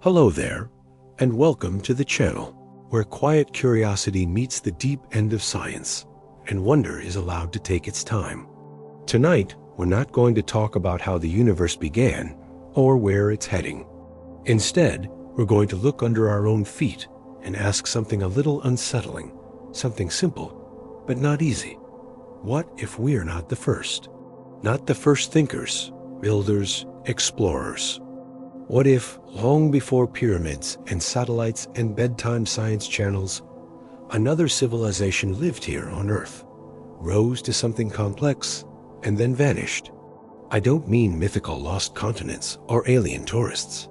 Hello there, and welcome to the channel, where quiet curiosity meets the deep end of science, and wonder is allowed to take its time. Tonight, we're not going to talk about how the universe began or where it's heading. Instead, we're going to look under our own feet and ask something a little unsettling, something simple, but not easy. What if we're not the first? Not the first thinkers, builders, explorers. What if, long before pyramids and satellites and bedtime science channels, another civilization lived here on Earth, rose to something complex, and then vanished? I don't mean mythical lost continents or alien tourists.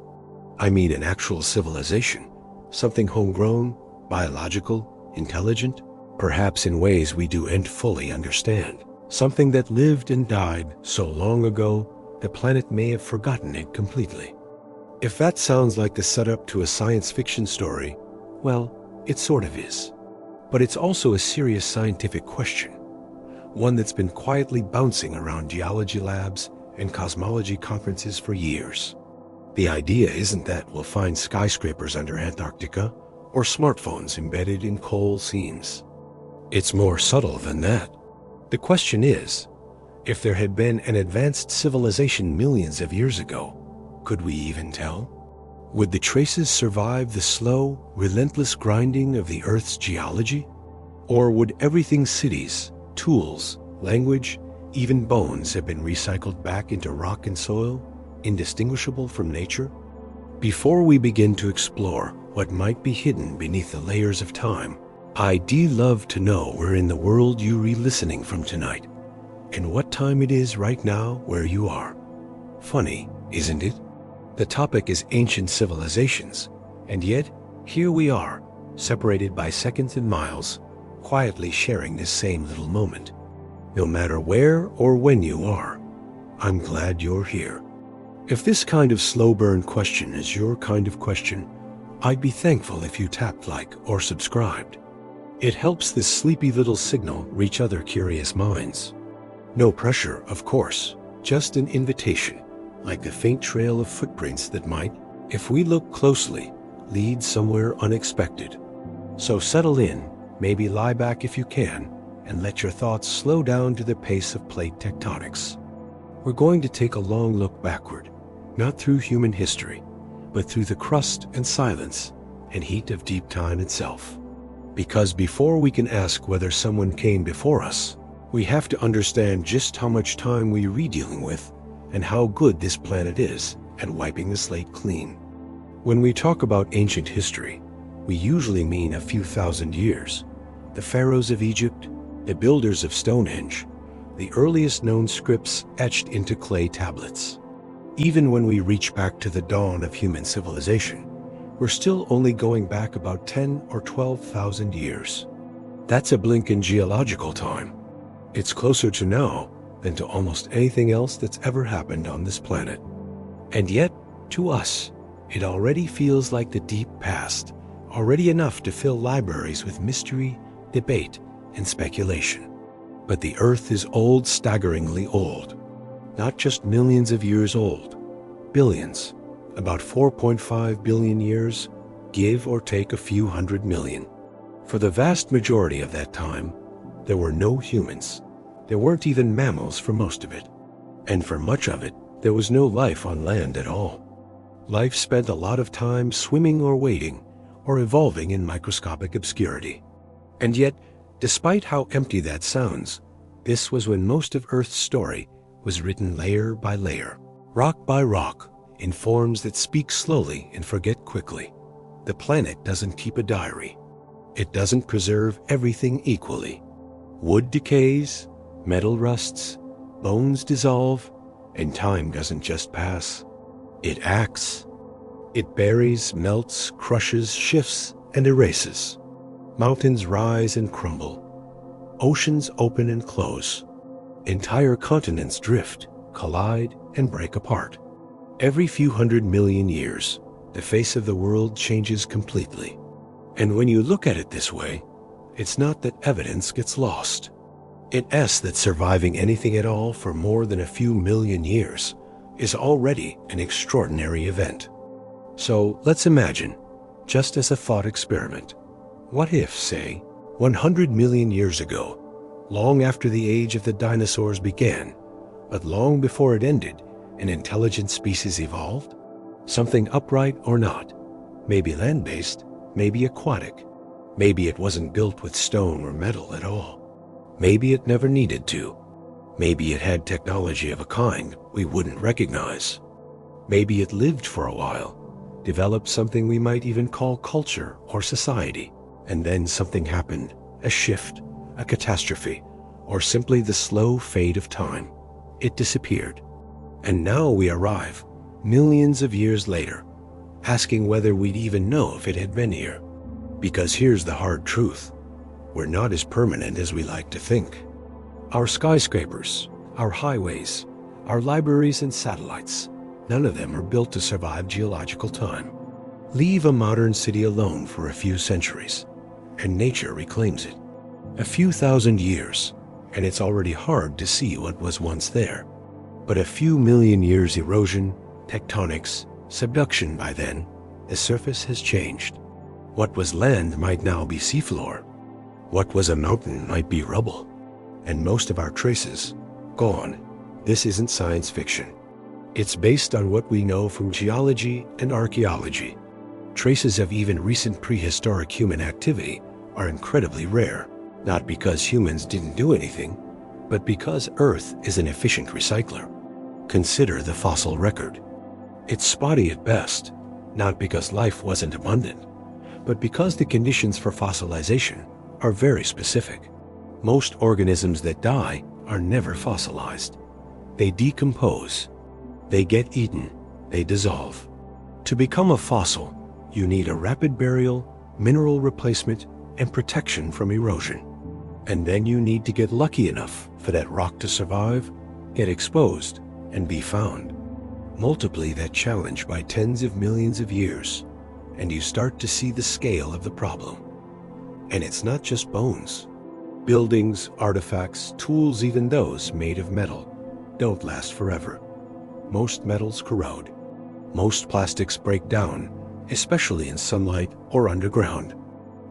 I mean an actual civilization, something homegrown, biological, intelligent, perhaps in ways we don't fully understand. Something that lived and died so long ago, the planet may have forgotten it completely. If that sounds like the setup to a science fiction story, well, it sort of is. But it's also a serious scientific question, one that's been quietly bouncing around geology labs and cosmology conferences for years. The idea isn't that we'll find skyscrapers under Antarctica or smartphones embedded in coal seams. It's more subtle than that. The question is, if there had been an advanced civilization millions of years ago, could we even tell? Would the traces survive the slow, relentless grinding of the Earth's geology? Or would everything, cities, tools, language, even bones, have been recycled back into rock and soil, indistinguishable from nature? Before we begin to explore what might be hidden beneath the layers of time, I'd love to know where in the world you're re-listening from tonight, and what time it is right now where you are. Funny, isn't it? The topic is ancient civilizations, and yet here we are, separated by seconds and miles, quietly sharing this same little moment. No matter where or when you are, I'm glad you're here. If this kind of slow burn question is your kind of question, I'd be thankful if you tapped like or subscribed. It helps this sleepy little signal reach other curious minds. No pressure, of course, just an invitation, like the faint trail of footprints that might, if we look closely, lead somewhere unexpected. So settle in, maybe lie back if you can, and let your thoughts slow down to the pace of plate tectonics. We're going to take a long look backward, not through human history, but through the crust and silence and heat of deep time itself. Because before we can ask whether someone came before us, we have to understand just how much time we're dealing with and how good this planet is at wiping the slate clean. When we talk about ancient history, we usually mean a few thousand years. The pharaohs of Egypt, the builders of Stonehenge, the earliest known scripts etched into clay tablets. Even when we reach back to the dawn of human civilization, we're still only going back about 10 or 12,000 years. That's a blink in geological time. It's closer to now than to almost anything else that's ever happened on this planet. And yet, to us, it already feels like the deep past, already enough to fill libraries with mystery, debate, and speculation. But the Earth is old, staggeringly old. Not just millions of years old, billions, about 4.5 billion years, give or take a few hundred million. For the vast majority of that time, there were no humans. There weren't even mammals for most of it. And for much of it, there was no life on land at all. Life spent a lot of time swimming or wading, or evolving in microscopic obscurity. And yet, despite how empty that sounds, this was when most of Earth's story was written layer by layer, rock by rock, in forms that speak slowly and forget quickly. The planet doesn't keep a diary. It doesn't preserve everything equally. Wood decays, metal rusts, bones dissolve, and time doesn't just pass. It acts. It buries, melts, crushes, shifts, and erases. Mountains rise and crumble. Oceans open and close. Entire continents drift, collide, and break apart. Every few hundred million years, the face of the world changes completely. And when you look at it this way, it's not that evidence gets lost. It's that surviving anything at all for more than a few million years is already an extraordinary event. So let's imagine, just as a thought experiment, what if, say, 100 million years ago, long after the age of the dinosaurs began, but long before it ended, an intelligent species evolved? Something upright or not, maybe land-based, maybe aquatic, maybe it wasn't built with stone or metal at all. Maybe it never needed to. Maybe it had technology of a kind we wouldn't recognize. Maybe it lived for a while, developed something we might even call culture or society, and then something happened, a shift, a catastrophe, or simply the slow fade of time. It disappeared. And now we arrive, millions of years later, asking whether we'd even know if it had been here. Because here's the hard truth. We're not as permanent as we like to think. Our skyscrapers, our highways, our libraries and satellites, none of them are built to survive geological time. Leave a modern city alone for a few centuries, and nature reclaims it. A few thousand years, and it's already hard to see what was once there. But a few million years erosion, tectonics, subduction by then, the surface has changed. What was land might now be seafloor. What was a mountain might be rubble. And most of our traces, gone. This isn't science fiction. It's based on what we know from geology and archaeology. Traces of even recent prehistoric human activity are incredibly rare, not because humans didn't do anything, but because Earth is an efficient recycler. Consider the fossil record. It's spotty at best, not because life wasn't abundant, but because the conditions for fossilization are very specific. Most organisms that die are never fossilized. They decompose. They get eaten. They dissolve. To become a fossil, you need a rapid burial, mineral replacement, and protection from erosion. And then you need to get lucky enough for that rock to survive, get exposed, and be found. Multiply that challenge by tens of millions of years, and you start to see the scale of the problem. And it's not just bones. Buildings, artifacts, tools, even those made of metal, don't last forever. Most metals corrode. Most plastics break down, especially in sunlight or underground.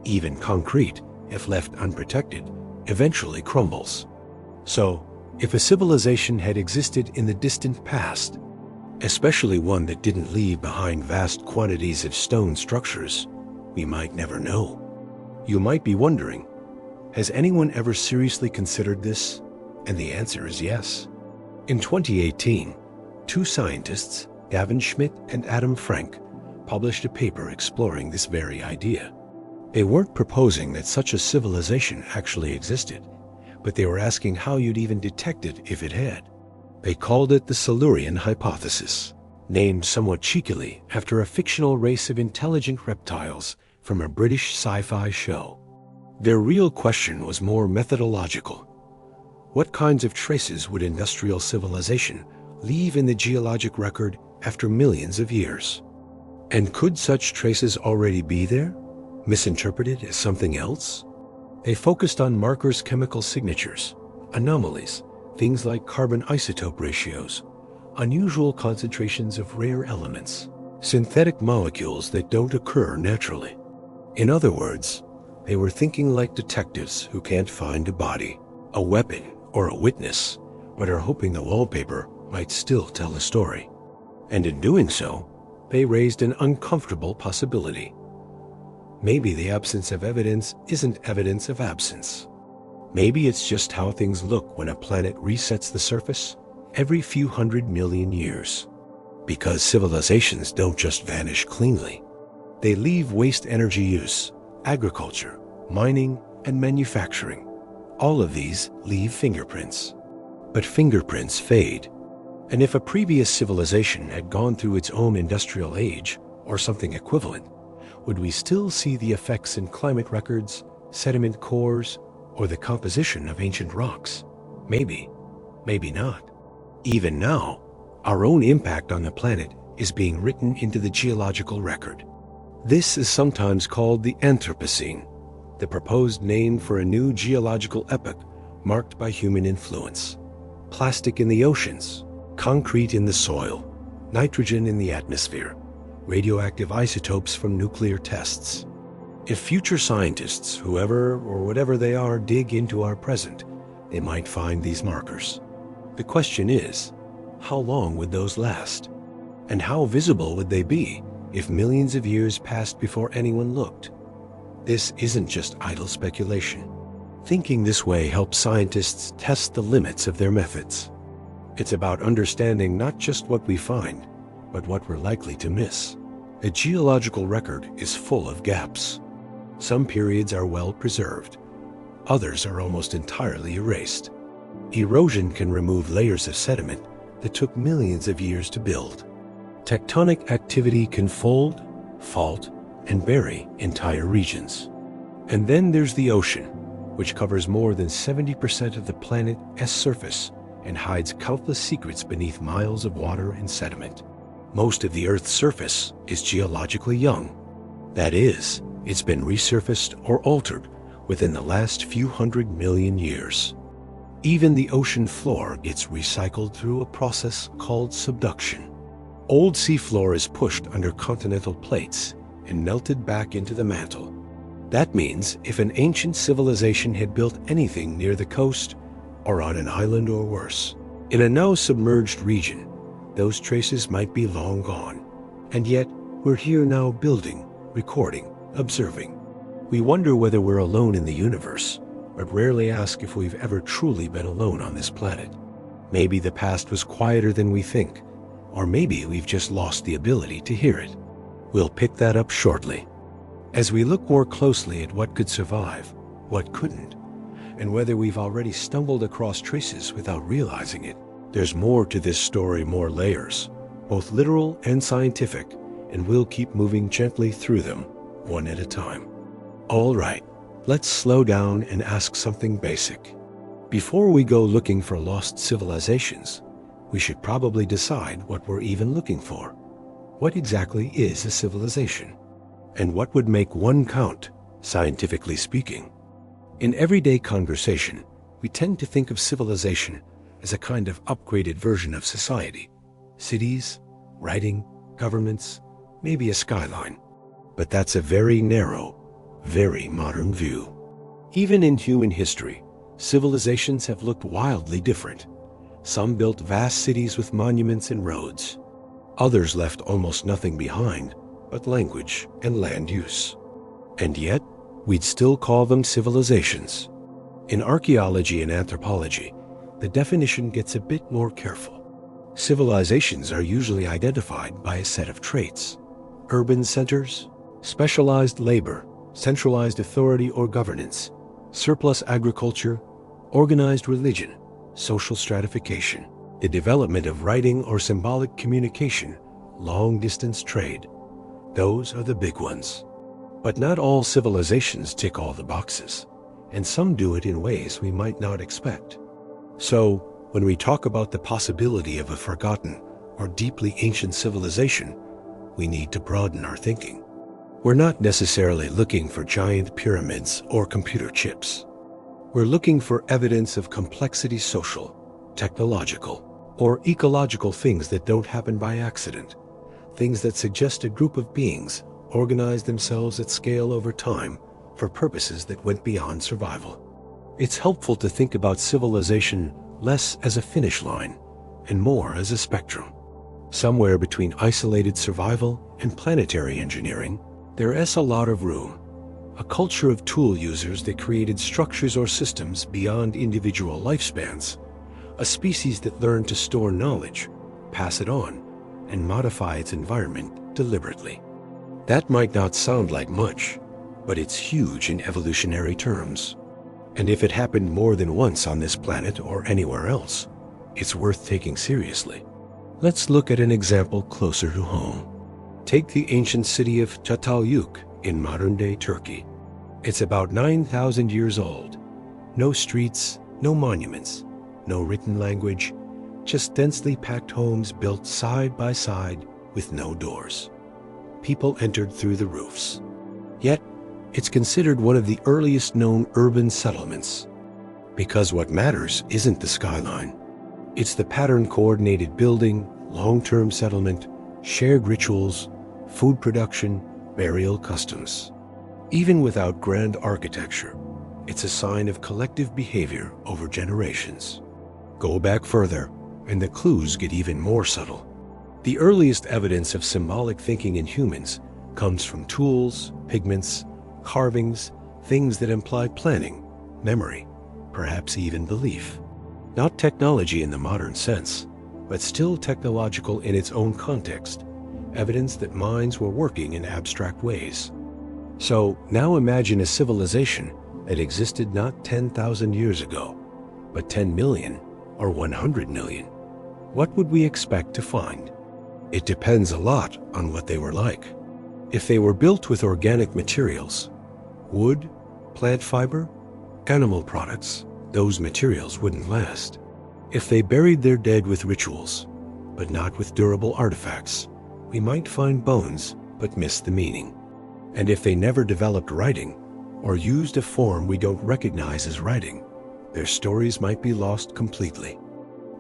Even concrete, if left unprotected, eventually crumbles. So, if a civilization had existed in the distant past, especially one that didn't leave behind vast quantities of stone structures, we might never know. You might be wondering, has anyone ever seriously considered this? And the answer is yes. In 2018, two scientists, Gavin Schmidt and Adam Frank, published a paper exploring this very idea. They weren't proposing that such a civilization actually existed, but they were asking how you'd even detect it if it had. They called it the Silurian hypothesis, named somewhat cheekily after a fictional race of intelligent reptiles from a British sci-fi show. Their real question was more methodological. What kinds of traces would industrial civilization leave in the geologic record after millions of years? And could such traces already be there, misinterpreted as something else? They focused on markers, chemical signatures, anomalies, things like carbon isotope ratios, unusual concentrations of rare elements, synthetic molecules that don't occur naturally. In other words, they were thinking like detectives who can't find a body, a weapon, or a witness, but are hoping the wallpaper might still tell a story. And in doing so, they raised an uncomfortable possibility. Maybe the absence of evidence isn't evidence of absence. Maybe it's just how things look when a planet resets the surface every few 100 million years. Because civilizations don't just vanish cleanly. They leave waste energy use, agriculture, mining, and manufacturing. All of these leave fingerprints. But fingerprints fade. And if a previous civilization had gone through its own industrial age, or something equivalent, would we still see the effects in climate records, sediment cores, or the composition of ancient rocks? Maybe, maybe not. Even now, our own impact on the planet is being written into the geological record. This is sometimes called the Anthropocene, the proposed name for a new geological epoch marked by human influence. Plastic in the oceans, concrete in the soil, nitrogen in the atmosphere, radioactive isotopes from nuclear tests. If future scientists, whoever or whatever they are, dig into our present, they might find these markers. The question is, how long would those last? And how visible would they be if millions of years passed before anyone looked? This isn't just idle speculation. Thinking this way helps scientists test the limits of their methods. It's about understanding not just what we find, but what we're likely to miss. A geological record is full of gaps. Some periods are well preserved. Others are almost entirely erased. Erosion can remove layers of sediment that took millions of years to build. Tectonic activity can fold, fault, and bury entire regions. And then there's the ocean, which covers more than 70% of the planet's surface and hides countless secrets beneath miles of water and sediment. Most of the Earth's surface is geologically young. That is, it's been resurfaced or altered within the last few 100 million years. Even the ocean floor gets recycled through a process called subduction. Old seafloor is pushed under continental plates and melted back into the mantle. That means if an ancient civilization had built anything near the coast or on an island or worse, in a now submerged region, those traces might be long gone. And yet, we're here now building, recording, observing. We wonder whether we're alone in the universe, but rarely ask if we've ever truly been alone on this planet. Maybe the past was quieter than we think, or maybe we've just lost the ability to hear it. We'll pick that up shortly, as we look more closely at what could survive, what couldn't, and whether we've already stumbled across traces without realizing it. There's more to this story, more layers, both literal and scientific, and we'll keep moving gently through them, one at a time. All right, let's slow down and ask something basic. Before we go looking for lost civilizations, we should probably decide what we're even looking for. What exactly is a civilization? And what would make one count, scientifically speaking? In everyday conversation, we tend to think of civilization as a kind of upgraded version of society. Cities, writing, governments, maybe a skyline. But that's a very narrow, very modern view. Even in human history, civilizations have looked wildly different. Some built vast cities with monuments and roads. Others left almost nothing behind but language and land use. And yet, we'd still call them civilizations. In archaeology and anthropology, the definition gets a bit more careful. Civilizations are usually identified by a set of traits: urban centers, specialized labor, centralized authority or governance, surplus agriculture, organized religion, social stratification, the development of writing or symbolic communication, long-distance trade. Those are the big ones. But not all civilizations tick all the boxes, and some do it in ways we might not expect. So, when we talk about the possibility of a forgotten or deeply ancient civilization, we need to broaden our thinking. We're not necessarily looking for giant pyramids or computer chips. We're looking for evidence of complexity, social, technological, or ecological things that don't happen by accident, things that suggest a group of beings organized themselves at scale over time for purposes that went beyond survival. It's helpful to think about civilization less as a finish line and more as a spectrum. Somewhere between isolated survival and planetary engineering, there is a lot of room. A culture of tool users that created structures or systems beyond individual lifespans. A species that learned to store knowledge, pass it on, and modify its environment deliberately. That might not sound like much, but it's huge in evolutionary terms. And if it happened more than once on this planet or anywhere else, it's worth taking seriously. Let's look at an example closer to home. Take the ancient city of Çatalhöyük in modern-day Turkey. It's about 9,000 years old. No streets, no monuments, no written language, just densely packed homes built side by side with no doors. People entered through the roofs. Yet, it's considered one of the earliest known urban settlements. Because what matters isn't the skyline. It's the pattern-coordinated building, long-term settlement, shared rituals, food production, burial customs. Even without grand architecture, it's a sign of collective behavior over generations. Go back further, and the clues get even more subtle. The earliest evidence of symbolic thinking in humans comes from tools, pigments, carvings, things that imply planning, memory, perhaps even belief. Not technology in the modern sense, but still technological in its own context, evidence that minds were working in abstract ways. So now imagine a civilization that existed not 10,000 years ago, but 10 million or 100 million. What would we expect to find? It depends a lot on what they were like. If they were built with organic materials, wood, plant fiber, animal products, those materials wouldn't last. If they buried their dead with rituals, but not with durable artifacts, we might find bones but miss the meaning. And if they never developed writing, or used a form we don't recognize as writing, their stories might be lost completely.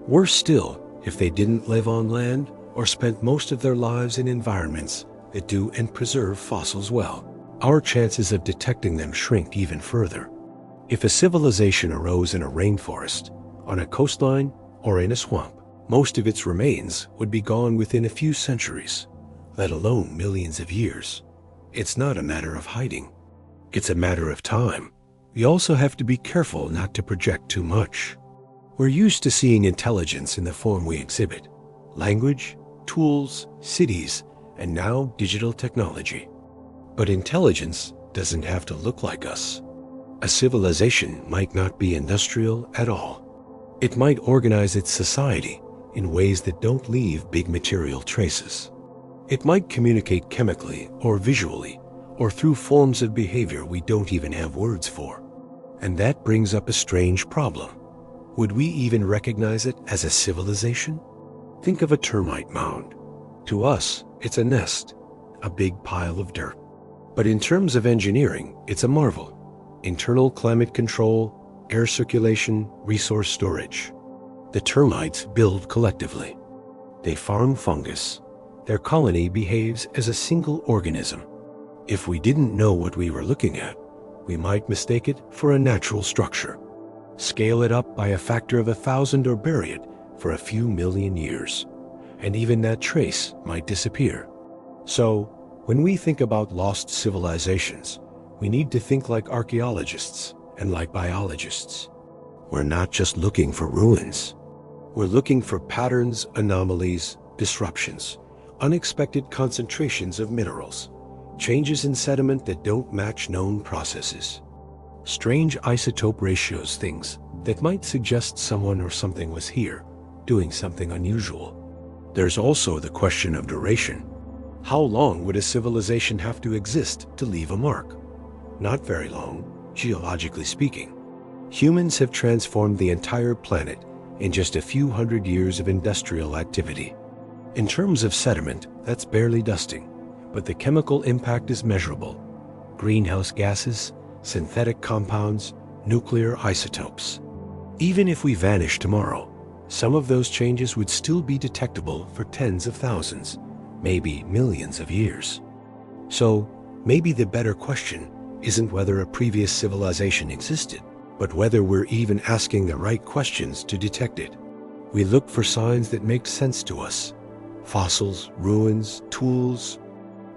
Worse still, if they didn't live on land or spent most of their lives in environments that do and preserve fossils well, our chances of detecting them shrink even further. If a civilization arose in a rainforest, on a coastline, or in a swamp, most of its remains would be gone within a few centuries, let alone millions of years. It's not a matter of hiding. It's a matter of time. We also have to be careful not to project too much. We're used to seeing intelligence in the form we exhibit: language, tools, cities, and now digital technology. But intelligence doesn't have to look like us. A civilization might not be industrial at all. It might organize its society in ways that don't leave big material traces. It might communicate chemically or visually or through forms of behavior we don't even have words for. And that brings up a strange problem. Would we even recognize it as a civilization? Think of a termite mound. To us, it's a nest, a big pile of dirt. But in terms of engineering, it's a marvel. Internal climate control, air circulation, resource storage. The termites build collectively. They farm fungus. Their colony behaves as a single organism. If we didn't know what we were looking at, we might mistake it for a natural structure, scale it up by a factor of 1,000 or bury it for a few million years, and even that trace might disappear. So, when we think about lost civilizations, we need to think like archaeologists and like biologists. We're not just looking for ruins. We're looking for patterns, anomalies, disruptions, unexpected concentrations of minerals, changes in sediment that don't match known processes, strange isotope ratios, things that might suggest someone or something was here, doing something unusual. There's also the question of duration. How long would a civilization have to exist to leave a mark? Not very long, geologically speaking. Humans have transformed the entire planet in just a few hundred years of industrial activity. In terms of sediment, that's barely dusting, but the chemical impact is measurable. Greenhouse gases, synthetic compounds, nuclear isotopes. Even if we vanish tomorrow, some of those changes would still be detectable for tens of thousands, maybe millions of years. So, maybe the better question isn't whether a previous civilization existed, but whether we're even asking the right questions to detect it. We look for signs that make sense to us. Fossils, ruins, tools.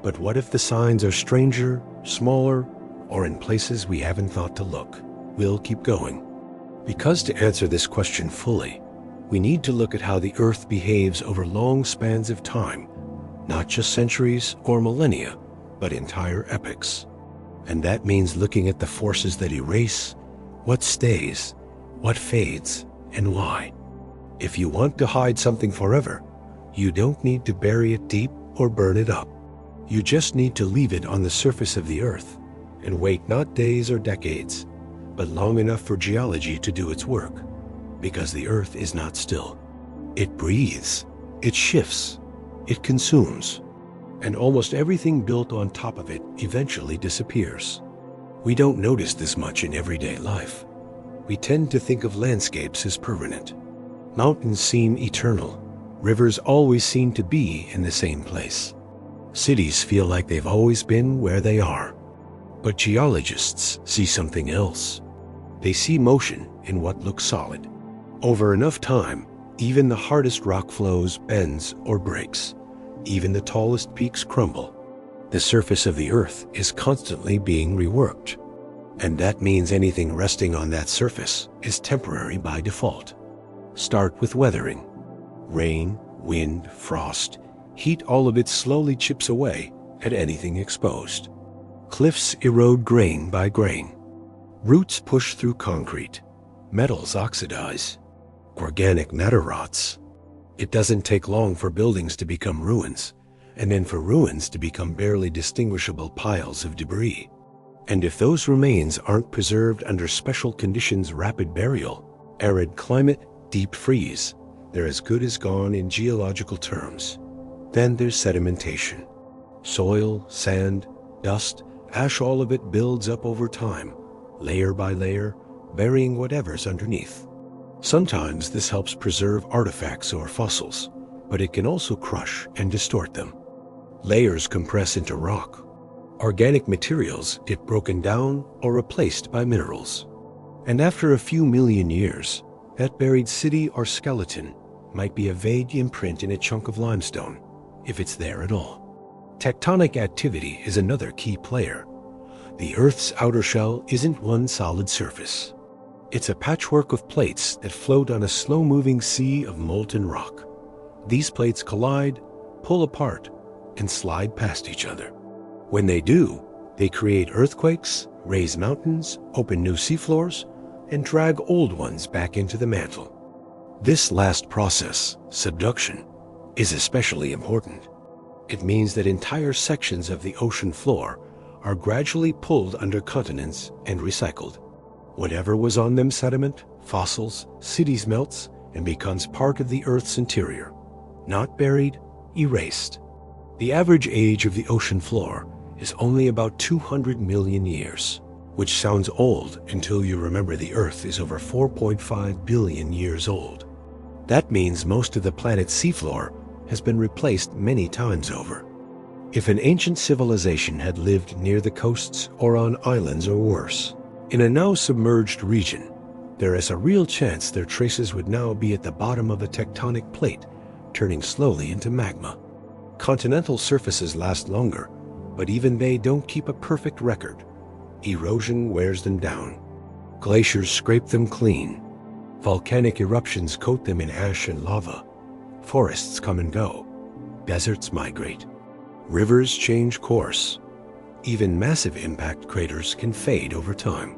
But what if the signs are stranger, smaller, or in places we haven't thought to look? We'll keep going. Because to answer this question fully, we need to look at how the Earth behaves over long spans of time, not just centuries or millennia, but entire epochs. And that means looking at the forces that erase, what stays, what fades, and why. If you want to hide something forever, you don't need to bury it deep or burn it up. You just need to leave it on the surface of the Earth and wait not days or decades, but long enough for geology to do its work. Because the Earth is not still. It breathes, it shifts, it consumes, and almost everything built on top of it eventually disappears. We don't notice this much in everyday life. We tend to think of landscapes as permanent. Mountains seem eternal. Rivers always seem to be in the same place. Cities feel like they've always been where they are. But geologists see something else. They see motion in what looks solid. Over enough time, even the hardest rock flows, bends, or breaks. Even the tallest peaks crumble. The surface of the Earth is constantly being reworked. And that means anything resting on that surface is temporary by default. Start with weathering. Rain, wind, frost, heat, all of it slowly chips away at anything exposed. Cliffs erode grain by grain. Roots push through concrete. Metals oxidize. Organic matter rots. It doesn't take long for buildings to become ruins, and then for ruins to become barely distinguishable piles of debris. And if those remains aren't preserved under special conditions, rapid burial, arid climate, deep freeze, they're as good as gone in geological terms. Then there's sedimentation. Soil, sand, dust, ash, all of it builds up over time, layer by layer, burying whatever's underneath. Sometimes this helps preserve artifacts or fossils, but it can also crush and distort them. Layers compress into rock. Organic materials get broken down or replaced by minerals. And after a few million years, that buried city or skeleton might be a vague imprint in a chunk of limestone, if it's there at all. Tectonic activity is another key player. The Earth's outer shell isn't one solid surface. It's a patchwork of plates that float on a slow-moving sea of molten rock. These plates collide, pull apart, and slide past each other. When they do, they create earthquakes, raise mountains, open new seafloors, and drag old ones back into the mantle. This last process, subduction, is especially important. It means that entire sections of the ocean floor are gradually pulled under continents and recycled. Whatever was on them, sediment, fossils, cities, melts and becomes part of the Earth's interior. Not buried, erased. The average age of the ocean floor is only about 200 million years, which sounds old until you remember the Earth is over 4.5 billion years old. That means most of the planet's seafloor has been replaced many times over. If an ancient civilization had lived near the coasts or on islands or worse, in a now submerged region, there is a real chance their traces would now be at the bottom of a tectonic plate, turning slowly into magma. Continental surfaces last longer, but even they don't keep a perfect record. Erosion wears them down. Glaciers scrape them clean. Volcanic eruptions coat them in ash and lava. Forests come and go. Deserts migrate. Rivers change course. Even massive impact craters can fade over time.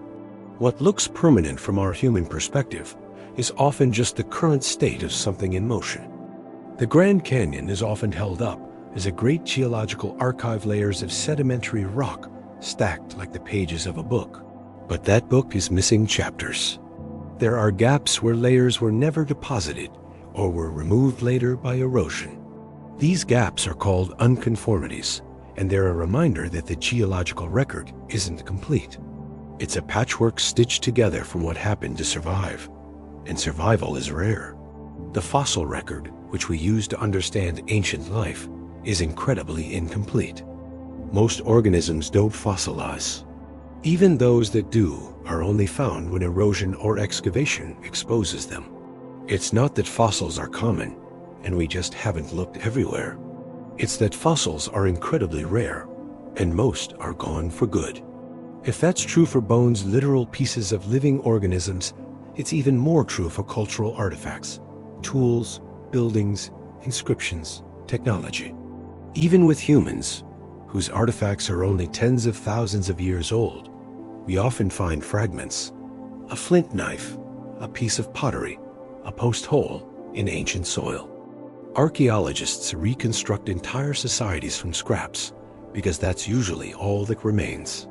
What looks permanent from our human perspective is often just the current state of something in motion. The Grand Canyon is often held up as a great geological archive, layers of sedimentary rock stacked like the pages of a book. But that book is missing chapters. There are gaps where layers were never deposited or were removed later by erosion. These gaps are called unconformities, and they're a reminder that the geological record isn't complete. It's a patchwork stitched together from what happened to survive, and survival is rare. The fossil record, which we use to understand ancient life, is incredibly incomplete. Most organisms don't fossilize. Even those that do are only found when erosion or excavation exposes them. It's not that fossils are common, and we just haven't looked everywhere. It's that fossils are incredibly rare, and most are gone for good. If that's true for bones, literal pieces of living organisms, it's even more true for cultural artifacts, tools, buildings, inscriptions, technology. Even with humans, whose artifacts are only tens of thousands of years old, we often find fragments. A flint knife, a piece of pottery, a post hole in ancient soil. Archaeologists reconstruct entire societies from scraps because that's usually all that remains.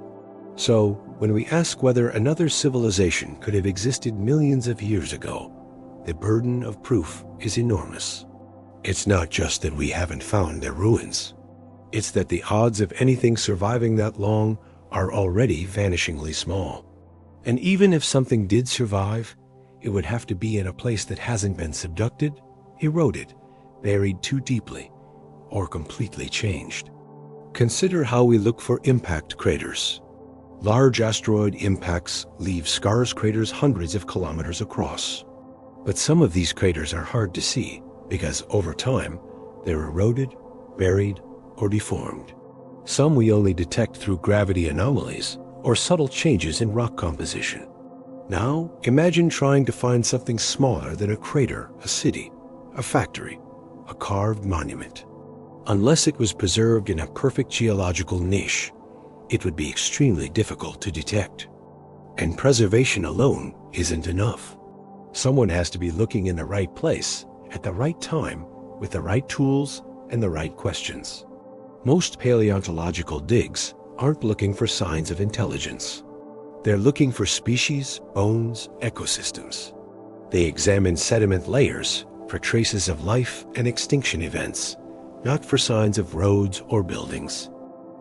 So, when we ask whether another civilization could have existed millions of years ago, the burden of proof is enormous. It's not just that we haven't found their ruins. It's that the odds of anything surviving that long are already vanishingly small. And even if something did survive, it would have to be in a place that hasn't been subducted, eroded, buried too deeply, or completely changed. Consider how we look for impact craters. Large asteroid impacts leave scarce craters hundreds of kilometers across. But some of these craters are hard to see because over time, they're eroded, buried, or deformed. Some we only detect through gravity anomalies or subtle changes in rock composition. Now, imagine trying to find something smaller than a crater, a city, a factory, a carved monument. Unless it was preserved in a perfect geological niche, it would be extremely difficult to detect. And preservation alone isn't enough. Someone has to be looking in the right place, at the right time, with the right tools and the right questions. Most paleontological digs aren't looking for signs of intelligence. They're looking for species, bones, ecosystems. They examine sediment layers for traces of life and extinction events, not for signs of roads or buildings.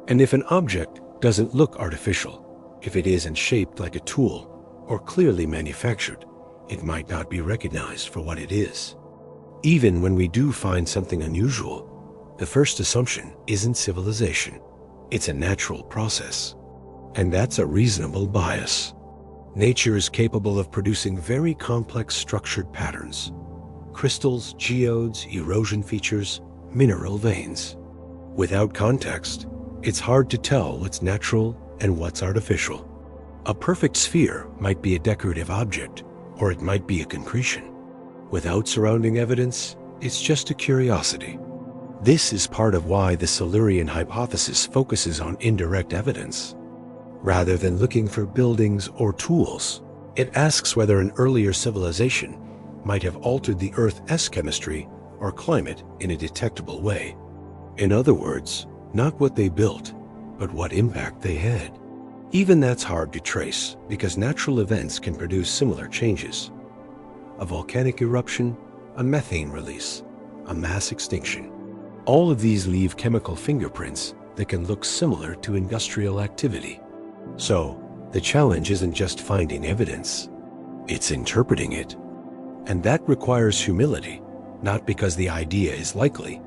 And if an object doesn't look artificial, if it isn't shaped like a tool or clearly manufactured, it might not be recognized for what it is. Even when we do find something unusual, the first assumption isn't civilization. It's a natural process. And that's a reasonable bias. Nature is capable of producing very complex structured patterns. Crystals, geodes, erosion features, mineral veins. Without context, it's hard to tell what's natural and what's artificial. A perfect sphere might be a decorative object, or it might be a concretion. Without surrounding evidence, it's just a curiosity. This is part of why the Silurian hypothesis focuses on indirect evidence. Rather than looking for buildings or tools, it asks whether an earlier civilization might have altered the Earth's chemistry or climate in a detectable way. In other words, not what they built, but what impact they had. Even that's hard to trace because natural events can produce similar changes. A volcanic eruption, a methane release, a mass extinction. All of these leave chemical fingerprints that can look similar to industrial activity. So, the challenge isn't just finding evidence, it's interpreting it. And that requires humility, not because the idea is likely,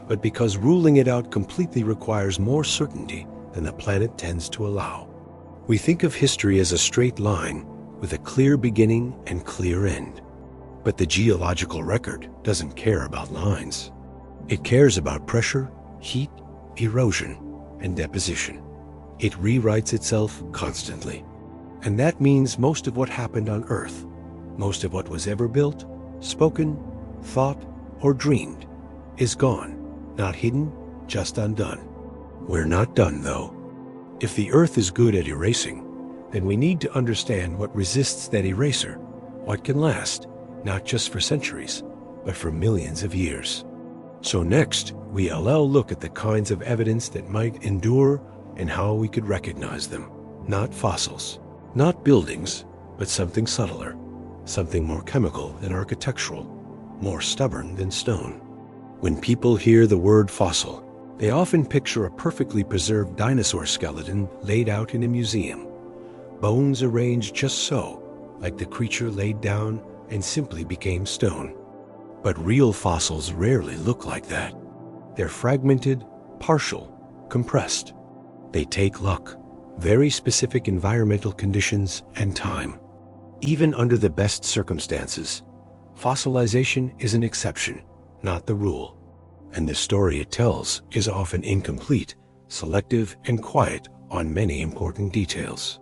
but because ruling it out completely requires more certainty than the planet tends to allow. We think of history as a straight line with a clear beginning and clear end. But the geological record doesn't care about lines. It cares about pressure, heat, erosion, and deposition. It rewrites itself constantly. And that means most of what happened on Earth, most of what was ever built, spoken, thought, or dreamed, is gone. Not hidden, just undone. We're not done, though. If the Earth is good at erasing, then we need to understand what resists that eraser, what can last, not just for centuries, but for millions of years. So next, we'll look at the kinds of evidence that might endure and how we could recognize them. Not fossils, not buildings, but something subtler, something more chemical than architectural, more stubborn than stone. When people hear the word fossil, they often picture a perfectly preserved dinosaur skeleton laid out in a museum. Bones arranged just so, like the creature laid down and simply became stone. But real fossils rarely look like that. They're fragmented, partial, compressed. They take luck, very specific environmental conditions, and time. Even under the best circumstances, fossilization is an exception, not the rule. And the story it tells is often incomplete, selective, and quiet on many important details.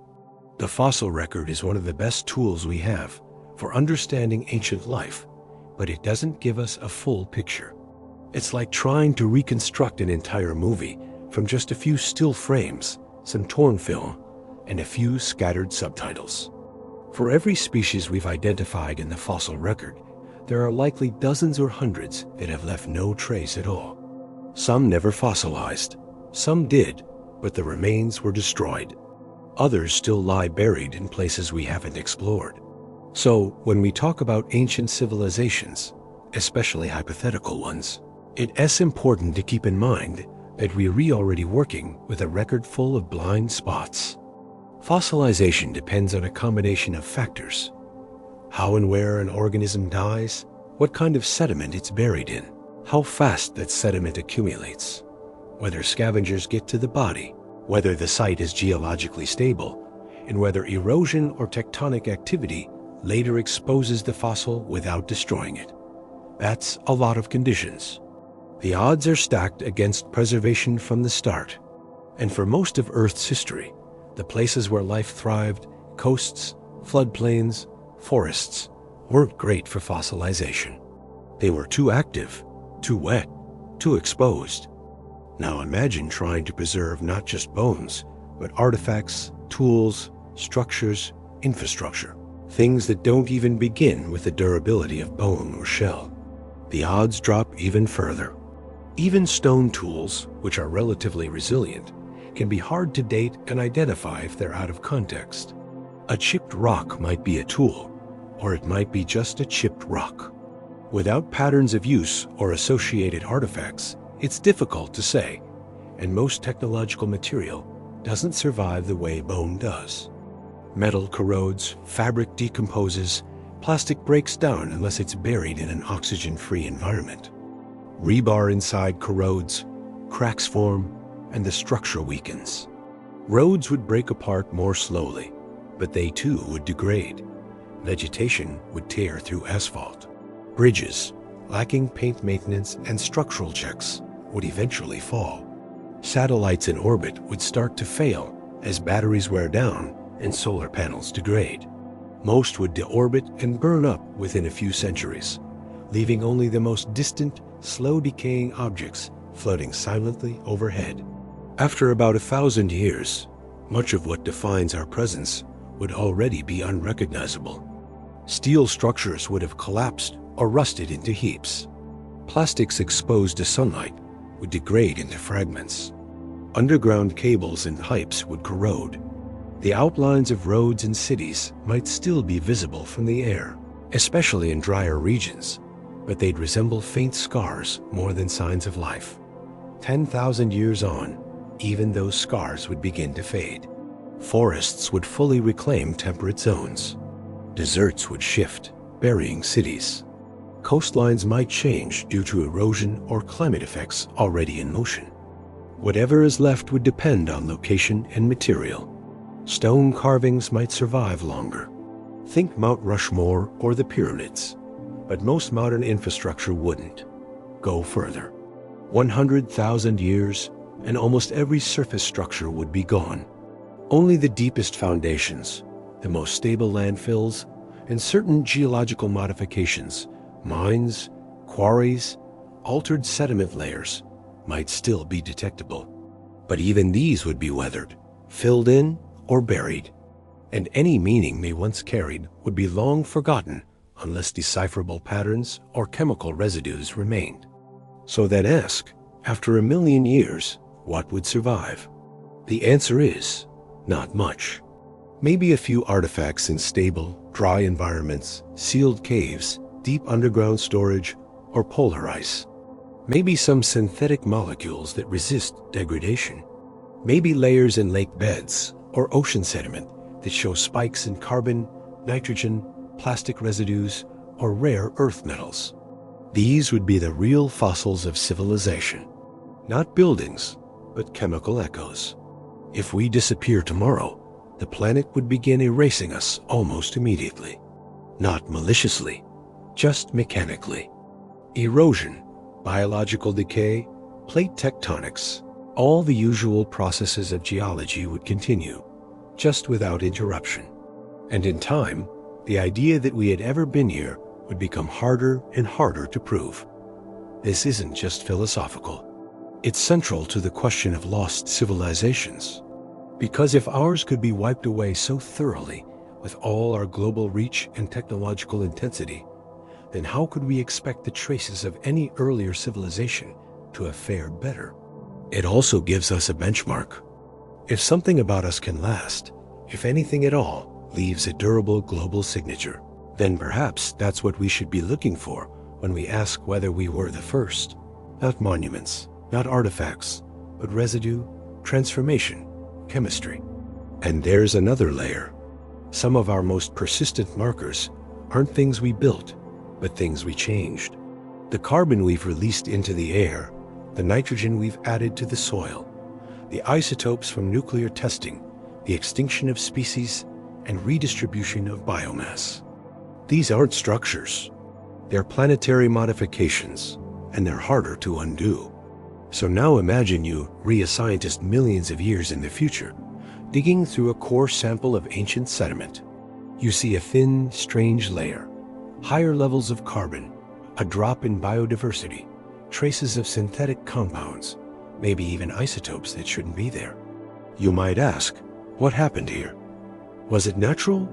The fossil record is one of the best tools we have for understanding ancient life, but it doesn't give us a full picture. It's like trying to reconstruct an entire movie from just a few still frames, some torn film, and a few scattered subtitles. For every species we've identified in the fossil record, there are likely dozens or hundreds that have left no trace at all. Some never fossilized. Some did, but the remains were destroyed. Others still lie buried in places we haven't explored. So, when we talk about ancient civilizations, especially hypothetical ones, it's important to keep in mind that we're already working with a record full of blind spots. Fossilization depends on a combination of factors: how and where an organism dies, what kind of sediment it's buried in, how fast that sediment accumulates, whether scavengers get to the body, whether the site is geologically stable, and whether erosion or tectonic activity later exposes the fossil without destroying it. That's a lot of conditions. The odds are stacked against preservation from the start. And for most of Earth's history, the places where life thrived, coasts, floodplains, forests, weren't great for fossilization. They were too active, too wet, too exposed. Now imagine trying to preserve not just bones, but artifacts, tools, structures, infrastructure. Things that don't even begin with the durability of bone or shell. The odds drop even further. Even stone tools, which are relatively resilient, can be hard to date and identify if they're out of context. A chipped rock might be a tool, or it might be just a chipped rock. Without patterns of use or associated artifacts, it's difficult to say, and most technological material doesn't survive the way bone does. Metal corrodes, fabric decomposes, plastic breaks down unless it's buried in an oxygen-free environment. Rebar inside corrodes, cracks form, and the structure weakens. Roads would break apart more slowly, but they too would degrade. Vegetation would tear through asphalt. Bridges, lacking paint maintenance and structural checks, would eventually fall. Satellites in orbit would start to fail as batteries wear down and solar panels degrade. Most would deorbit and burn up within a few centuries, leaving only the most distant, slow-decaying objects floating silently overhead. After about 1,000 years, much of what defines our presence would already be unrecognizable. Steel structures would have collapsed or rusted into heaps. Plastics exposed to sunlight would degrade into fragments. Underground cables and pipes would corrode. The outlines of roads and cities might still be visible from the air, especially in drier regions, but they'd resemble faint scars more than signs of life. 10,000 years on, even those scars would begin to fade. Forests would fully reclaim temperate zones. Deserts would shift, burying cities. Coastlines might change due to erosion or climate effects already in motion. Whatever is left would depend on location and material. Stone carvings might survive longer. Think Mount Rushmore or the pyramids. But most modern infrastructure wouldn't. Go further. 100,000 years, and almost every surface structure would be gone. Only the deepest foundations, the most stable landfills, and certain geological modifications, mines, quarries, altered sediment layers, might still be detectable. But even these would be weathered, filled in, or buried, and any meaning they once carried would be long forgotten unless decipherable patterns or chemical residues remained. So then ask, after 1,000,000 years, what would survive? The answer is, not much. Maybe a few artifacts in stable, dry environments, sealed caves, deep underground storage, or polar ice. Maybe some synthetic molecules that resist degradation. Maybe layers in lake beds or ocean sediment that show spikes in carbon, nitrogen, plastic residues, or rare earth metals. These would be the real fossils of civilization. Not buildings, but chemical echoes. If we disappear tomorrow, the planet would begin erasing us almost immediately. Not maliciously, just mechanically. Erosion, biological decay, plate tectonics, all the usual processes of geology would continue, just without interruption. And in time, the idea that we had ever been here would become harder and harder to prove. This isn't just philosophical. It's central to the question of lost civilizations. Because if ours could be wiped away so thoroughly with all our global reach and technological intensity, then how could we expect the traces of any earlier civilization to have fared better? It also gives us a benchmark. If something about us can last, if anything at all leaves a durable global signature, then perhaps that's what we should be looking for when we ask whether we were the first. Not monuments, not artifacts, but residue, transformation, chemistry. And there's another layer. Some of our most persistent markers aren't things we built, but things we changed. The carbon we've released into the air, the nitrogen we've added to the soil, the isotopes from nuclear testing, the extinction of species, and redistribution of biomass. These aren't structures. They're planetary modifications, and they're harder to undo. So now imagine you a scientist millions of years in the future, digging through a core sample of ancient sediment. You see a thin, strange layer, higher levels of carbon, a drop in biodiversity, traces of synthetic compounds, maybe even isotopes that shouldn't be there. You might ask, what happened here? Was it natural,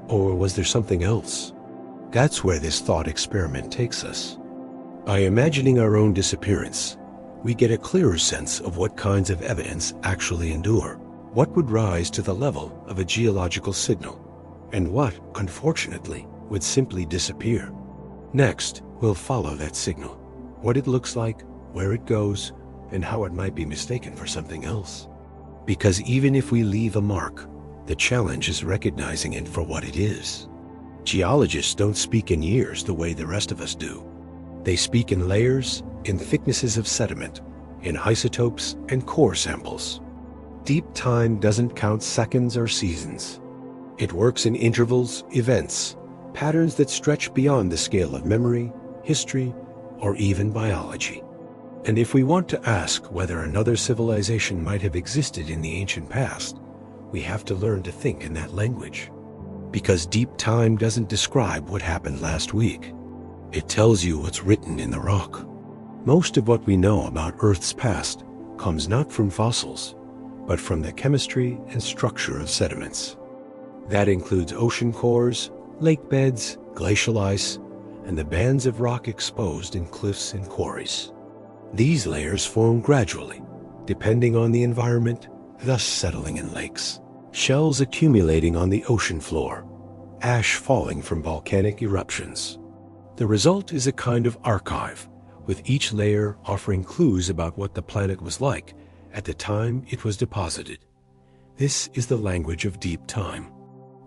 or was there something else? That's where this thought experiment takes us. By imagining our own disappearance, we get a clearer sense of what kinds of evidence actually endure, what would rise to the level of a geological signal, and what, unfortunately, would simply disappear. Next, we'll follow that signal, what it looks like, where it goes, and how it might be mistaken for something else. Because even if we leave a mark, the challenge is recognizing it for what it is. Geologists don't speak in years the way the rest of us do. They speak in layers, in thicknesses of sediment, in isotopes and core samples. Deep time doesn't count seconds or seasons. It works in intervals, events, patterns that stretch beyond the scale of memory, history, or even biology. And if we want to ask whether another civilization might have existed in the ancient past, we have to learn to think in that language. Because deep time doesn't describe what happened last week. It tells you what's written in the rock. Most of what we know about Earth's past comes not from fossils, but from the chemistry and structure of sediments. That includes ocean cores, lake beds, glacial ice, and the bands of rock exposed in cliffs and quarries. These layers form gradually, depending on the environment, thus settling in lakes. Shells accumulating on the ocean floor, ash falling from volcanic eruptions. The result is a kind of archive, with each layer offering clues about what the planet was like at the time it was deposited. This is the language of deep time.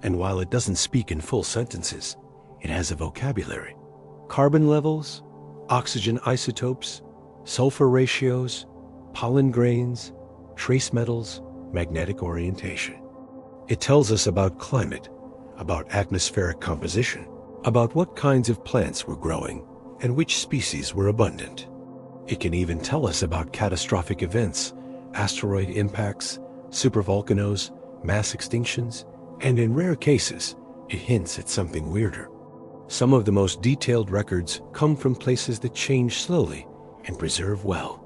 And while it doesn't speak in full sentences, it has a vocabulary. Carbon levels, oxygen isotopes, sulfur ratios, pollen grains, trace metals, magnetic orientation. It tells us about climate, about atmospheric composition, about what kinds of plants were growing and which species were abundant. It can even tell us about catastrophic events, asteroid impacts, supervolcanoes, mass extinctions, and in rare cases, it hints at something weirder. Some of the most detailed records come from places that change slowly and preserve well.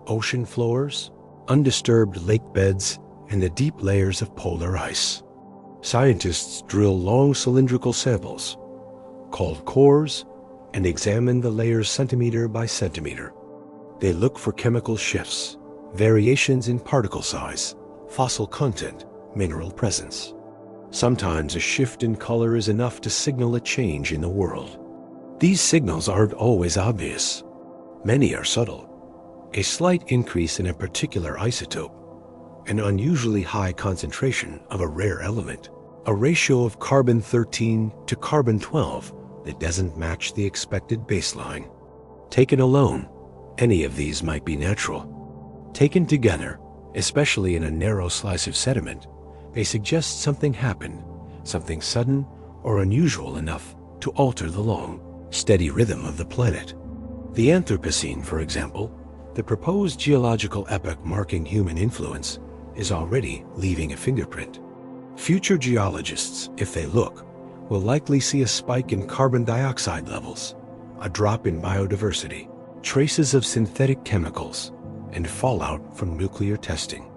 Ocean floors, undisturbed lake beds, and the deep layers of polar ice. Scientists drill long cylindrical samples, called cores, and examine the layers centimeter by centimeter. They look for chemical shifts, variations in particle size, fossil content, mineral presence. Sometimes a shift in color is enough to signal a change in the world. These signals aren't always obvious. Many are subtle. A slight increase in a particular isotope, an unusually high concentration of a rare element, a ratio of carbon-13 to carbon-12 that doesn't match the expected baseline. Taken alone, any of these might be natural. Taken together, especially in a narrow slice of sediment, they suggest something happened, something sudden or unusual enough to alter the long, steady rhythm of the planet. The Anthropocene, for example, the proposed geological epoch marking human influence, is already leaving a fingerprint. Future geologists, if they look, will likely see a spike in carbon dioxide levels, a drop in biodiversity, traces of synthetic chemicals, and fallout from nuclear testing.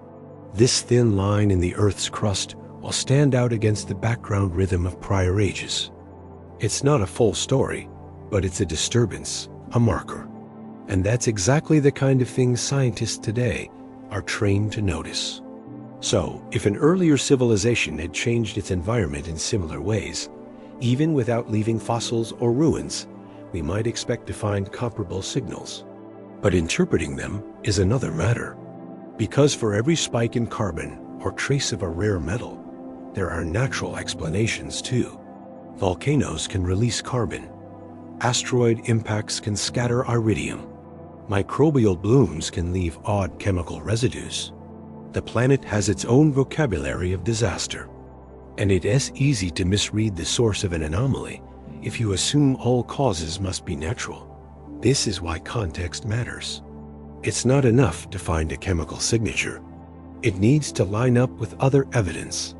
This thin line in the Earth's crust will stand out against the background rhythm of prior ages. It's not a full story, but it's a disturbance, a marker. And that's exactly the kind of thing scientists today are trained to notice. So, if an earlier civilization had changed its environment in similar ways, even without leaving fossils or ruins, we might expect to find comparable signals. But interpreting them is another matter. Because for every spike in carbon or trace of a rare metal, there are natural explanations too. Volcanoes can release carbon. Asteroid impacts can scatter iridium. Microbial blooms can leave odd chemical residues. The planet has its own vocabulary of disaster. And it is easy to misread the source of an anomaly if you assume all causes must be natural. This is why context matters. It's not enough to find a chemical signature. It needs to line up with other evidence.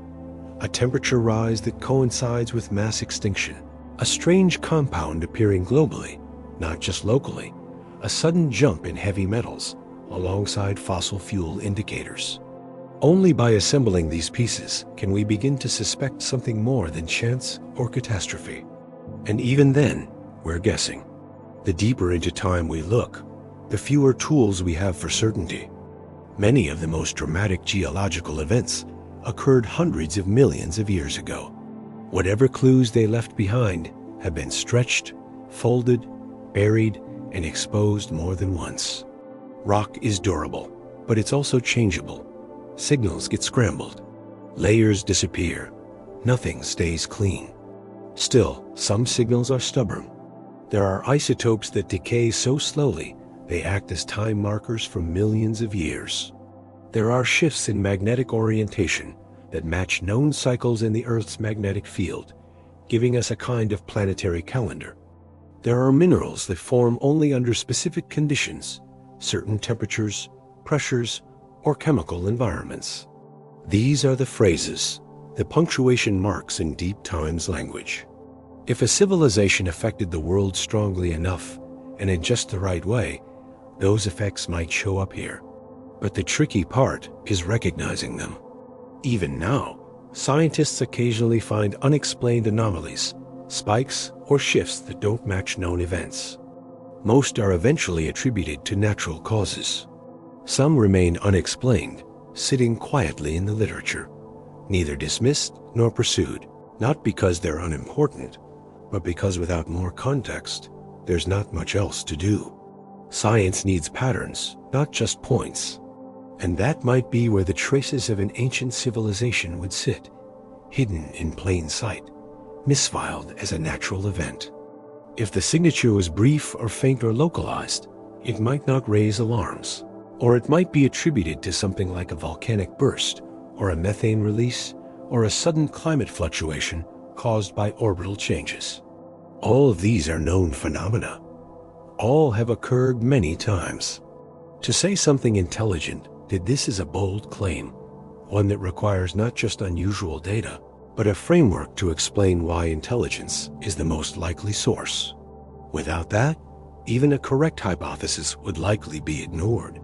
A temperature rise that coincides with mass extinction. A strange compound appearing globally, not just locally. A sudden jump in heavy metals alongside fossil fuel indicators. Only by assembling these pieces can we begin to suspect something more than chance or catastrophe. And even then, we're guessing. The deeper into time we look, the fewer tools we have for certainty. Many of the most dramatic geological events occurred hundreds of millions of years ago. Whatever clues they left behind have been stretched, folded, buried, and exposed more than once. Rock is durable, but it's also changeable. Signals get scrambled. Layers disappear. Nothing stays clean. Still, some signals are stubborn. There are isotopes that decay so slowly they act as time markers for millions of years. There are shifts in magnetic orientation that match known cycles in the Earth's magnetic field, giving us a kind of planetary calendar. There are minerals that form only under specific conditions, certain temperatures, pressures, or chemical environments. These are the phrases, the punctuation marks in deep time's language. If a civilization affected the world strongly enough and in just the right way, those effects might show up here. But the tricky part is recognizing them. Even now, scientists occasionally find unexplained anomalies, spikes, or shifts that don't match known events. Most are eventually attributed to natural causes. Some remain unexplained, sitting quietly in the literature, neither dismissed nor pursued, not because they're unimportant, but because without more context, there's not much else to do. Science needs patterns, not just points. And that might be where the traces of an ancient civilization would sit, hidden in plain sight, misfiled as a natural event. If the signature was brief or faint or localized, it might not raise alarms, or it might be attributed to something like a volcanic burst, or a methane release, or a sudden climate fluctuation caused by orbital changes. All of these are known phenomena. All have occurred many times. To say something intelligent that this is a bold claim, one that requires not just unusual data, but a framework to explain why intelligence is the most likely source. Without that, even a correct hypothesis would likely be ignored.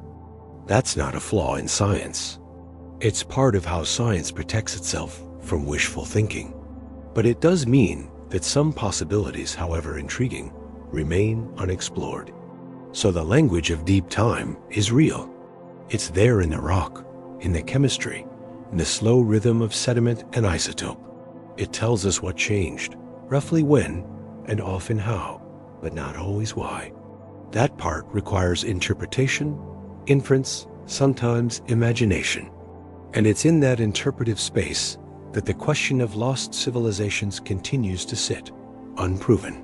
That's not a flaw in science. It's part of how science protects itself from wishful thinking. But it does mean that some possibilities, however intriguing, remain unexplored. So the language of deep time is real. It's there in the rock, in the chemistry, in the slow rhythm of sediment and isotope. It tells us what changed, roughly when, and often how, but not always why. That part requires interpretation, inference, sometimes imagination. And it's in that interpretive space that the question of lost civilizations continues to sit, unproven.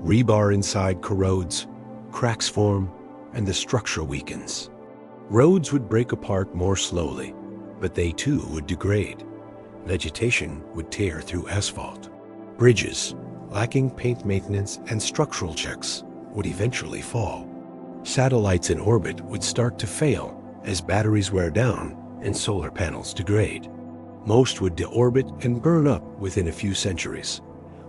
Rebar inside corrodes, cracks form, and the structure weakens. Roads would break apart more slowly, but they too would degrade. Vegetation would tear through asphalt. Bridges, lacking paint maintenance and structural checks, would eventually fall. Satellites in orbit would start to fail as batteries wear down and solar panels degrade. Most would deorbit and burn up within a few centuries,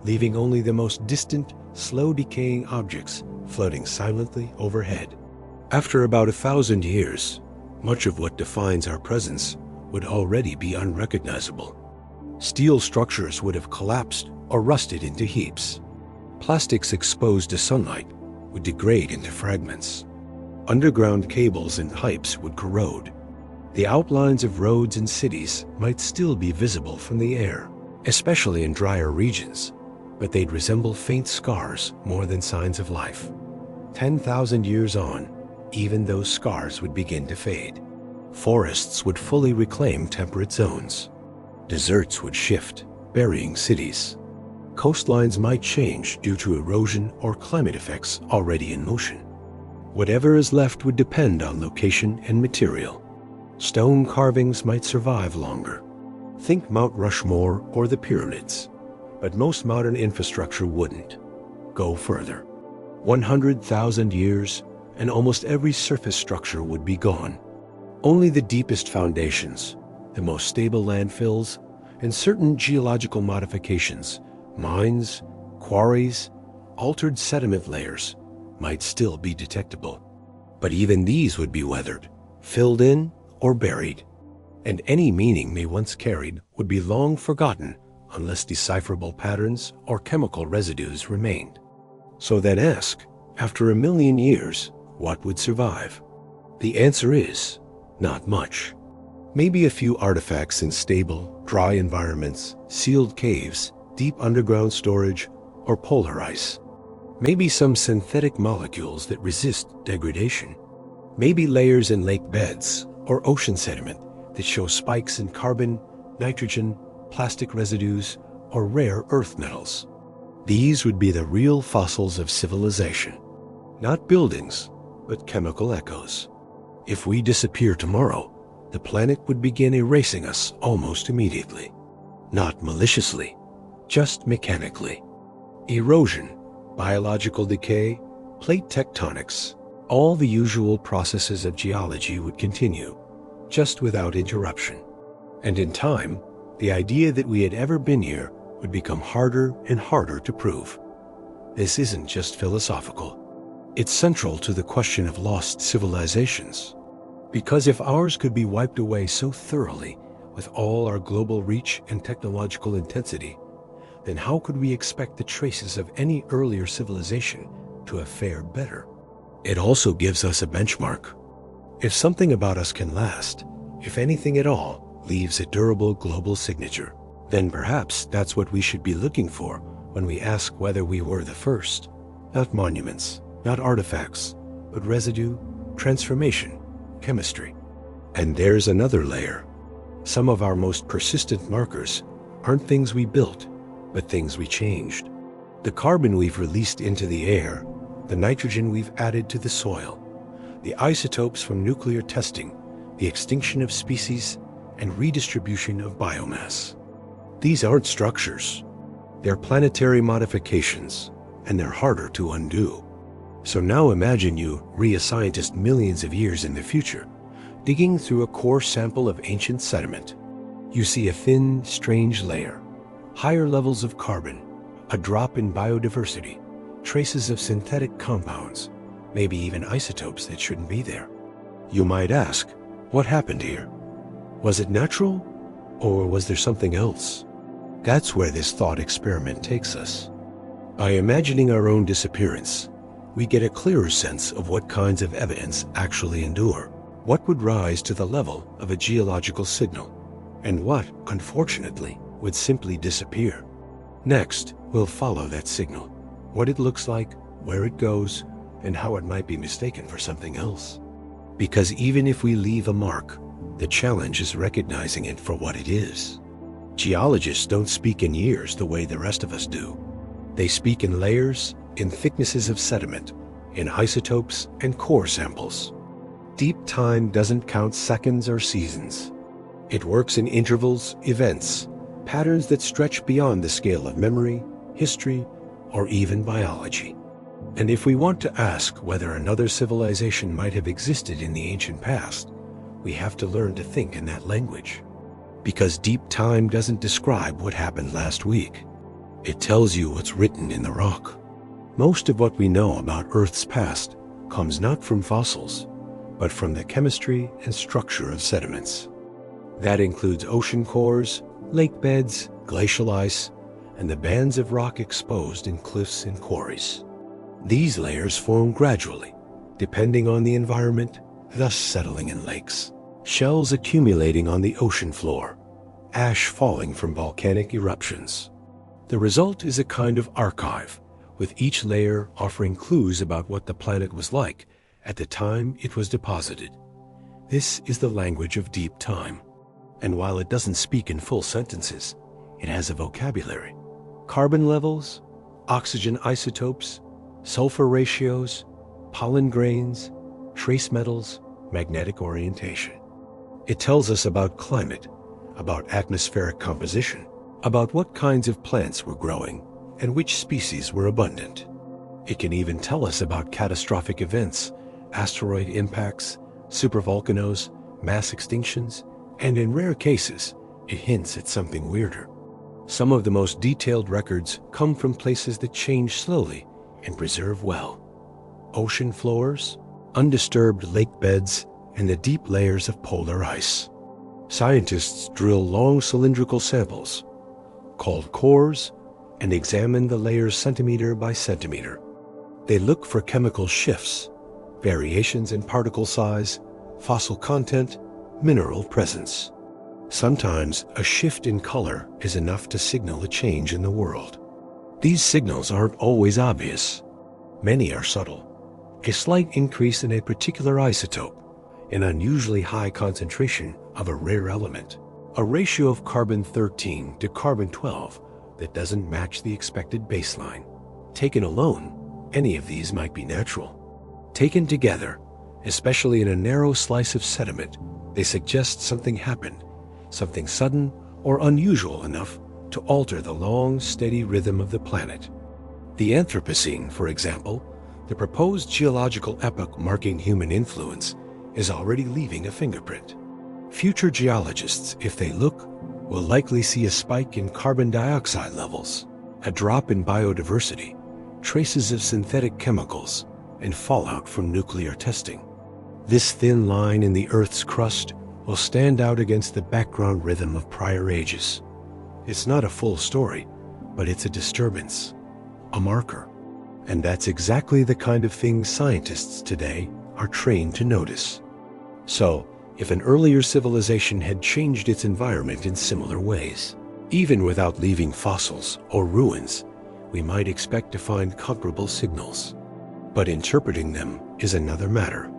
leaving only the most distant, slow-decaying objects floating silently overhead. After about 1,000 years, much of what defines our presence would already be unrecognizable. Steel structures would have collapsed or rusted into heaps. Plastics exposed to sunlight would degrade into fragments. Underground cables and pipes would corrode. The outlines of roads and cities might still be visible from the air, especially in drier regions, but they'd resemble faint scars more than signs of life. 10,000 years on, even those scars would begin to fade. Forests would fully reclaim temperate zones. Deserts would shift, burying cities. Coastlines might change due to erosion or climate effects already in motion. Whatever is left would depend on location and material. Stone carvings might survive longer. Think Mount Rushmore or the pyramids. But most modern infrastructure wouldn't. Go further. 100,000 years, and almost every surface structure would be gone. Only the deepest foundations, the most stable landfills, and certain geological modifications, mines, quarries, altered sediment layers, might still be detectable. But even these would be weathered, filled in, or buried. And any meaning they once carried would be long forgotten unless decipherable patterns or chemical residues remained. So then ask, after 1 million years, what would survive? The answer is, not much. Maybe a few artifacts in stable, dry environments, sealed caves, deep underground storage, or polar ice. Maybe some synthetic molecules that resist degradation. Maybe layers in lake beds or ocean sediment that show spikes in carbon, nitrogen, plastic residues, or rare earth metals. These would be the real fossils of civilization. Not buildings, but chemical echoes. If we disappear tomorrow, the planet would begin erasing us almost immediately. Not maliciously, just mechanically. Erosion, biological decay, plate tectonics, all the usual processes of geology would continue, just without interruption. And in time, the idea that we had ever been here would become harder and harder to prove. This isn't just philosophical. It's central to the question of lost civilizations. Because if ours could be wiped away so thoroughly with all our global reach and technological intensity, then how could we expect the traces of any earlier civilization to have fared better? It also gives us a benchmark. If something about us can last, if anything at all leaves a durable global signature, then perhaps that's what we should be looking for when we ask whether we were the first. Not monuments, not artifacts, but residue, transformation, chemistry. And there's another layer. Some of our most persistent markers aren't things we built, but things we changed. The carbon we've released into the air, the nitrogen we've added to the soil, the isotopes from nuclear testing, the extinction of species, and redistribution of biomass. These aren't structures. They're planetary modifications, and they're harder to undo. So now imagine you a scientist millions of years in the future, digging through a core sample of ancient sediment. You see a thin, strange layer, higher levels of carbon, a drop in biodiversity, traces of synthetic compounds, maybe even isotopes that shouldn't be there. You might ask, what happened here? Was it natural, or was there something else? That's where this thought experiment takes us. By imagining our own disappearance, we get a clearer sense of what kinds of evidence actually endure, what would rise to the level of a geological signal, and what, unfortunately, would simply disappear. Next, we'll follow that signal, what it looks like, where it goes, and how it might be mistaken for something else. Because even if we leave a mark, the challenge is recognizing it for what it is. Geologists don't speak in years the way the rest of us do. They speak in layers, in thicknesses of sediment, in isotopes and core samples. Deep time doesn't count seconds or seasons. It works in intervals, events, patterns that stretch beyond the scale of memory, history, or even biology. And if we want to ask whether another civilization might have existed in the ancient past, we have to learn to think in that language. Because deep time doesn't describe what happened last week. It tells you what's written in the rock. Most of what we know about Earth's past comes not from fossils, but from the chemistry and structure of sediments. That includes ocean cores, lake beds, glacial ice, and the bands of rock exposed in cliffs and quarries. These layers form gradually, depending on the environment, thus settling in lakes. Shells accumulating on the ocean floor, ash falling from volcanic eruptions. The result is a kind of archive, with each layer offering clues about what the planet was like at the time it was deposited. This is the language of deep time. And while it doesn't speak in full sentences, it has a vocabulary. Carbon levels, oxygen isotopes, sulfur ratios, pollen grains, trace metals, magnetic orientation. It tells us about climate, about atmospheric composition, about what kinds of plants were growing and which species were abundant. It can even tell us about catastrophic events, asteroid impacts, supervolcanoes, mass extinctions, and in rare cases, it hints at something weirder. Some of the most detailed records come from places that change slowly and preserve well. Ocean floors, undisturbed lake beds, and the deep layers of polar ice. Scientists drill long cylindrical samples, called cores, and examine the layers centimeter by centimeter. They look for chemical shifts, variations in particle size, fossil content, mineral presence. Sometimes a shift in color is enough to signal a change in the world. These signals aren't always obvious. Many are subtle. A slight increase in a particular isotope, an unusually high concentration of a rare element, a ratio of carbon-13 to carbon-12 that doesn't match the expected baseline. Taken alone, any of these might be natural. Taken together, especially in a narrow slice of sediment, they suggest something happened, something sudden or unusual enough to alter the long, steady rhythm of the planet. The Anthropocene, for example, the proposed geological epoch marking human influence, is already leaving a fingerprint. Future geologists, if they look, will likely see a spike in carbon dioxide levels, a drop in biodiversity, traces of synthetic chemicals, and fallout from nuclear testing. This thin line in the Earth's crust will stand out against the background rhythm of prior ages. It's not a full story, but it's a disturbance, a marker. And that's exactly the kind of thing scientists today are trained to notice. So, if an earlier civilization had changed its environment in similar ways, even without leaving fossils or ruins, we might expect to find comparable signals. But interpreting them is another matter.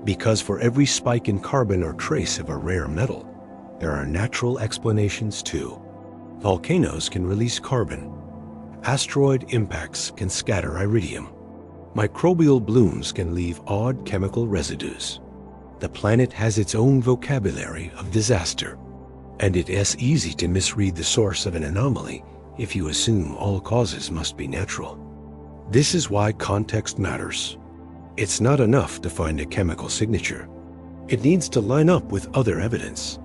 Because for every spike in carbon or trace of a rare metal, there are natural explanations too. Volcanoes can release carbon. Asteroid impacts can scatter iridium. Microbial blooms can leave odd chemical residues. The planet has its own vocabulary of disaster, and it is easy to misread the source of an anomaly if you assume all causes must be natural. This is why context matters. It's not enough to find a chemical signature. It needs to line up with other evidence.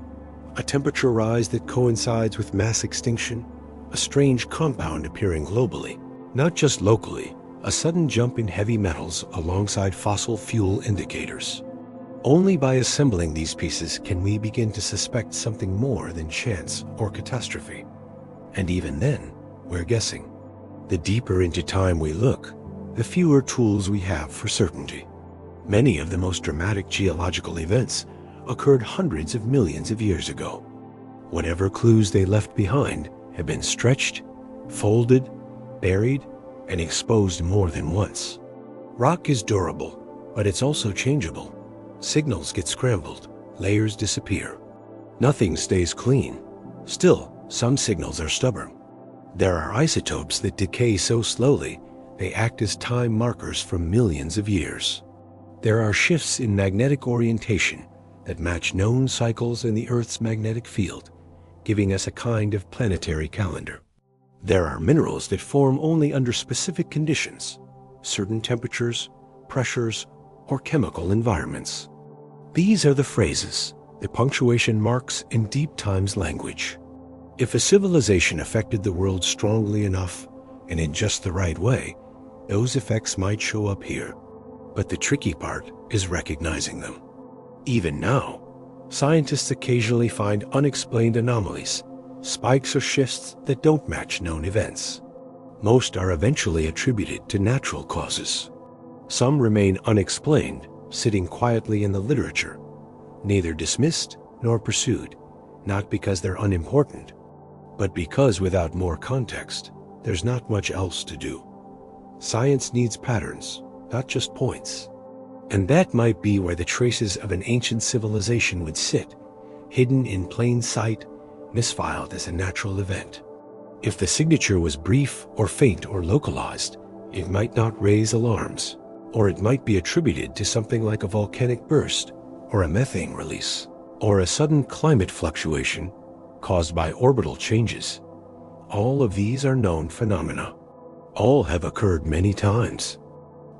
A temperature rise that coincides with mass extinction, a strange compound appearing globally, not just locally, a sudden jump in heavy metals alongside fossil fuel indicators. Only by assembling these pieces can we begin to suspect something more than chance or catastrophe. And even then, we're guessing. The deeper into time we look, the fewer tools we have for certainty. Many of the most dramatic geological events occurred hundreds of millions of years ago. Whatever clues they left behind have been stretched, folded, buried, and exposed more than once. Rock is durable, but it's also changeable. Signals get scrambled, layers disappear. Nothing stays clean. Still, some signals are stubborn. There are isotopes that decay so slowly they act as time markers for millions of years. There are shifts in magnetic orientation that match known cycles in the Earth's magnetic field, giving us a kind of planetary calendar. There are minerals that form only under specific conditions, certain temperatures, pressures, or chemical environments. These are the phrases, the punctuation marks in deep time's language. If a civilization affected the world strongly enough and in just the right way, those effects might show up here. But the tricky part is recognizing them. Even now, scientists occasionally find unexplained anomalies, spikes or shifts that don't match known events. Most are eventually attributed to natural causes. Some remain unexplained, sitting quietly in the literature, neither dismissed nor pursued, not because they're unimportant, but because without more context, there's not much else to do. Science needs patterns, not just points. And that might be where the traces of an ancient civilization would sit, hidden in plain sight, misfiled as a natural event. If the signature was brief or faint or localized, it might not raise alarms. Or it might be attributed to something like a volcanic burst, or a methane release, or a sudden climate fluctuation caused by orbital changes. All of these are known phenomena. All have occurred many times.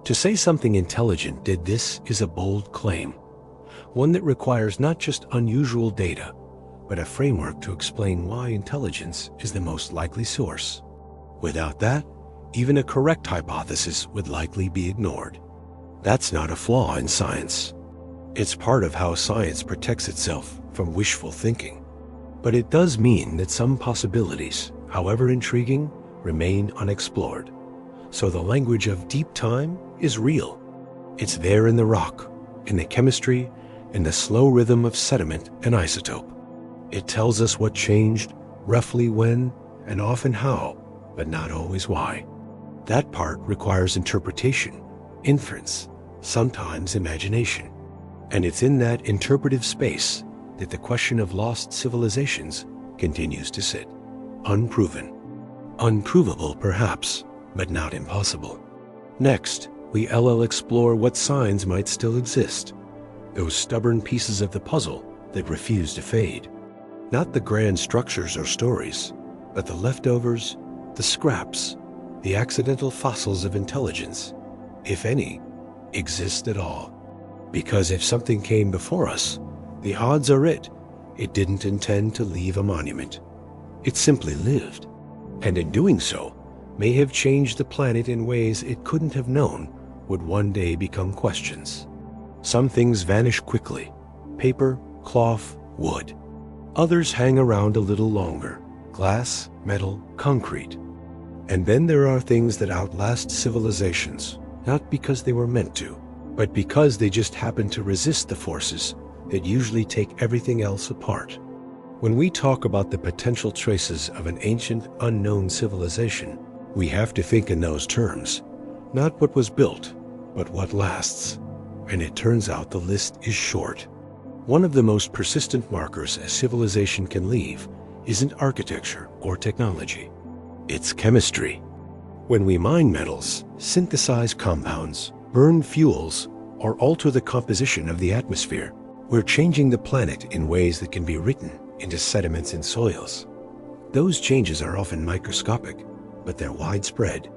To say something intelligent did this is a bold claim, one that requires not just unusual data, but a framework to explain why intelligence is the most likely source. Without that, even a correct hypothesis would likely be ignored. That's not a flaw in science. It's part of how science protects itself from wishful thinking. But it does mean that some possibilities, however intriguing, remain unexplored. So the language of deep time is real. It's there in the rock, in the chemistry, in the slow rhythm of sediment and isotope. It tells us what changed, roughly when, and often how, but not always why. That part requires interpretation, inference, sometimes imagination. And it's in that interpretive space that the question of lost civilizations continues to sit. Unproven. Unprovable, perhaps, but not impossible. Next, we explore what signs might still exist. Those stubborn pieces of the puzzle that refuse to fade. Not the grand structures or stories, but the leftovers, the scraps, the accidental fossils of intelligence, if any, exist at all. Because if something came before us, the odds are it didn't intend to leave a monument. It simply lived, and in doing so, may have changed the planet in ways it couldn't have known would one day become questions. Some things vanish quickly: paper, cloth, wood. Others hang around a little longer: glass, metal, concrete. And then there are things that outlast civilizations, not because they were meant to, but because they just happen to resist the forces that usually take everything else apart. When we talk about the potential traces of an ancient, unknown civilization, we have to think in those terms. Not what was built, but what lasts. And it turns out the list is short. One of the most persistent markers a civilization can leave isn't architecture or technology. It's chemistry. When we mine metals, synthesize compounds, burn fuels, or alter the composition of the atmosphere, we're changing the planet in ways that can be written into sediments and soils. Those changes are often microscopic, but they're widespread.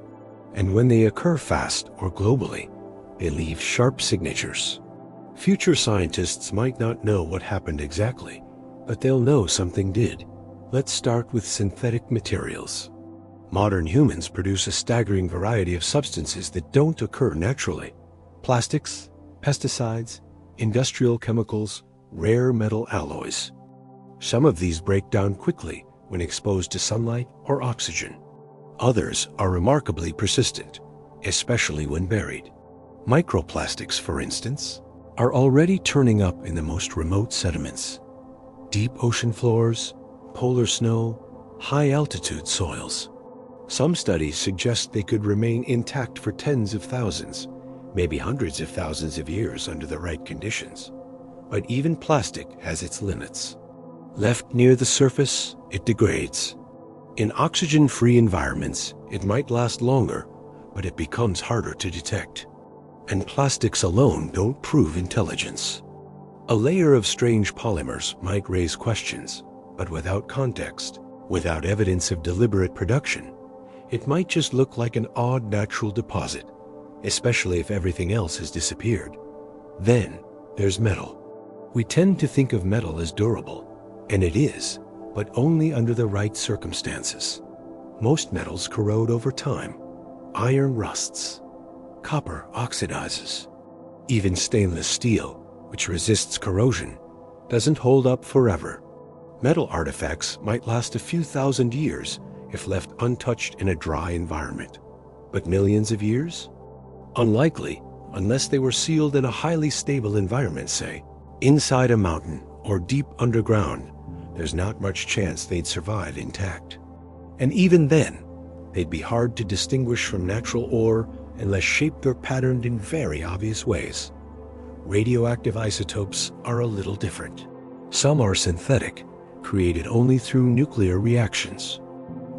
And when they occur fast or globally, they leave sharp signatures. Future scientists might not know what happened exactly, but they'll know something did. Let's start with synthetic materials. Modern humans produce a staggering variety of substances that don't occur naturally. Plastics, pesticides, industrial chemicals, rare metal alloys. Some of these break down quickly when exposed to sunlight or oxygen. Others are remarkably persistent, especially when buried. Microplastics, for instance, are already turning up in the most remote sediments. Deep ocean floors, polar snow, high-altitude soils. Some studies suggest they could remain intact for tens of thousands, maybe hundreds of thousands of years under the right conditions. But even plastic has its limits. Left near the surface, it degrades. In oxygen-free environments, it might last longer, but it becomes harder to detect. And plastics alone don't prove intelligence. A layer of strange polymers might raise questions, but without context, without evidence of deliberate production, it might just look like an odd natural deposit, especially if everything else has disappeared. Then there's metal. We tend to think of metal as durable, and it is, but only under the right circumstances. Most metals corrode over time. Iron rusts. Copper oxidizes. Even stainless steel, which resists corrosion, doesn't hold up forever. Metal artifacts might last a few thousand years if left untouched in a dry environment. But millions of years? Unlikely, unless they were sealed in a highly stable environment, say. Inside a mountain or deep underground, there's not much chance they'd survive intact. And even then, they'd be hard to distinguish from natural ore unless shaped or patterned in very obvious ways. Radioactive isotopes are a little different. Some are synthetic, created only through nuclear reactions.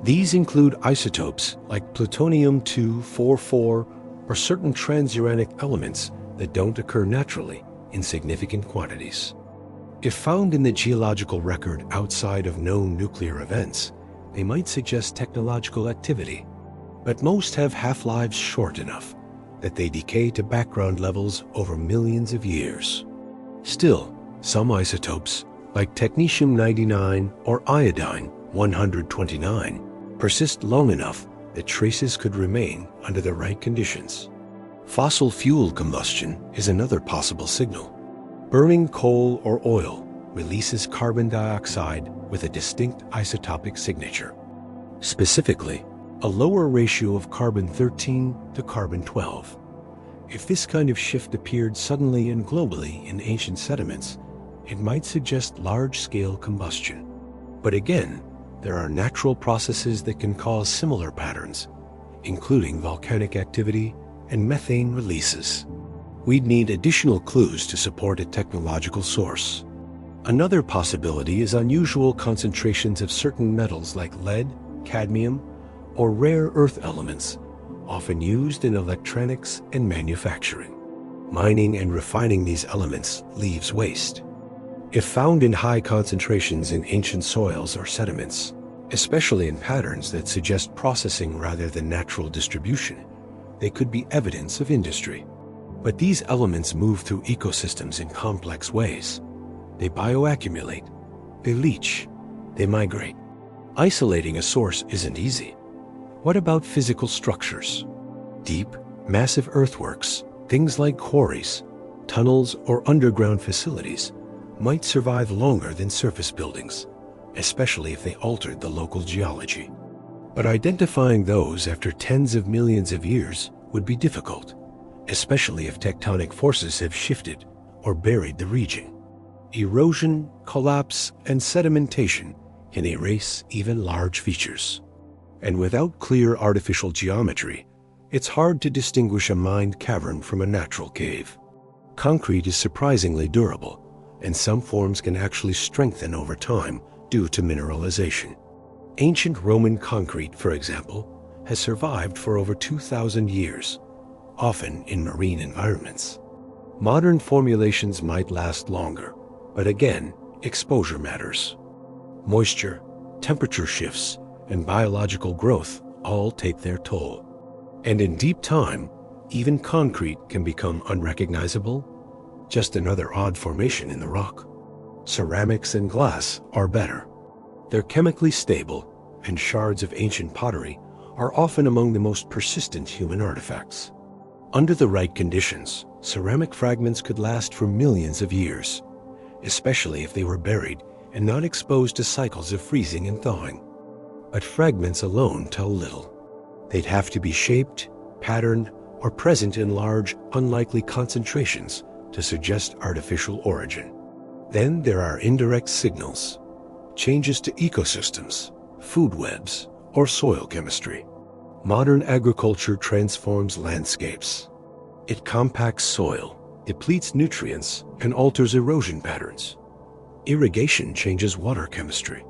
These include isotopes like plutonium-244, or certain transuranic elements that don't occur naturally in significant quantities. If found in the geological record outside of known nuclear events, they might suggest technological activity, but most have half-lives short enough that they decay to background levels over millions of years. Still, some isotopes, like technetium-99 or iodine-129, persist long enough that traces could remain under the right conditions. Fossil fuel combustion is another possible signal. Burning coal or oil releases carbon dioxide with a distinct isotopic signature. Specifically, a lower ratio of carbon-13 to carbon-12. If this kind of shift appeared suddenly and globally in ancient sediments, it might suggest large-scale combustion. But again, there are natural processes that can cause similar patterns, including volcanic activity and methane releases. We'd need additional clues to support a technological source. Another possibility is unusual concentrations of certain metals like lead, cadmium, or rare earth elements, often used in electronics and manufacturing. Mining and refining these elements leaves waste. If found in high concentrations in ancient soils or sediments, especially in patterns that suggest processing rather than natural distribution, they could be evidence of industry. But these elements move through ecosystems in complex ways. They bioaccumulate, they leach, they migrate. Isolating a source isn't easy. What about physical structures? Deep, massive earthworks, things like quarries, tunnels, or underground facilities, might survive longer than surface buildings, especially if they altered the local geology. But identifying those after tens of millions of years would be difficult, especially if tectonic forces have shifted or buried the region. Erosion, collapse, and sedimentation can erase even large features. And without clear artificial geometry, it's hard to distinguish a mined cavern from a natural cave. Concrete is surprisingly durable, and some forms can actually strengthen over time due to mineralization. Ancient Roman concrete, for example, has survived for over 2,000 years, often in marine environments. Modern formulations might last longer, but again, exposure matters. Moisture, temperature shifts, and biological growth all take their toll. And in deep time, even concrete can become unrecognizable, just another odd formation in the rock. Ceramics and glass are better. They're chemically stable, and shards of ancient pottery are often among the most persistent human artifacts. Under the right conditions, ceramic fragments could last for millions of years, especially if they were buried and not exposed to cycles of freezing and thawing. But fragments alone tell little. They'd have to be shaped, patterned, or present in large, unlikely concentrations to suggest artificial origin. Then there are indirect signals, changes to ecosystems, food webs, or soil chemistry. Modern agriculture transforms landscapes. It compacts soil, depletes nutrients, and alters erosion patterns. Irrigation changes water chemistry.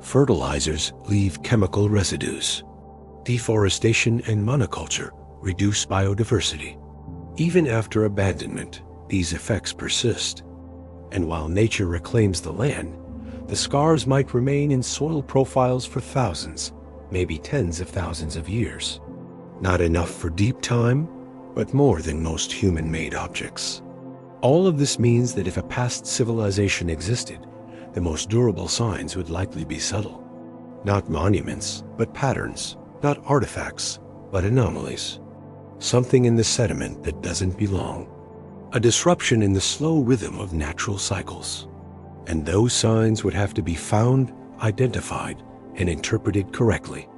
Fertilizers leave chemical residues. Deforestation and monoculture reduce biodiversity. Even after abandonment, these effects persist. And while nature reclaims the land, the scars might remain in soil profiles for thousands, maybe tens of thousands of years. Not enough for deep time, but more than most human-made objects. All of this means that if a past civilization existed, the most durable signs would likely be subtle. Not monuments, but patterns. Not artifacts, but anomalies. Something in the sediment that doesn't belong. A disruption in the slow rhythm of natural cycles. And those signs would have to be found, identified, and interpreted correctly.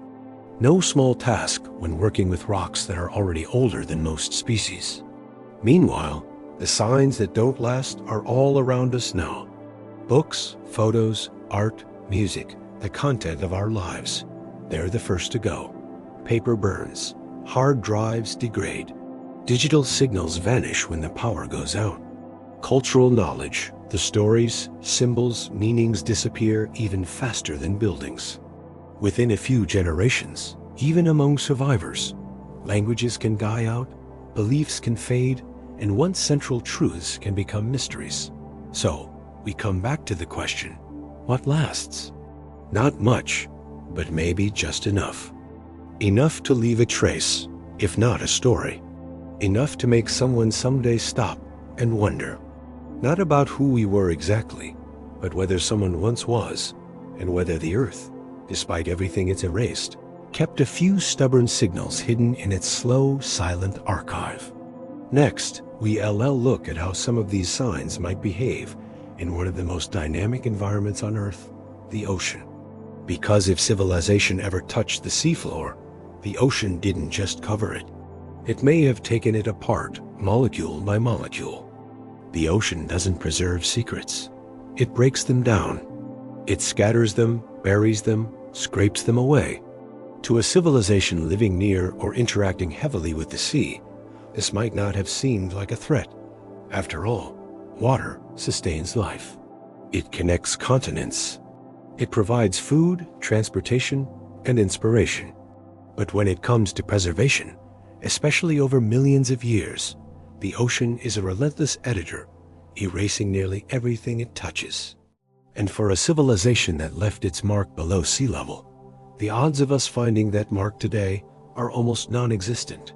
No small task when working with rocks that are already older than most species. Meanwhile, the signs that don't last are all around us now. Books, photos, art, music, the content of our lives. They're the first to go. Paper burns. Hard drives degrade. Digital signals vanish when the power goes out. Cultural knowledge, the stories, symbols, meanings disappear even faster than buildings. Within a few generations, even among survivors, languages can die out, beliefs can fade, and once central truths can become mysteries. So, we come back to the question, what lasts? Not much, but maybe just enough. Enough to leave a trace, if not a story. Enough to make someone someday stop and wonder. Not about who we were exactly, but whether someone once was, and whether the Earth, despite everything it's erased, kept a few stubborn signals hidden in its slow, silent archive. Next, we'll look at how some of these signs might behave in one of the most dynamic environments on Earth, the ocean. Because if civilization ever touched the seafloor, the ocean didn't just cover it. It may have taken it apart, molecule by molecule. The ocean doesn't preserve secrets. It breaks them down. It scatters them, buries them, scrapes them away. To a civilization living near or interacting heavily with the sea, this might not have seemed like a threat. After all, water sustains life. It connects continents. It provides food, transportation, and inspiration. But when it comes to preservation, especially over millions of years, the ocean is a relentless editor, erasing nearly everything it touches. And for a civilization that left its mark below sea level, the odds of us finding that mark today are almost non-existent.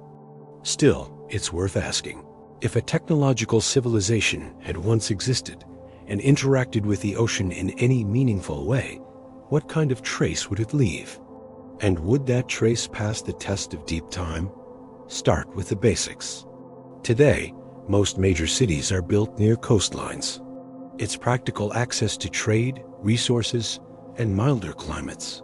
Still, it's worth asking, if a technological civilization had once existed and interacted with the ocean in any meaningful way, what kind of trace would it leave? And would that trace pass the test of deep time? Start with the basics. Today, most major cities are built near coastlines. It's practical access to trade, resources, and milder climates.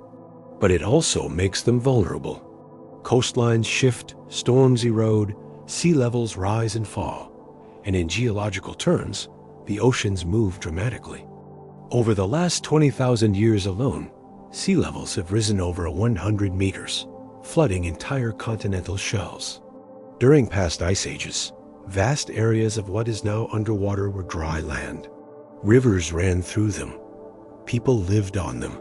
But it also makes them vulnerable. Coastlines shift, storms erode, sea levels rise and fall, and in geological terms, the oceans move dramatically. Over the last 20,000 years alone, sea levels have risen over 100 meters, flooding entire continental shelves. During past ice ages, vast areas of what is now underwater were dry land. Rivers ran through them. People lived on them.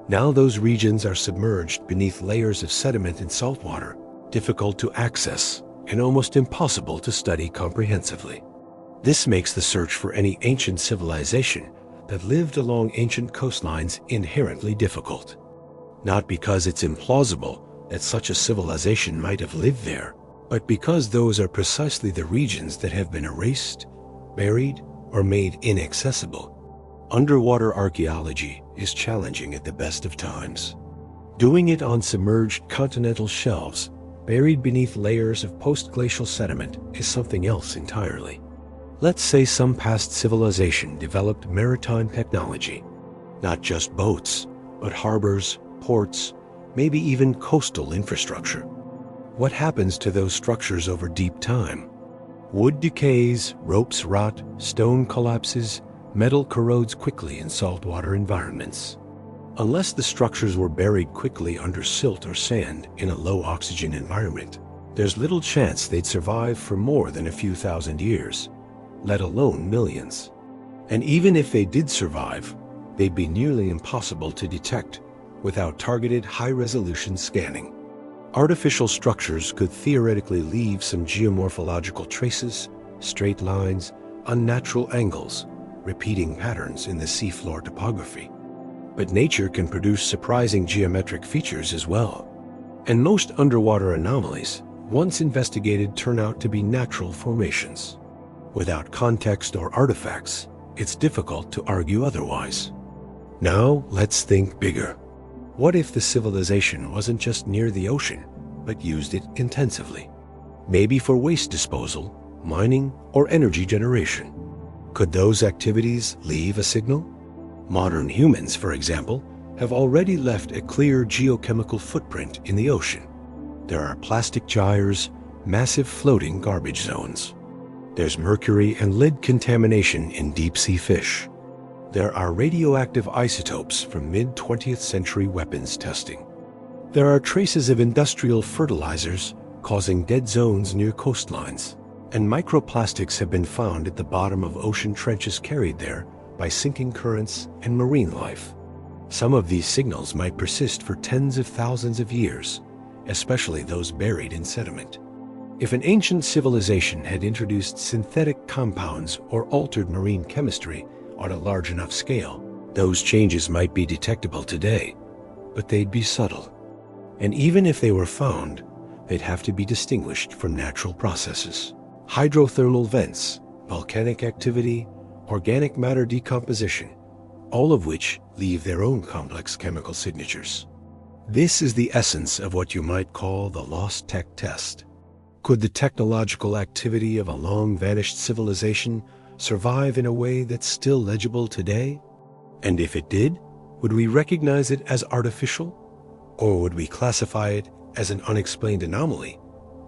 Now those regions are submerged beneath layers of sediment and saltwater, difficult to access and almost impossible to study comprehensively. This makes the search for any ancient civilization that lived along ancient coastlines inherently difficult. Not because it's implausible that such a civilization might have lived there, but because those are precisely the regions that have been erased, buried, or made inaccessible. Underwater archaeology is challenging at the best of times. Doing it on submerged continental shelves, buried beneath layers of post-glacial sediment, is something else entirely. Let's say some past civilization developed maritime technology. Not just boats, but harbors, ports, maybe even coastal infrastructure. What happens to those structures over deep time? Wood decays, ropes rot, stone collapses, metal corrodes quickly in saltwater environments. Unless the structures were buried quickly under silt or sand in a low-oxygen environment, there's little chance they'd survive for more than a few thousand years, let alone millions. And even if they did survive, they'd be nearly impossible to detect without targeted high-resolution scanning. Artificial structures could theoretically leave some geomorphological traces, straight lines, unnatural angles, repeating patterns in the seafloor topography. But nature can produce surprising geometric features as well. And most underwater anomalies, once investigated, turn out to be natural formations. Without context or artifacts, it's difficult to argue otherwise. Now, let's think bigger. What if the civilization wasn't just near the ocean, but used it intensively? Maybe for waste disposal, mining, or energy generation. Could those activities leave a signal? Modern humans, for example, have already left a clear geochemical footprint in the ocean. There are plastic gyres, massive floating garbage zones. There's mercury and lead contamination in deep-sea fish. There are radioactive isotopes from mid-20th century weapons testing. There are traces of industrial fertilizers causing dead zones near coastlines. And microplastics have been found at the bottom of ocean trenches carried there by sinking currents and marine life. Some of these signals might persist for tens of thousands of years, especially those buried in sediment. If an ancient civilization had introduced synthetic compounds or altered marine chemistry on a large enough scale, those changes might be detectable today, but they'd be subtle. And even if they were found, they'd have to be distinguished from natural processes. Hydrothermal vents, volcanic activity, organic matter decomposition, all of which leave their own complex chemical signatures. This is the essence of what you might call the lost tech test. Could the technological activity of a long-vanished civilization survive in a way that's still legible today? And if it did, would we recognize it as artificial? Or would we classify it as an unexplained anomaly?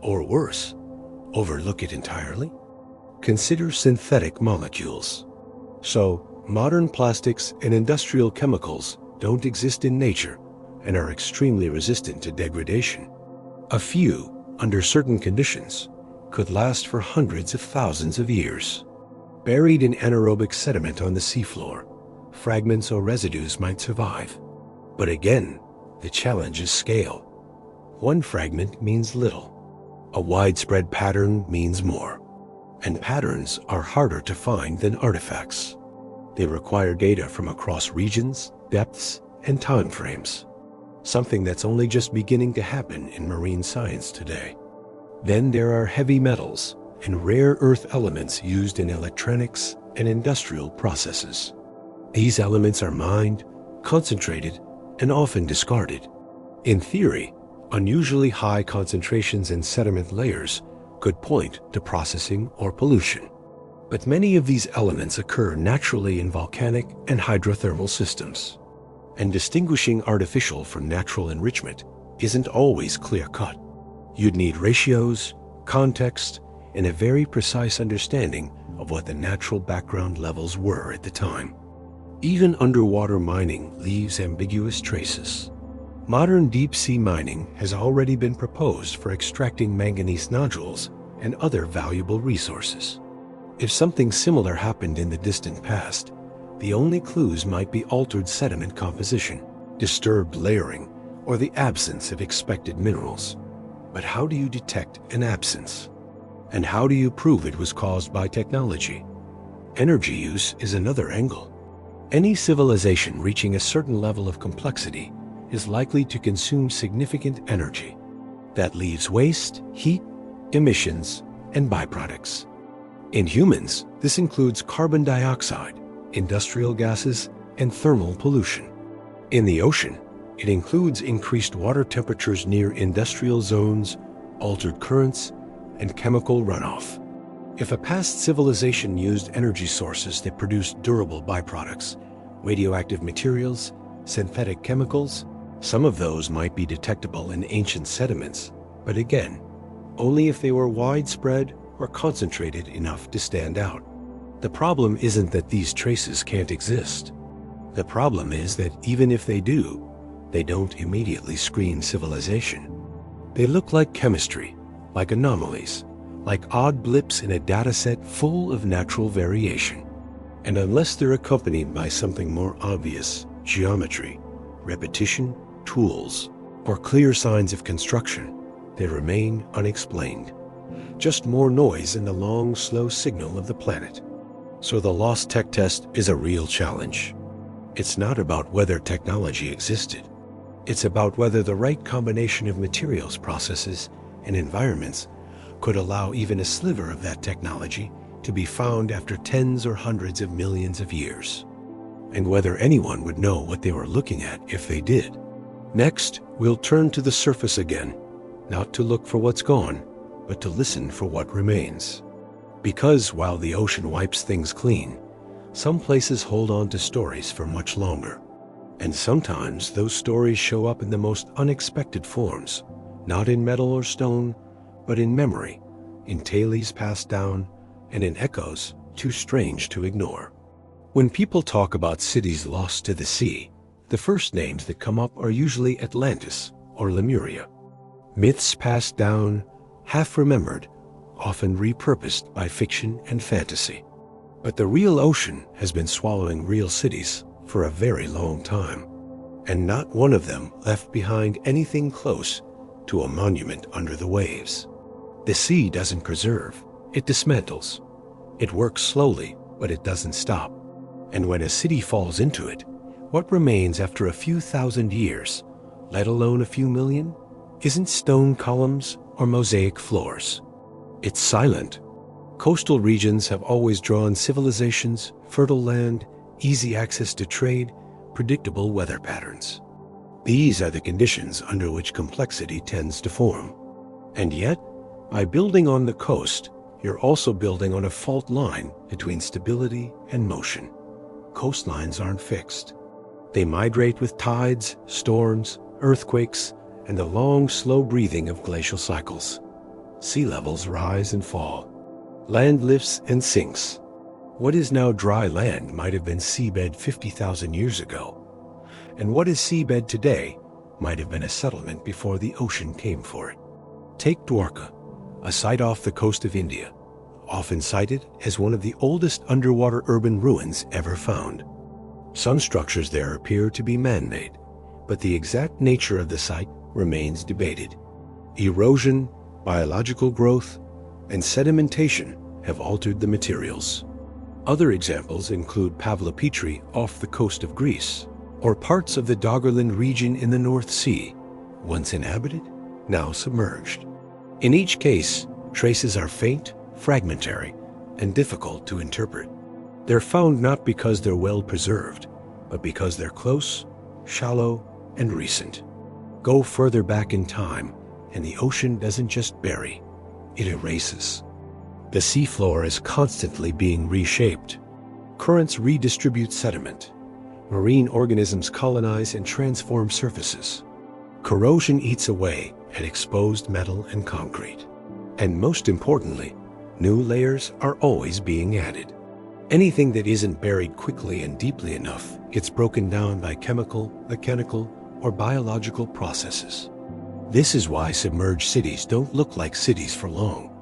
Or worse, overlook it entirely? Consider synthetic molecules. So, modern plastics and industrial chemicals don't exist in nature and are extremely resistant to degradation. A few, under certain conditions, could last for hundreds of thousands of years. Buried in anaerobic sediment on the seafloor, fragments or residues might survive. But again, the challenge is scale. One fragment means little. A widespread pattern means more. And patterns are harder to find than artifacts. They require data from across regions, depths, and time frames. Something that's only just beginning to happen in marine science today. Then there are heavy metals and rare earth elements used in electronics and industrial processes. These elements are mined, concentrated, and often discarded. In theory, unusually high concentrations in sediment layers could point to processing or pollution. But many of these elements occur naturally in volcanic and hydrothermal systems. And distinguishing artificial from natural enrichment isn't always clear-cut. You'd need ratios, context, and a very precise understanding of what the natural background levels were at the time. Even underwater mining leaves ambiguous traces. Modern deep-sea mining has already been proposed for extracting manganese nodules and other valuable resources. If something similar happened in the distant past, the only clues might be altered sediment composition, disturbed layering, or the absence of expected minerals. But how do you detect an absence? And how do you prove it was caused by technology? Energy use is another angle. Any civilization reaching a certain level of complexity is likely to consume significant energy. That leaves waste, heat, emissions, and byproducts. In humans, this includes carbon dioxide, industrial gases, and thermal pollution. In the ocean, it includes increased water temperatures near industrial zones, altered currents, and chemical runoff. If a past civilization used energy sources that produced durable byproducts, radioactive materials, synthetic chemicals, some of those might be detectable in ancient sediments, but again, only if they were widespread or concentrated enough to stand out. The problem isn't that these traces can't exist. The problem is that even if they do, they don't immediately screen civilization. They look like chemistry, like anomalies, like odd blips in a dataset full of natural variation. And unless they're accompanied by something more obvious, geometry, repetition, tools, or clear signs of construction, they remain unexplained. Just more noise in the long, slow signal of the planet. So the lost tech test is a real challenge. It's not about whether technology existed. It's about whether the right combination of materials, processes, and environments could allow even a sliver of that technology to be found after tens or hundreds of millions of years. And whether anyone would know what they were looking at if they did. Next, we'll turn to the surface again, not to look for what's gone, but to listen for what remains. Because while the ocean wipes things clean, some places hold on to stories for much longer. And sometimes those stories show up in the most unexpected forms, not in metal or stone, but in memory, in tales passed down, and in echoes too strange to ignore. When people talk about cities lost to the sea, the first names that come up are usually Atlantis or Lemuria. Myths passed down, half remembered, often repurposed by fiction and fantasy. But the real ocean has been swallowing real cities for a very long time, and not one of them left behind anything close to a monument under the waves. The sea doesn't preserve, it dismantles. It works slowly, but it doesn't stop. And when a city falls into it, what remains after a few thousand years, let alone a few million, isn't stone columns or mosaic floors. It's silent. Coastal regions have always drawn civilizations, fertile land, easy access to trade, predictable weather patterns. These are the conditions under which complexity tends to form. And yet, by building on the coast, you're also building on a fault line between stability and motion. Coastlines aren't fixed. They migrate with tides, storms, earthquakes, and the long, slow breathing of glacial cycles. Sea levels rise and fall. Land lifts and sinks. What is now dry land might have been seabed 50,000 years ago. And what is seabed today might have been a settlement before the ocean came for it. Take Dwarka, a site off the coast of India, often cited as one of the oldest underwater urban ruins ever found. Some structures there appear to be man-made, but the exact nature of the site remains debated. Erosion, biological growth, and sedimentation have altered the materials. Other examples include Pavlopetri off the coast of Greece, or parts of the Doggerland region in the North Sea, once inhabited, now submerged. In each case, traces are faint, fragmentary, and difficult to interpret. They're found not because they're well preserved, but because they're close, shallow, and recent. Go further back in time, and the ocean doesn't just bury, it erases. The seafloor is constantly being reshaped. Currents redistribute sediment. Marine organisms colonize and transform surfaces. Corrosion eats away at exposed metal and concrete. And most importantly, new layers are always being added. Anything that isn't buried quickly and deeply enough gets broken down by chemical, mechanical, or biological processes. This is why submerged cities don't look like cities for long.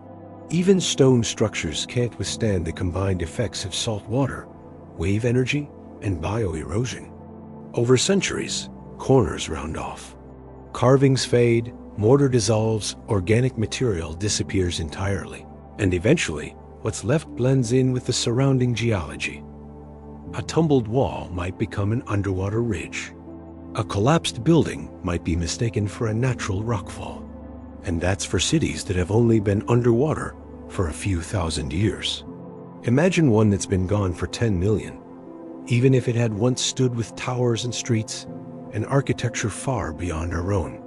Even stone structures can't withstand the combined effects of salt water, wave energy, and bioerosion. Over centuries, corners round off. Carvings fade, mortar dissolves, organic material disappears entirely, and eventually, what's left blends in with the surrounding geology. A tumbled wall might become an underwater ridge. A collapsed building might be mistaken for a natural rockfall. And that's for cities that have only been underwater for a few thousand years. Imagine one that's been gone for 10 million. Even if it had once stood with towers and streets and architecture far beyond our own,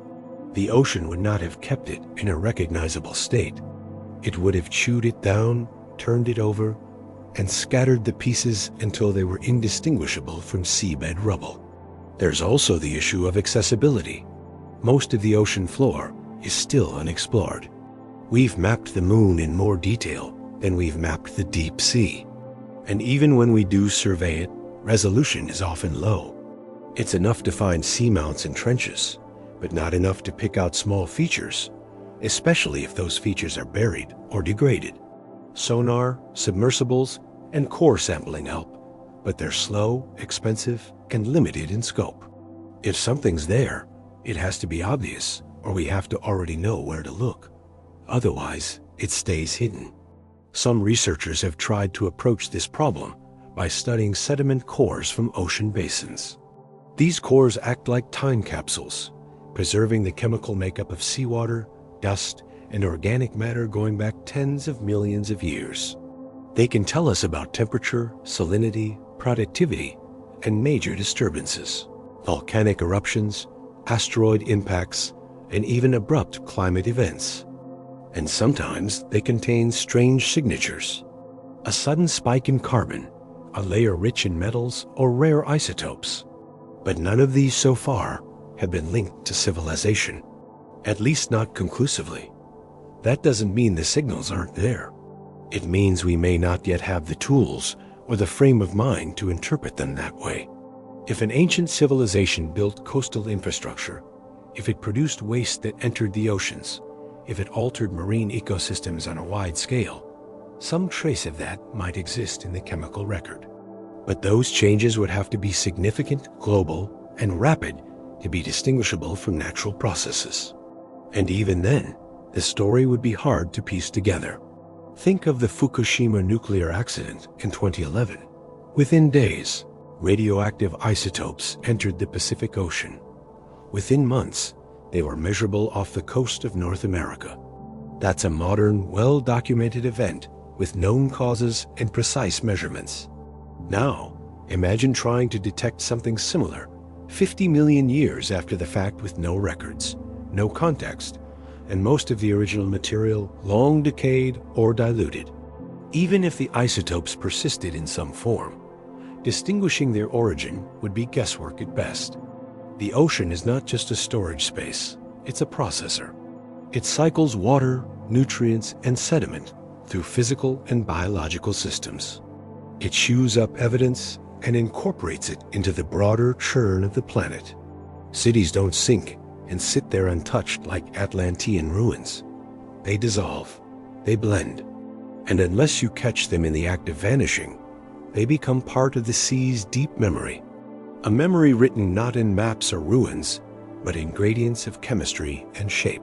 the ocean would not have kept it in a recognizable state. It would have chewed it down, turned it over, and scattered the pieces until they were indistinguishable from seabed rubble. There's also the issue of accessibility. Most of the ocean floor is still unexplored. We've mapped the moon in more detail than we've mapped the deep sea. And even when we do survey it, resolution is often low. It's enough to find seamounts and trenches, but not enough to pick out small features, especially if those features are buried or degraded. Sonar, submersibles, and core sampling help, but they're slow, expensive, and limited in scope. If something's there, it has to be obvious, or we have to already know where to look. Otherwise, it stays hidden. Some researchers have tried to approach this problem by studying sediment cores from ocean basins. These cores act like time capsules, preserving the chemical makeup of seawater, dust, and organic matter going back tens of millions of years. They can tell us about temperature, salinity, productivity, and major disturbances, volcanic eruptions, asteroid impacts, and even abrupt climate events. And sometimes they contain strange signatures. A sudden spike in carbon, a layer rich in metals, or rare isotopes. But none of these so far have been linked to civilization, at least not conclusively. That doesn't mean the signals aren't there. It means we may not yet have the tools or the frame of mind to interpret them that way. If an ancient civilization built coastal infrastructure, if it produced waste that entered the oceans, if it altered marine ecosystems on a wide scale, some trace of that might exist in the chemical record. But those changes would have to be significant, global, and rapid to be distinguishable from natural processes. And even then, the story would be hard to piece together. Think of the Fukushima nuclear accident in 2011. Within days, radioactive isotopes entered the Pacific Ocean. Within months, they were measurable off the coast of North America. That's a modern, well-documented event with known causes and precise measurements. Now, imagine trying to detect something similar 50 million years after the fact with no records, no context, and most of the original material long decayed or diluted. Even if the isotopes persisted in some form, distinguishing their origin would be guesswork at best. The ocean is not just a storage space, it's a processor. It cycles water, nutrients, and sediment through physical and biological systems. It chews up evidence and incorporates it into the broader churn of the planet. Cities don't sink and sit there untouched like Atlantean ruins. They dissolve, they blend, and unless you catch them in the act of vanishing, they become part of the sea's deep memory. A memory written not in maps or ruins, but in gradients of chemistry and shape.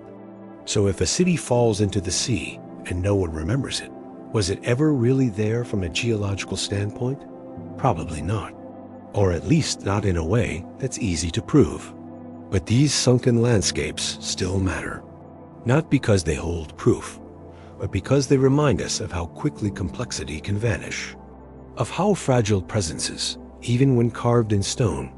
So if a city falls into the sea and no one remembers it, was it ever really there from a geological standpoint? Probably not. Or at least not in a way that's easy to prove. But these sunken landscapes still matter. Not because they hold proof, but because they remind us of how quickly complexity can vanish. Of how fragile presences, even when carved in stone,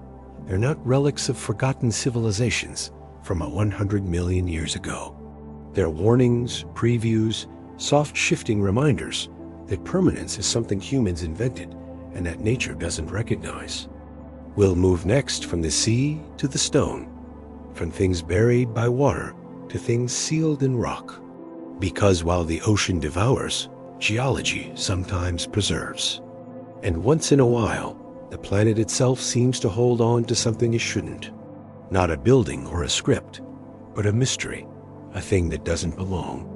they're not relics of forgotten civilizations from 100 million years ago. They're warnings, previews, soft shifting reminders that permanence is something humans invented and that nature doesn't recognize. We'll move next from the sea to the stone, from things buried by water to things sealed in rock. Because while the ocean devours, geology sometimes preserves. And once in a while, the planet itself seems to hold on to something it shouldn't. Not a building or a script, but a mystery, a thing that doesn't belong.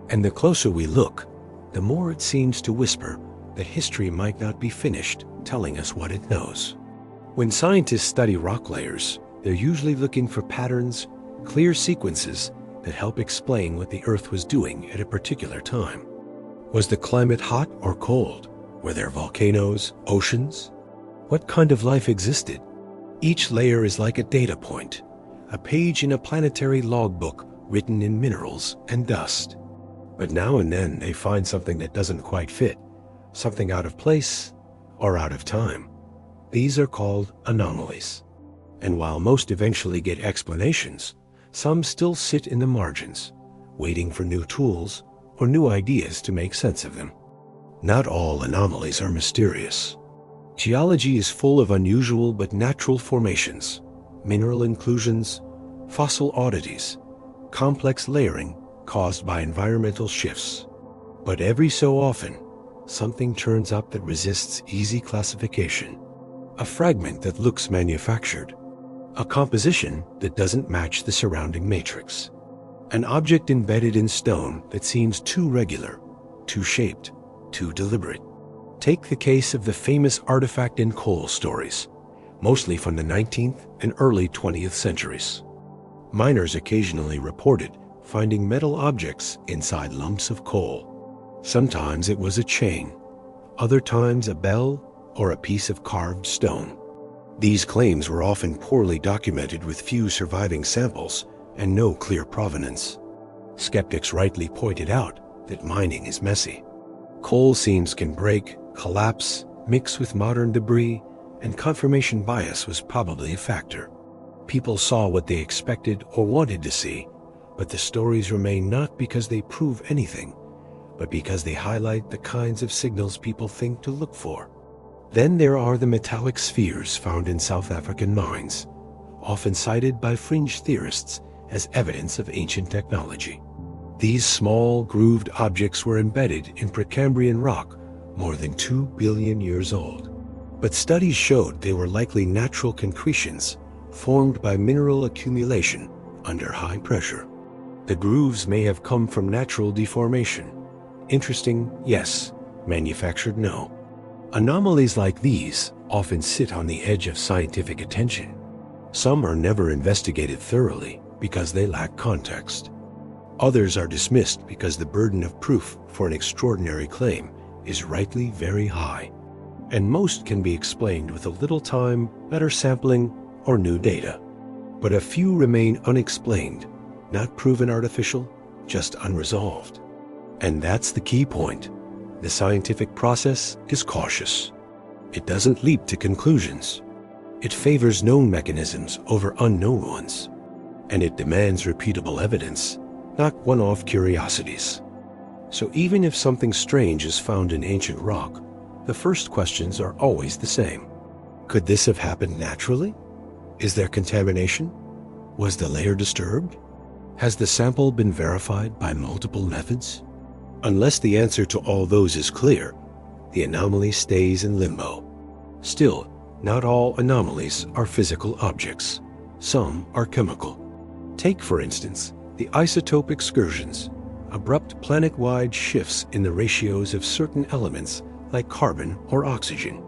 And the closer we look, the more it seems to whisper that history might not be finished telling us what it knows. When scientists study rock layers, they're usually looking for patterns, clear sequences that help explain what the Earth was doing at a particular time. Was the climate hot or cold? Were there volcanoes, oceans? What kind of life existed? Each layer is like a data point, a page in a planetary logbook written in minerals and dust. But now and then they find something that doesn't quite fit, something out of place or out of time. These are called anomalies. And while most eventually get explanations, some still sit in the margins, waiting for new tools or new ideas to make sense of them. Not all anomalies are mysterious. Geology is full of unusual but natural formations, mineral inclusions, fossil oddities, complex layering caused by environmental shifts. But every so often, something turns up that resists easy classification. A fragment that looks manufactured. A composition that doesn't match the surrounding matrix. An object embedded in stone that seems too regular, too shaped, too deliberate. Take the case of the famous artifact in coal stories, mostly from the 19th and early 20th centuries. Miners occasionally reported finding metal objects inside lumps of coal. Sometimes it was a chain, other times a bell or a piece of carved stone. These claims were often poorly documented with few surviving samples and no clear provenance. Skeptics rightly pointed out that mining is messy. Coal seams can break, collapse, mix with modern debris, and confirmation bias was probably a factor. People saw what they expected or wanted to see, but the stories remain not because they prove anything, but because they highlight the kinds of signals people think to look for. Then there are the metallic spheres found in South African mines, often cited by fringe theorists as evidence of ancient technology. These small, grooved objects were embedded in Precambrian rock more than 2 billion years old. But studies showed they were likely natural concretions formed by mineral accumulation under high pressure. The grooves may have come from natural deformation. Interesting, yes. Manufactured, no. Anomalies like these often sit on the edge of scientific attention. Some are never investigated thoroughly because they lack context. Others are dismissed because the burden of proof for an extraordinary claim is rightly very high. And most can be explained with a little time, better sampling, or new data. But a few remain unexplained, not proven artificial, just unresolved. And that's the key point. The scientific process is cautious. It doesn't leap to conclusions. It favors known mechanisms over unknown ones. And it demands repeatable evidence, not one-off curiosities. So even if something strange is found in ancient rock, the first questions are always the same. Could this have happened naturally? Is there contamination? Was the layer disturbed? Has the sample been verified by multiple methods? Unless the answer to all those is clear, the anomaly stays in limbo. Still, not all anomalies are physical objects. Some are chemical. Take, for instance, the isotope excursions, abrupt planet-wide shifts in the ratios of certain elements like carbon or oxygen.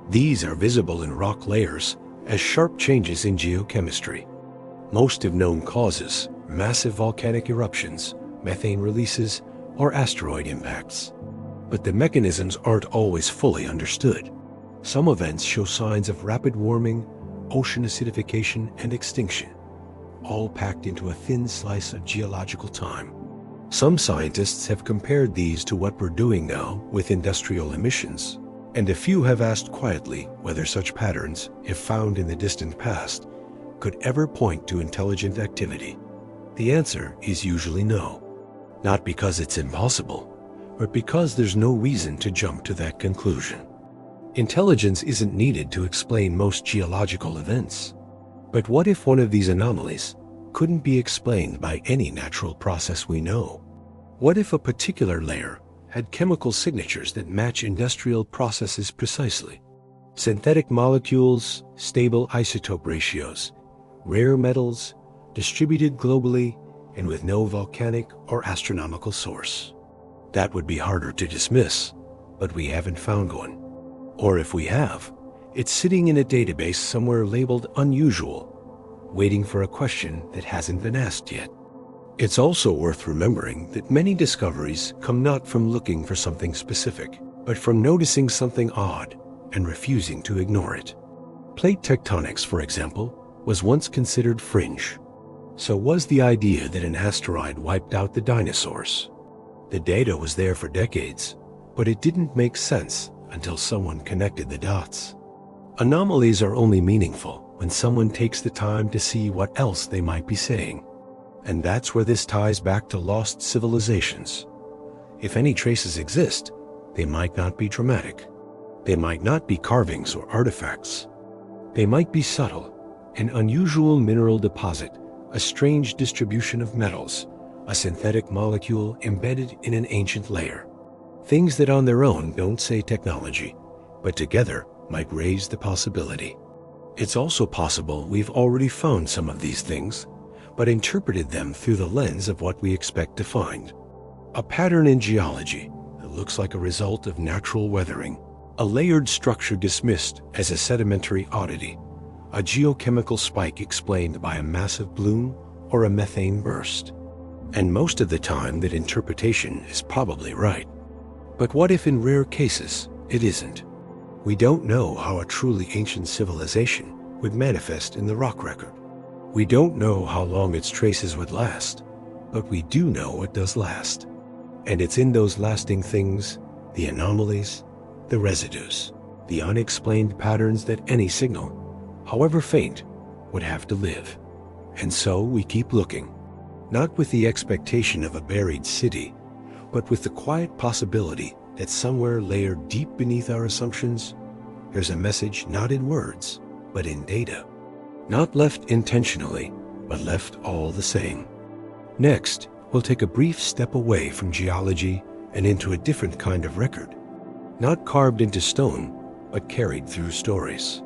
These are visible in rock layers as sharp changes in geochemistry. Most of known causes, massive volcanic eruptions, methane releases, or asteroid impacts. But the mechanisms aren't always fully understood. Some events show signs of rapid warming, ocean acidification, and extinction, all packed into a thin slice of geological time. Some scientists have compared these to what we're doing now with industrial emissions, and a few have asked quietly whether such patterns, if found in the distant past, could ever point to intelligent activity. The answer is usually no. Not because it's impossible, but because there's no reason to jump to that conclusion. Intelligence isn't needed to explain most geological events. But what if one of these anomalies couldn't be explained by any natural process we know? What if a particular layer had chemical signatures that match industrial processes precisely? Synthetic molecules, stable isotope ratios, rare metals, distributed globally, and with no volcanic or astronomical source. That would be harder to dismiss, but we haven't found one. Or if we have, it's sitting in a database somewhere labeled unusual, waiting for a question that hasn't been asked yet. It's also worth remembering that many discoveries come not from looking for something specific, but from noticing something odd and refusing to ignore it. Plate tectonics, for example, was once considered fringe. So was the idea that an asteroid wiped out the dinosaurs. The data was there for decades, but it didn't make sense until someone connected the dots. Anomalies are only meaningful when someone takes the time to see what else they might be saying. And that's where this ties back to lost civilizations. If any traces exist, they might not be dramatic. They might not be carvings or artifacts. They might be subtle, an unusual mineral deposit, a strange distribution of metals, a synthetic molecule embedded in an ancient layer. Things that on their own don't say technology, but together might raise the possibility. It's also possible we've already found some of these things, but interpreted them through the lens of what we expect to find. A pattern in geology that looks like a result of natural weathering, a layered structure dismissed as a sedimentary oddity, a geochemical spike explained by a massive bloom or a methane burst. And most of the time that interpretation is probably right. But what if in rare cases it isn't? We don't know how a truly ancient civilization would manifest in the rock record. We don't know how long its traces would last, but we do know what does last. And it's in those lasting things, the anomalies, the residues, the unexplained patterns that any signal, however faint, would have to live. And so we keep looking, not with the expectation of a buried city, but with the quiet possibility that somewhere layered deep beneath our assumptions, there's a message not in words, but in data. Not left intentionally, but left all the same. Next, we'll take a brief step away from geology and into a different kind of record. Not carved into stone, but carried through stories.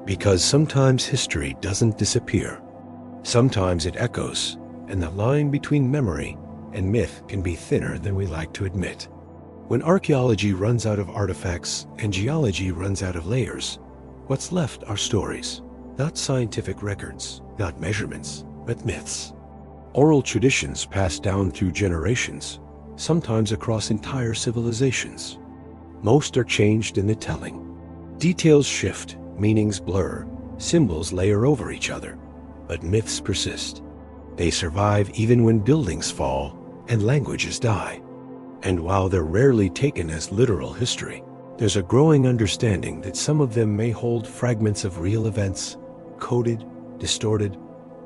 Because sometimes history doesn't disappear. Sometimes it echoes, and the line between memory and myth can be thinner than we like to admit. When archaeology runs out of artifacts and geology runs out of layers, what's left are stories. Not scientific records, not measurements, but myths. Oral traditions pass down through generations, sometimes across entire civilizations. Most are changed in the telling. Details shift, meanings blur, symbols layer over each other, but myths persist. They survive even when buildings fall and languages die. And while they're rarely taken as literal history, there's a growing understanding that some of them may hold fragments of real events, coded, distorted,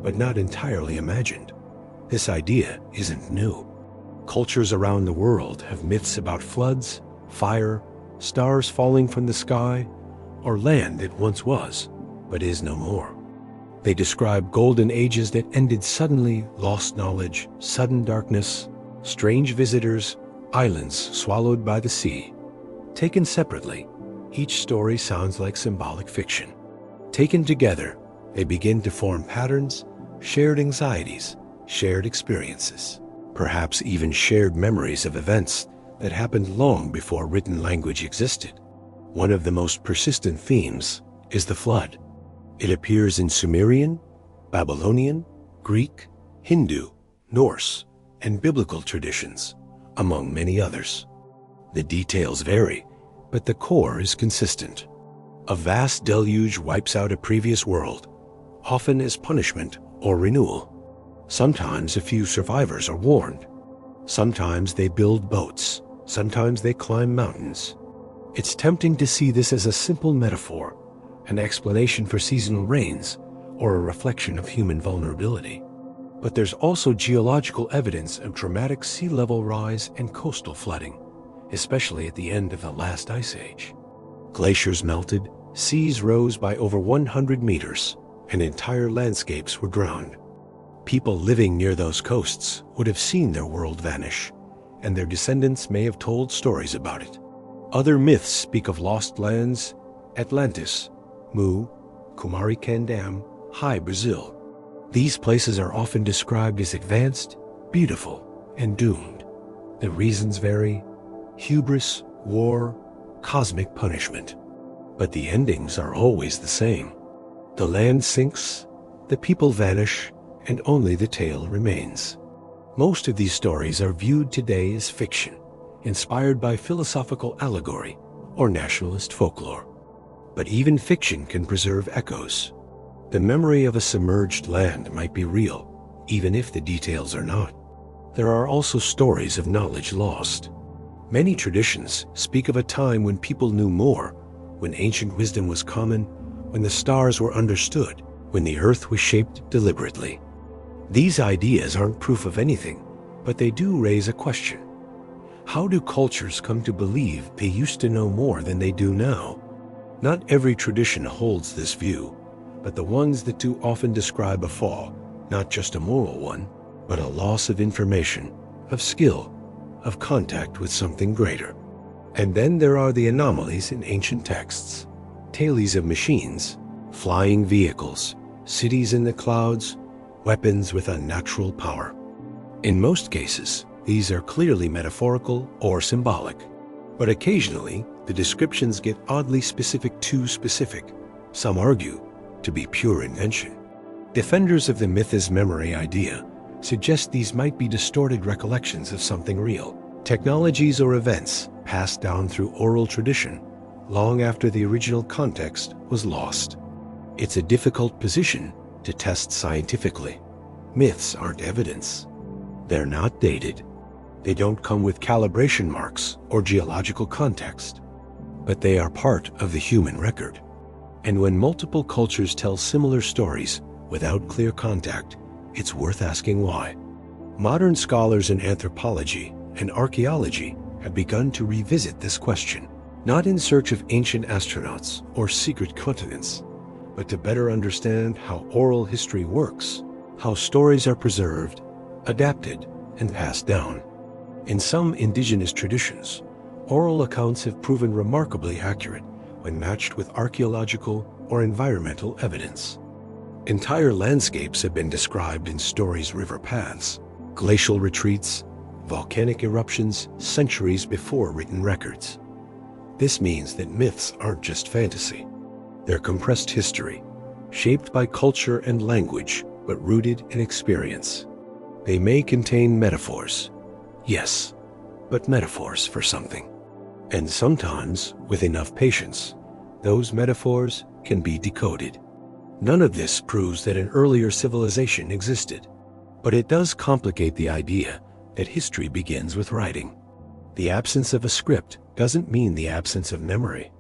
but not entirely imagined. This idea isn't new. Cultures around the world have myths about floods, fire, stars falling from the sky, or land that once was, but is no more. They describe golden ages that ended suddenly, lost knowledge, sudden darkness, strange visitors, islands swallowed by the sea. Taken separately, each story sounds like symbolic fiction. Taken together, they begin to form patterns, shared anxieties, shared experiences, perhaps even shared memories of events that happened long before written language existed. One of the most persistent themes is the flood. It appears in Sumerian, Babylonian, Greek, Hindu, Norse, and biblical traditions, among many others. The details vary, but the core is consistent. A vast deluge wipes out a previous world, often as punishment or renewal. Sometimes a few survivors are warned. Sometimes they build boats. Sometimes they climb mountains. It's tempting to see this as a simple metaphor, an explanation for seasonal rains, or a reflection of human vulnerability. But there's also geological evidence of dramatic sea level rise and coastal flooding, especially at the end of the last ice age. Glaciers melted, seas rose by over 100 meters, and entire landscapes were drowned. People living near those coasts would have seen their world vanish, and their descendants may have told stories about it. Other myths speak of lost lands, Atlantis, Mu, Kumari-Kandam, High Brazil. These places are often described as advanced, beautiful, and doomed. The reasons vary: hubris, war, cosmic punishment. But the endings are always the same. The land sinks, the people vanish, and only the tale remains. Most of these stories are viewed today as fiction, inspired by philosophical allegory or nationalist folklore. But even fiction can preserve echoes. The memory of a submerged land might be real, even if the details are not. There are also stories of knowledge lost. Many traditions speak of a time when people knew more, when ancient wisdom was common, when the stars were understood, when the earth was shaped deliberately. These ideas aren't proof of anything, but they do raise a question. How do cultures come to believe they used to know more than they do now? Not every tradition holds this view, but the ones that do often describe a fall, not just a moral one, but a loss of information, of skill, of contact with something greater. And then there are the anomalies in ancient texts. Tales of machines, flying vehicles, cities in the clouds, weapons with unnatural power. In most cases, these are clearly metaphorical or symbolic, but occasionally the descriptions get oddly specific, too specific. Some argue to be pure invention. Defenders of the myth as memory idea suggest these might be distorted recollections of something real, technologies or events passed down through oral tradition long after the original context was lost. It's a difficult position to test scientifically. Myths aren't evidence. They're not dated. They don't come with calibration marks or geological context, but they are part of the human record. And when multiple cultures tell similar stories without clear contact, it's worth asking why. Modern scholars in anthropology and archaeology have begun to revisit this question, not in search of ancient astronauts or secret continents, but to better understand how oral history works, how stories are preserved, adapted, and passed down. In some indigenous traditions, oral accounts have proven remarkably accurate when matched with archaeological or environmental evidence. Entire landscapes have been described in stories, river paths, glacial retreats, volcanic eruptions centuries before written records. This means that myths aren't just fantasy. They're compressed history, shaped by culture and language, but rooted in experience. They may contain metaphors. Yes, but metaphors for something. And sometimes, with enough patience, those metaphors can be decoded. None of this proves that an earlier civilization existed, but it does complicate the idea that history begins with writing. The absence of a script doesn't mean the absence of memory.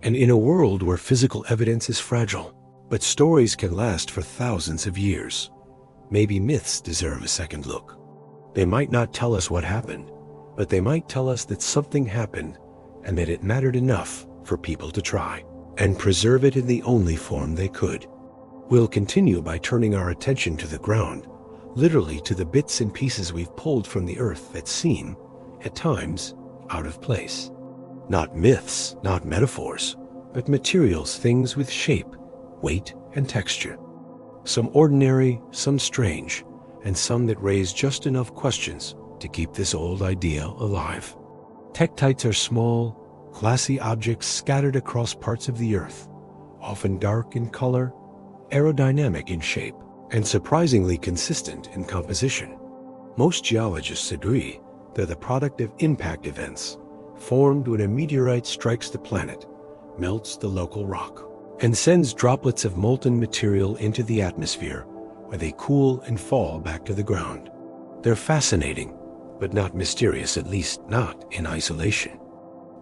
And in a world where physical evidence is fragile, but stories can last for thousands of years, maybe myths deserve a second look. They might not tell us what happened, but they might tell us that something happened and that it mattered enough for people to try and preserve it in the only form they could. We'll continue by turning our attention to the ground, literally to the bits and pieces we've pulled from the earth that seem, at times, out of place. Not myths, not metaphors, but materials, things with shape, weight, and texture. Some ordinary, some strange, and some that raise just enough questions to keep this old idea alive. Tektites are small, glassy objects scattered across parts of the earth, often dark in color, aerodynamic in shape, and surprisingly consistent in composition. Most geologists agree they're the product of impact events formed when a meteorite strikes the planet, melts the local rock, and sends droplets of molten material into the atmosphere where they cool and fall back to the ground. They're fascinating, but not mysterious, at least not in isolation.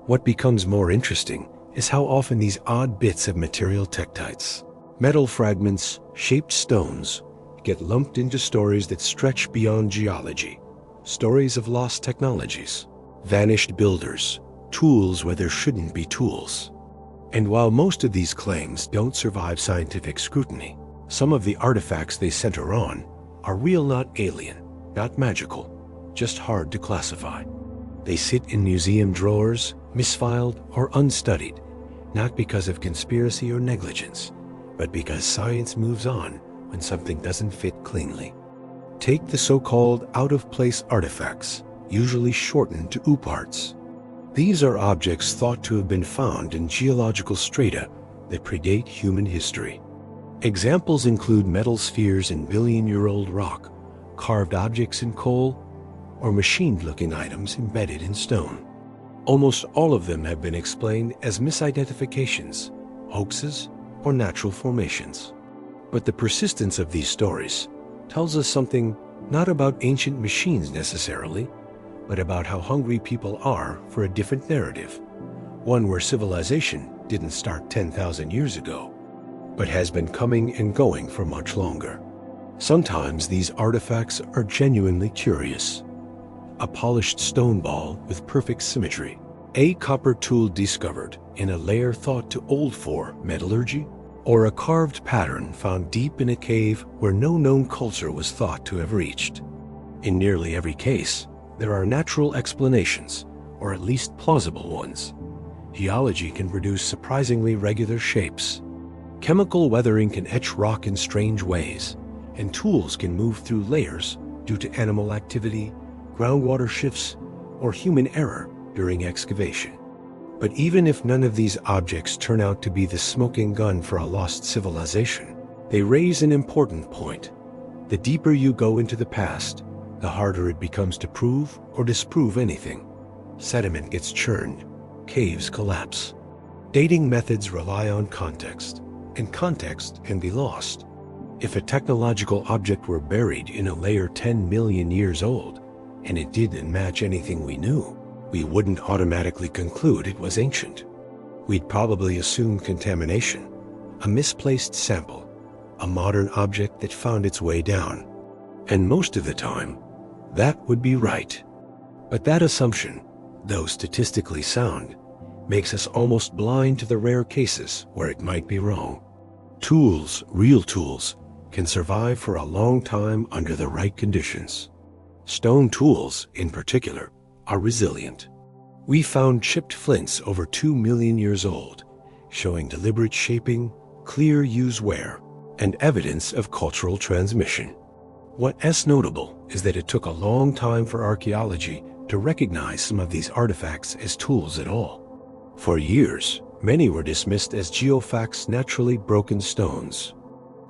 What becomes more interesting is how often these odd bits of material tektites, metal fragments, shaped stones, get lumped into stories that stretch beyond geology. Stories of lost technologies, vanished builders, tools where there shouldn't be tools. And while most of these claims don't survive scientific scrutiny, some of the artifacts they center on are real, not alien, not magical, just hard to classify. They sit in museum drawers, misfiled or unstudied, not because of conspiracy or negligence, but because science moves on when something doesn't fit cleanly. Take the so-called out-of-place artifacts, usually shortened to OOPArts. These are objects thought to have been found in geological strata that predate human history. Examples include metal spheres in billion-year-old rock, carved objects in coal, or machined-looking items embedded in stone. Almost all of them have been explained as misidentifications, hoaxes, or natural formations. But the persistence of these stories tells us something not about ancient machines necessarily, but about how hungry people are for a different narrative, one where civilization didn't start 10,000 years ago, but has been coming and going for much longer. Sometimes these artifacts are genuinely curious. A polished stone ball with perfect symmetry, a copper tool discovered in a layer thought too old for metallurgy, or a carved pattern found deep in a cave where no known culture was thought to have reached. In nearly every case, there are natural explanations, or at least plausible ones. Geology can produce surprisingly regular shapes. Chemical weathering can etch rock in strange ways, and tools can move through layers due to animal activity, groundwater shifts, or human error during excavation. But even if none of these objects turn out to be the smoking gun for a lost civilization, they raise an important point. The deeper you go into the past, the harder it becomes to prove or disprove anything. Sediment gets churned, caves collapse. Dating methods rely on context, and context can be lost. If a technological object were buried in a layer 10 million years old, and it didn't match anything we knew, we wouldn't automatically conclude it was ancient. We'd probably assume contamination, a misplaced sample, a modern object that found its way down. And most of the time, that would be right. But that assumption, though statistically sound, makes us almost blind to the rare cases where it might be wrong. Tools, real tools, can survive for a long time under the right conditions. Stone tools, in particular, are resilient. We found chipped flints over 2 million years old, showing deliberate shaping, clear use wear, and evidence of cultural transmission. What's notable is that it took a long time for archaeology to recognize some of these artifacts as tools at all. For years, many were dismissed as geofacts, naturally broken stones.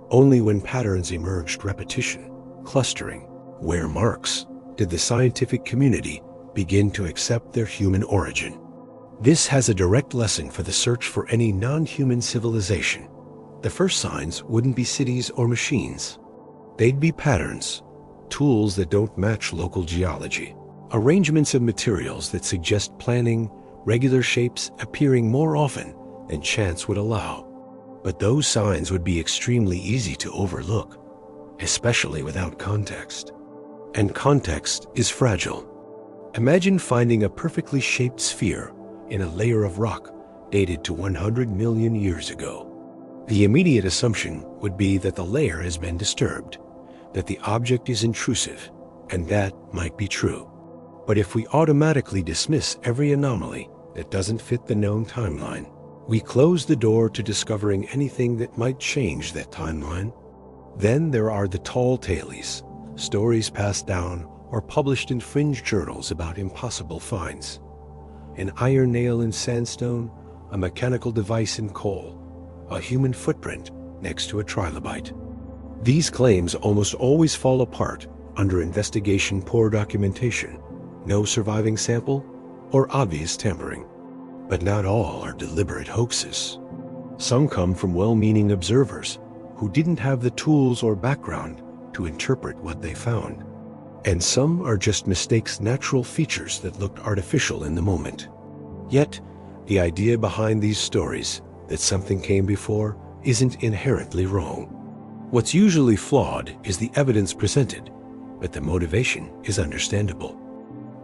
Only when patterns emerged, repetition, clustering, Where marks did the scientific community begin to accept their human origin? This has a direct lesson for the search for any non-human civilization. The first signs wouldn't be cities or machines. They'd be patterns, tools that don't match local geology, arrangements of materials that suggest planning, regular shapes appearing more often than chance would allow. But those signs would be extremely easy to overlook, especially without context. And context is fragile. Imagine finding a perfectly shaped sphere in a layer of rock dated to 100 million years ago. The immediate assumption would be that the layer has been disturbed, that the object is intrusive, and that might be true. But if we automatically dismiss every anomaly that doesn't fit the known timeline, we close the door to discovering anything that might change that timeline. Then there are the tall tales, stories passed down or published in fringe journals about impossible finds. An iron nail in sandstone, a mechanical device in coal, a human footprint next to a trilobite. These claims almost always fall apart under investigation, poor documentation, no surviving sample, or obvious tampering. But not all are deliberate hoaxes. Some come from well-meaning observers who didn't have the tools or background to interpret what they found. And some are just mistakes, natural features that looked artificial in the moment. Yet, the idea behind these stories that something came before isn't inherently wrong. What's usually flawed is the evidence presented, but the motivation is understandable.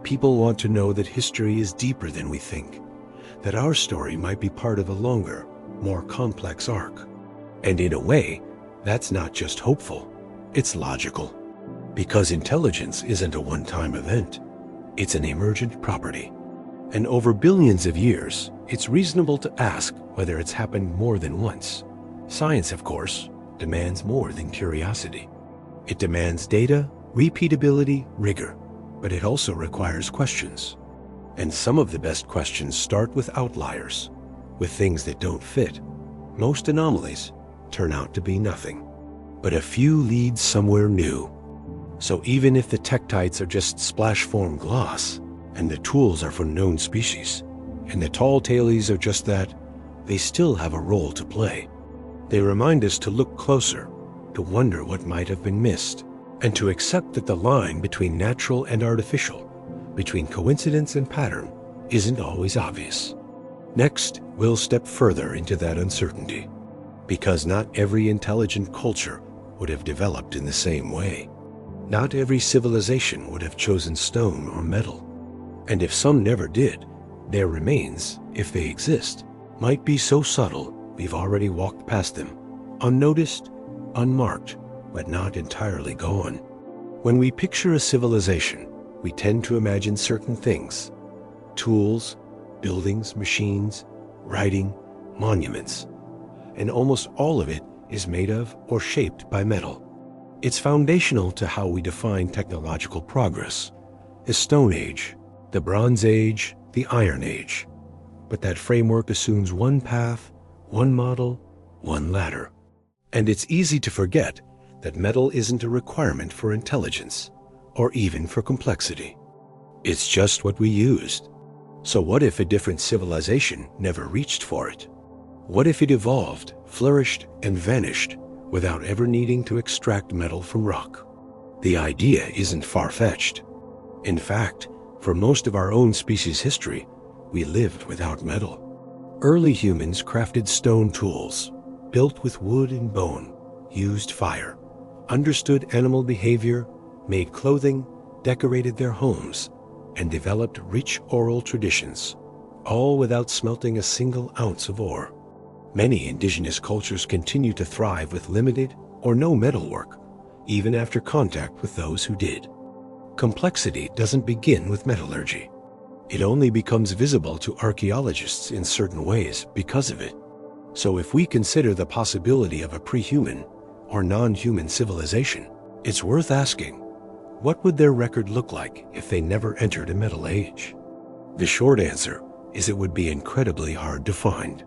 People want to know that history is deeper than we think, that our story might be part of a longer, more complex arc. And in a way, that's not just hopeful, it's logical. Because intelligence isn't a one-time event, it's an emergent property. And over billions of years, it's reasonable to ask whether it's happened more than once. Science, of course, demands more than curiosity. It demands data, repeatability, rigor, but it also requires questions. And some of the best questions start with outliers, with things that don't fit. Most anomalies turn out to be nothing, but a few lead somewhere new. So even if the tektites are just splash-form gloss, and the tools are from known species, and the tall tales are just that, they still have a role to play. They remind us to look closer, to wonder what might have been missed, and to accept that the line between natural and artificial, between coincidence and pattern, isn't always obvious. Next, we'll step further into that uncertainty, because not every intelligent culture would have developed in the same way. Not every civilization would have chosen stone or metal. And if some never did, their remains, if they exist, might be so subtle we've already walked past them, unnoticed, unmarked, but not entirely gone. When we picture a civilization, we tend to imagine certain things: tools, buildings, machines, writing, monuments. And almost all of it is made of or shaped by metal. It's foundational to how we define technological progress: the Stone Age, the Bronze Age, the Iron Age. But that framework assumes one path, one model, one ladder. And it's easy to forget that metal isn't a requirement for intelligence, or even for complexity. It's just what we used. So what if a different civilization never reached for it? What if it evolved, flourished, and vanished without ever needing to extract metal from rock? The idea isn't far-fetched. In fact, for most of our own species' history, we lived without metal. Early humans crafted stone tools, built with wood and bone, used fire, understood animal behavior, made clothing, decorated their homes, and developed rich oral traditions, all without smelting a single ounce of ore. Many indigenous cultures continue to thrive with limited or no metalwork, even after contact with those who did. Complexity doesn't begin with metallurgy. It only becomes visible to archaeologists in certain ways because of it. So if we consider the possibility of a pre-human or non-human civilization, it's worth asking, what would their record look like if they never entered a metal age? The short answer is it would be incredibly hard to find.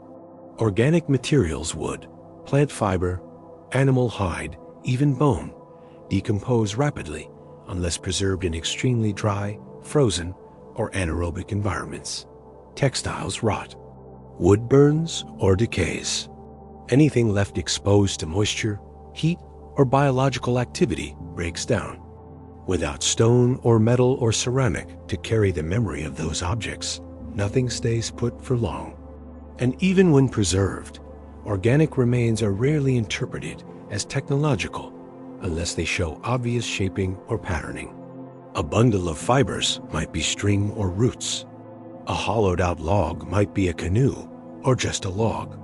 Organic materials would, plant fiber, animal hide, even bone, decompose rapidly unless preserved in extremely dry, frozen, or anaerobic environments. Textiles rot. Wood burns or decays. Anything left exposed to moisture, heat, or biological activity breaks down. Without stone or metal or ceramic to carry the memory of those objects, nothing stays put for long. And even when preserved, organic remains are rarely interpreted as technological unless they show obvious shaping or patterning. A bundle of fibers might be string or roots. A hollowed-out log might be a canoe or just a log.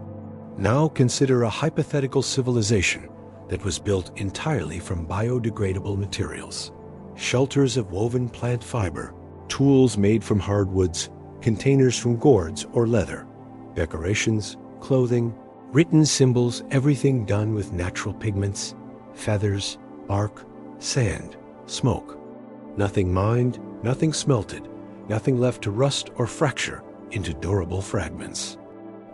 Now consider a hypothetical civilization that was built entirely from biodegradable materials. Shelters of woven plant fiber, tools made from hardwoods, containers from gourds or leather, decorations, clothing, written symbols, everything done with natural pigments, feathers, bark, sand, smoke. Nothing mined, nothing smelted, nothing left to rust or fracture into durable fragments.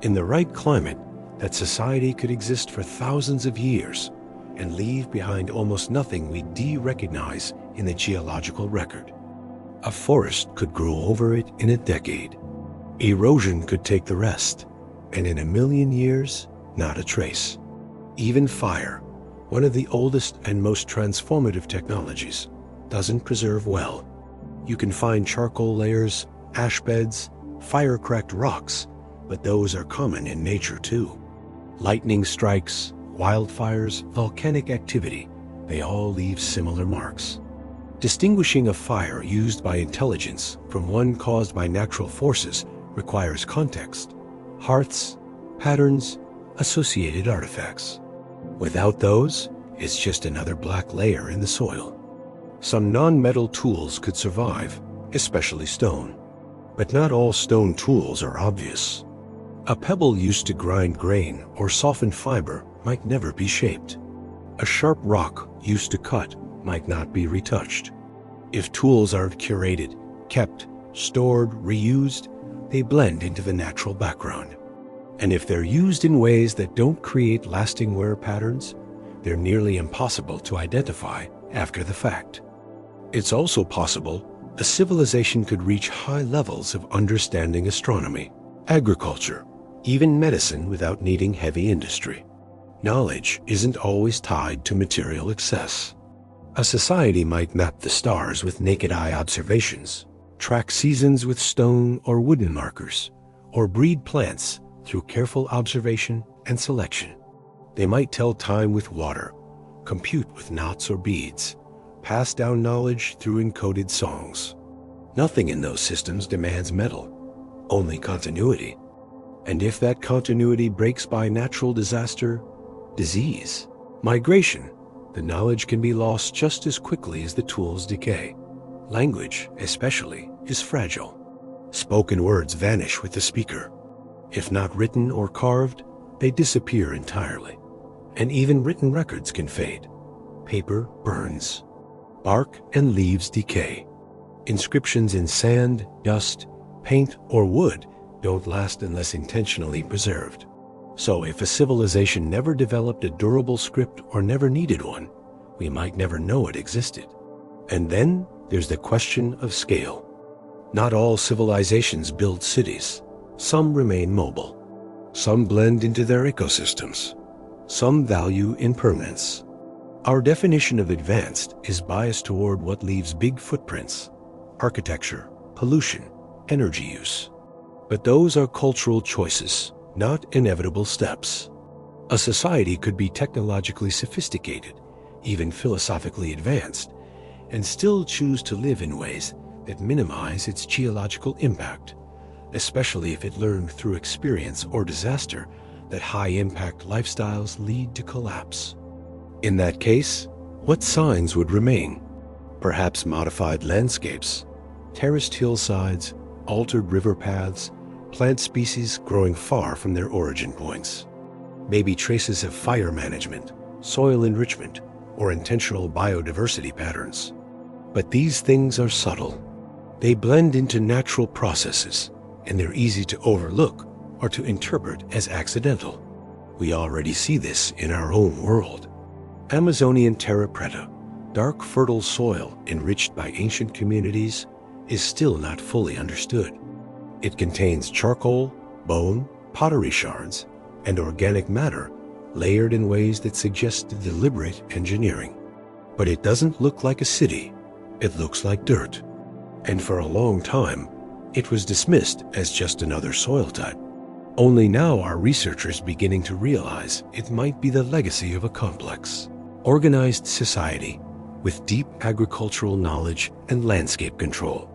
In the right climate, that society could exist for thousands of years and leave behind almost nothing we de-recognize in the geological record. A forest could grow over it in a decade. Erosion could take the rest, and in 1,000,000 years, not a trace. Even fire, one of the oldest and most transformative technologies, doesn't preserve well. You can find charcoal layers, ash beds, fire-cracked rocks, but those are common in nature too. Lightning strikes, wildfires, volcanic activity, they all leave similar marks. Distinguishing a fire used by intelligence from one caused by natural forces requires context, hearths, patterns, associated artifacts. Without those, it's just another black layer in the soil. Some non-metal tools could survive, especially stone. But not all stone tools are obvious. A pebble used to grind grain or soften fiber might never be shaped. A sharp rock used to cut might not be retouched. If tools aren't curated, kept, stored, reused, they blend into the natural background. And if they're used in ways that don't create lasting wear patterns, they're nearly impossible to identify after the fact. It's also possible a civilization could reach high levels of understanding astronomy, agriculture, even medicine without needing heavy industry. Knowledge isn't always tied to material excess. A society might map the stars with naked-eye observations, track seasons with stone or wooden markers, or breed plants through careful observation and selection. They might tell time with water, compute with knots or beads, pass down knowledge through encoded songs. Nothing in those systems demands metal, only continuity. And if that continuity breaks by natural disaster, disease, migration, the knowledge can be lost just as quickly as the tools decay. Language, especially, is fragile. Spoken words vanish with the speaker. If not written or carved, they disappear entirely. And even written records can fade. Paper burns. Bark and leaves decay. Inscriptions in sand, dust, paint, or wood don't last unless intentionally preserved. So if a civilization never developed a durable script or never needed one, we might never know it existed. And then there's the question of scale. Not all civilizations build cities. Some remain mobile. Some blend into their ecosystems. Some value impermanence. Our definition of advanced is biased toward what leaves big footprints: architecture, pollution, energy use. But those are cultural choices, not inevitable steps. A society could be technologically sophisticated, even philosophically advanced, and still choose to live in ways that minimize its geological impact, especially if it learned through experience or disaster that high-impact lifestyles lead to collapse. In that case, what signs would remain? Perhaps modified landscapes, terraced hillsides, altered river paths, plant species growing far from their origin points. Maybe traces of fire management, soil enrichment, or intentional biodiversity patterns. But these things are subtle. They blend into natural processes, and they're easy to overlook or to interpret as accidental. We already see this in our own world. Amazonian terra preta, Dark, fertile soil enriched by ancient communities is still not fully understood. It contains charcoal, bone, pottery shards, and organic matter layered in ways that suggest deliberate engineering. But it doesn't look like a city. It looks like dirt. And for a long time, it was dismissed as just another soil type. Only now are researchers beginning to realize it might be the legacy of a complex, organized society with deep agricultural knowledge and landscape control.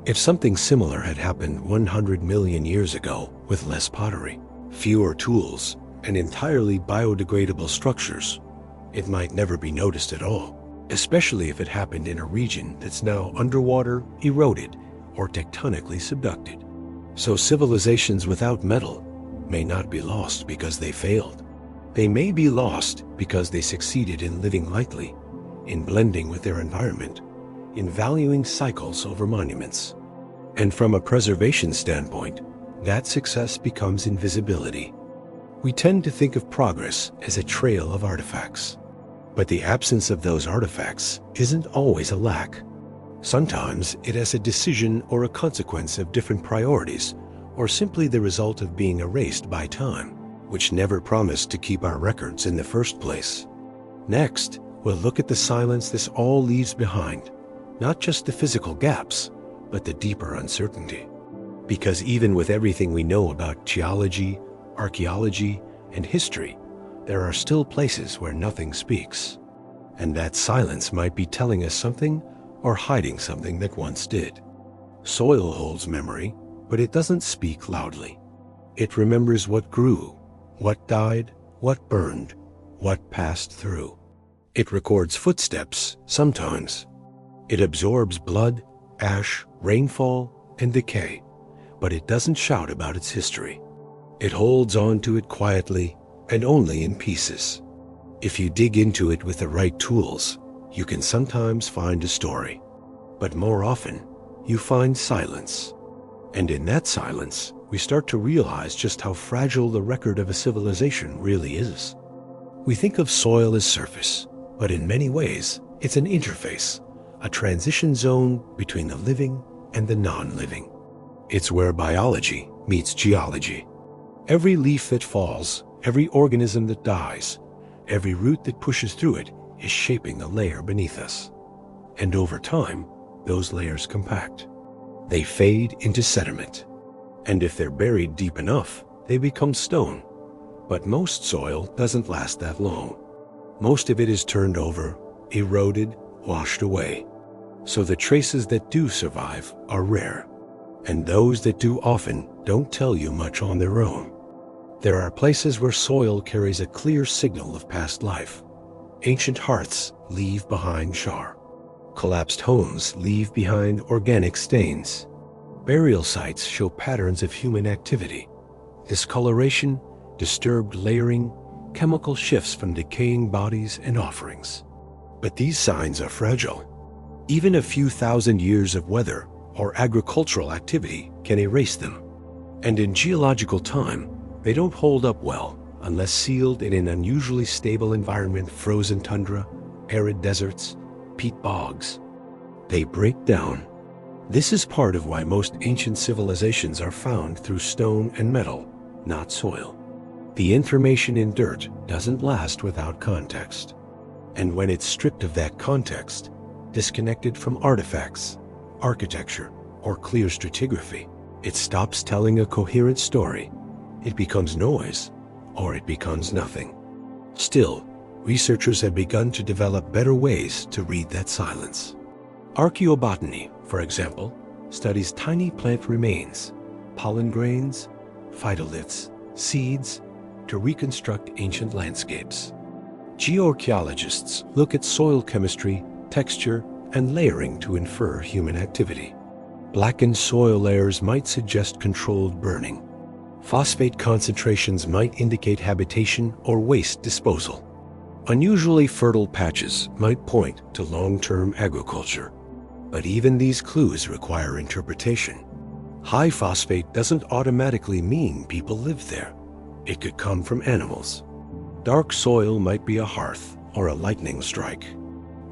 If something similar had happened 100 million years ago with less pottery, fewer tools, and entirely biodegradable structures, it might never be noticed at all, especially if it happened in a region that's now underwater, eroded, or tectonically subducted. So civilizations without metal may not be lost because they failed. They may be lost because they succeeded in living lightly, in blending with their environment, in valuing cycles over monuments. And from a preservation standpoint, that success becomes invisibility. We tend to think of progress as a trail of artifacts. But the absence of those artifacts isn't always a lack. Sometimes it is a decision or a consequence of different priorities, or simply the result of being erased by time, which never promised to keep our records in the first place. Next, we'll look at the silence this all leaves behind, not just the physical gaps, but the deeper uncertainty. Because even with everything we know about geology, archaeology, and history, there are still places where nothing speaks. And that silence might be telling us something or hiding something that once did. Soil holds memory, but it doesn't speak loudly. It remembers what grew, what died, what burned, what passed through. It records footsteps sometimes. It absorbs blood, ash, rainfall, and decay, but it doesn't shout about its history. It holds on to it quietly and only in pieces. If you dig into it with the right tools, you can sometimes find a story. But more often, you find silence. And in that silence, we start to realize just how fragile the record of a civilization really is. We think of soil as surface, but in many ways, it's an interface, a transition zone between the living and the non-living. It's where biology meets geology. Every leaf that falls, every organism that dies, every root that pushes through it is shaping the layer beneath us. And over time, those layers compact. They fade into sediment. And if they're buried deep enough, they become stone. But most soil doesn't last that long. Most of it is turned over, eroded, washed away. So the traces that do survive are rare. And those that do often don't tell you much on their own. There are places where soil carries a clear signal of past life. Ancient hearths leave behind char. Collapsed homes leave behind organic stains. Burial sites show patterns of human activity. Discoloration, disturbed layering, chemical shifts from decaying bodies and offerings. But these signs are fragile. Even a few thousand years of weather or agricultural activity can erase them. And in geological time, they don't hold up well unless sealed in an unusually stable environment: frozen tundra, arid deserts, peat bogs. They break down. This is part of why most ancient civilizations are found through stone and metal, not soil. The information in dirt doesn't last without context. And when it's stripped of that context, disconnected from artifacts, architecture, or clear stratigraphy, it stops telling a coherent story. It becomes noise, or it becomes nothing. Still, researchers have begun to develop better ways to read that silence. Archaeobotany, for example, studies tiny plant remains, pollen grains, phytoliths, seeds, to reconstruct ancient landscapes. Geoarchaeologists look at soil chemistry, texture, and layering to infer human activity. Blackened soil layers might suggest controlled burning. Phosphate concentrations might indicate habitation or waste disposal. Unusually fertile patches might point to long-term agriculture. But even these clues require interpretation. High phosphate doesn't automatically mean people lived there. It could come from animals. Dark soil might be a hearth or a lightning strike.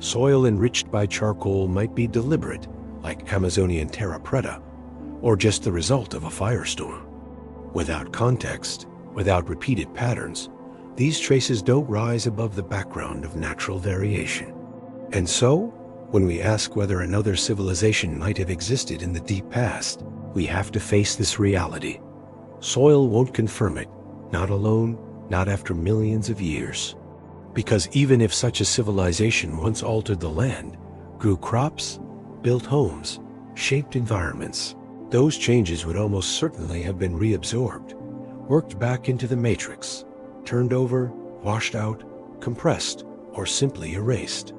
Soil enriched by charcoal might be deliberate, like Amazonian terra preta, or just the result of a firestorm. Without context, without repeated patterns, these traces don't rise above the background of natural variation. And so, when we ask whether another civilization might have existed in the deep past, we have to face this reality. Soil won't confirm it, not alone, not after millions of years. Because even if such a civilization once altered the land, grew crops, built homes, shaped environments, those changes would almost certainly have been reabsorbed, worked back into the matrix, turned over, washed out, compressed, or simply erased.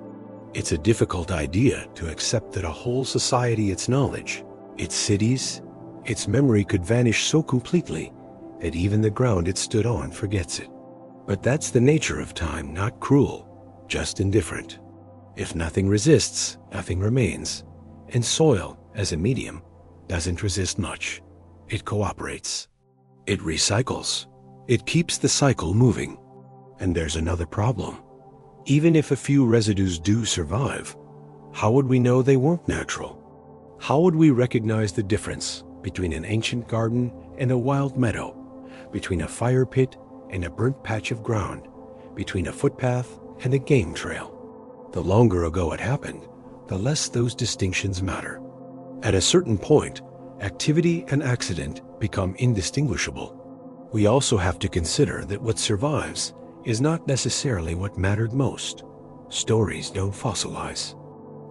It's a difficult idea to accept that a whole society, its knowledge, its cities, its memory could vanish so completely that even the ground it stood on forgets it. But that's the nature of time, not cruel, just indifferent. If nothing resists, nothing remains. And soil, as a medium, doesn't resist much. It cooperates. It recycles. It keeps the cycle moving. And there's another problem. Even if a few residues do survive, how would we know they weren't natural? How would we recognize the difference between an ancient garden and a wild meadow, between a fire pit and a burnt patch of ground, between a footpath and a game trail? The longer ago it happened, the less those distinctions matter. At a certain point, activity and accident become indistinguishable. We also have to consider that what survives is not necessarily what mattered most. Stories don't fossilize.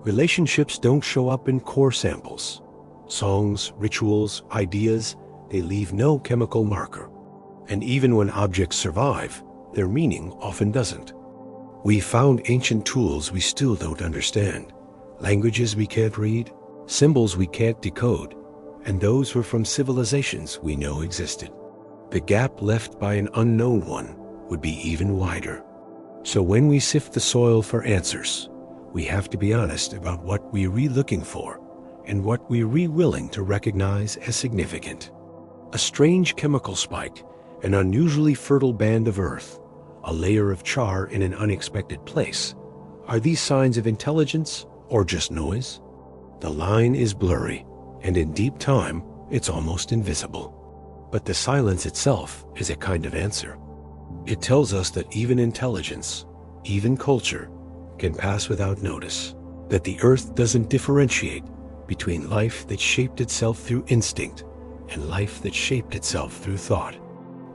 Relationships don't show up in core samples. Songs, rituals, ideas, they leave no chemical marker. And even when objects survive, their meaning often doesn't. We found ancient tools we still don't understand, languages we can't read, symbols we can't decode, and those were from civilizations we know existed. The gap left by an unknown one would be even wider. So when we sift the soil for answers, we have to be honest about what we're re-looking for and what we're re-willing to recognize as significant. A strange chemical spike, an unusually fertile band of earth, a layer of char in an unexpected place. Are these signs of intelligence or just noise? The line is blurry, and in deep time, it's almost invisible. But the silence itself is a kind of answer. It tells us that even intelligence, even culture, can pass without notice, that the earth doesn't differentiate between life that shaped itself through instinct and life that shaped itself through thought.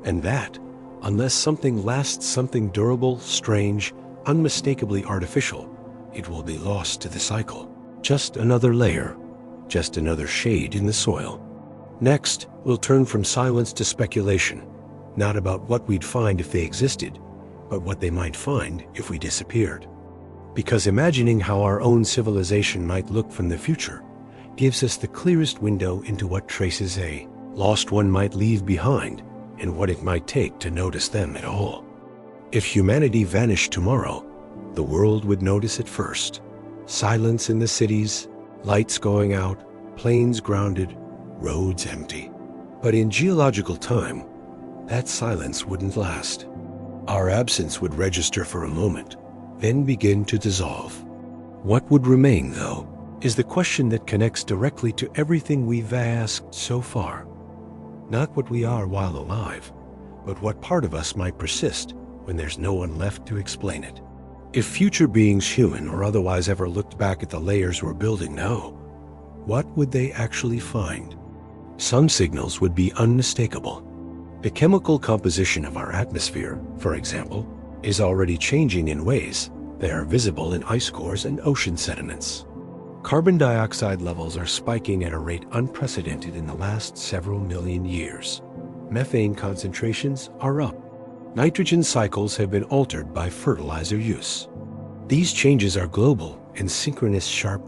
And that, unless something lasts something durable, strange, unmistakably artificial, it will be lost to the cycle. Just another layer, just another shade in the soil. Next, we'll turn from silence to speculation, not about what we'd find if they existed, but what they might find if we disappeared. Because imagining how our own civilization might look from the future gives us the clearest window into what traces a lost one might leave behind and what it might take to notice them at all. If humanity vanished tomorrow, the world would notice it first. Silence in the cities, lights going out, planes grounded, roads empty. But in geological time, that silence wouldn't last. Our absence would register for a moment, then begin to dissolve. What would remain, though, is the question that connects directly to everything we've asked so far. Not what we are while alive, but what part of us might persist when there's no one left to explain it. If future beings, human or otherwise, ever looked back at the layers we're building now, what would they actually find? Some signals would be unmistakable. The chemical composition of our atmosphere, for example, is already changing in ways that are visible in ice cores and ocean sediments. Carbon dioxide levels are spiking at a rate unprecedented in the last several million years. Methane concentrations are up. Nitrogen cycles have been altered by fertilizer use. These changes are global and synchronous, sharp,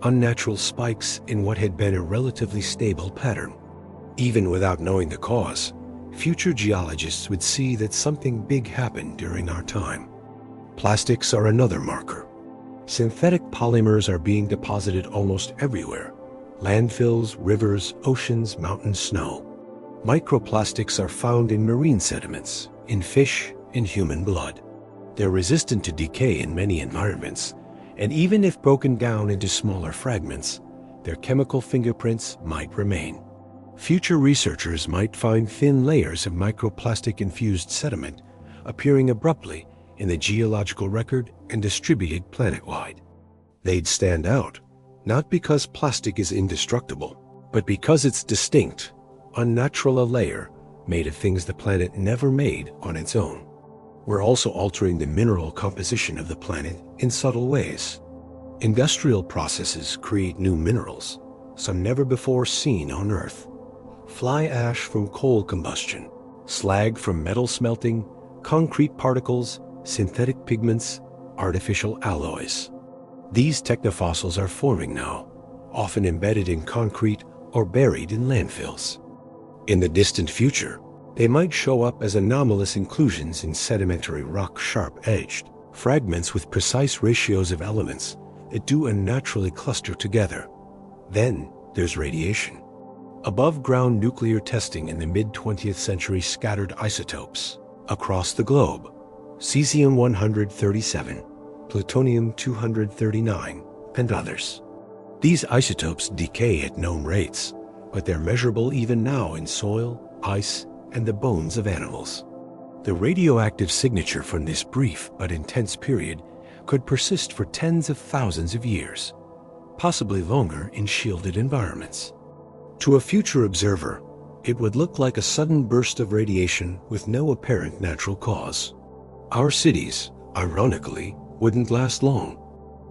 unnatural spikes in what had been a relatively stable pattern. Even without knowing the cause, future geologists would see that something big happened during our time. Plastics are another marker. Synthetic polymers are being deposited almost everywhere. Landfills, rivers, oceans, mountains, snow. Microplastics are found in marine sediments, in fish, in human blood. They're resistant to decay in many environments, And even if broken down into smaller fragments, their chemical fingerprints might remain. Future researchers might find thin layers of microplastic-infused sediment appearing abruptly in the geological record and distributed planet-wide. They'd stand out, not because plastic is indestructible, but because it's distinct, unnatural, a layer made of things the planet never made on its own. We're also altering the mineral composition of the planet in subtle ways. Industrial processes create new minerals, some never before seen on Earth. Fly ash from coal combustion, slag from metal smelting, concrete particles, synthetic pigments, artificial alloys. These technofossils are forming now, often embedded in concrete or buried in landfills. In the distant future, they might show up as anomalous inclusions in sedimentary rock, sharp-edged fragments with precise ratios of elements that do unnaturally cluster together. Then there's radiation. Above-ground nuclear testing in the mid-20th century scattered isotopes across the globe: cesium-137, plutonium-239, and others. These isotopes decay at known rates, but they're measurable even now in soil, ice, and the bones of animals. The radioactive signature from this brief but intense period could persist for tens of thousands of years, possibly longer in shielded environments. To a future observer, it would look like a sudden burst of radiation with no apparent natural cause. Our cities, ironically, wouldn't last long.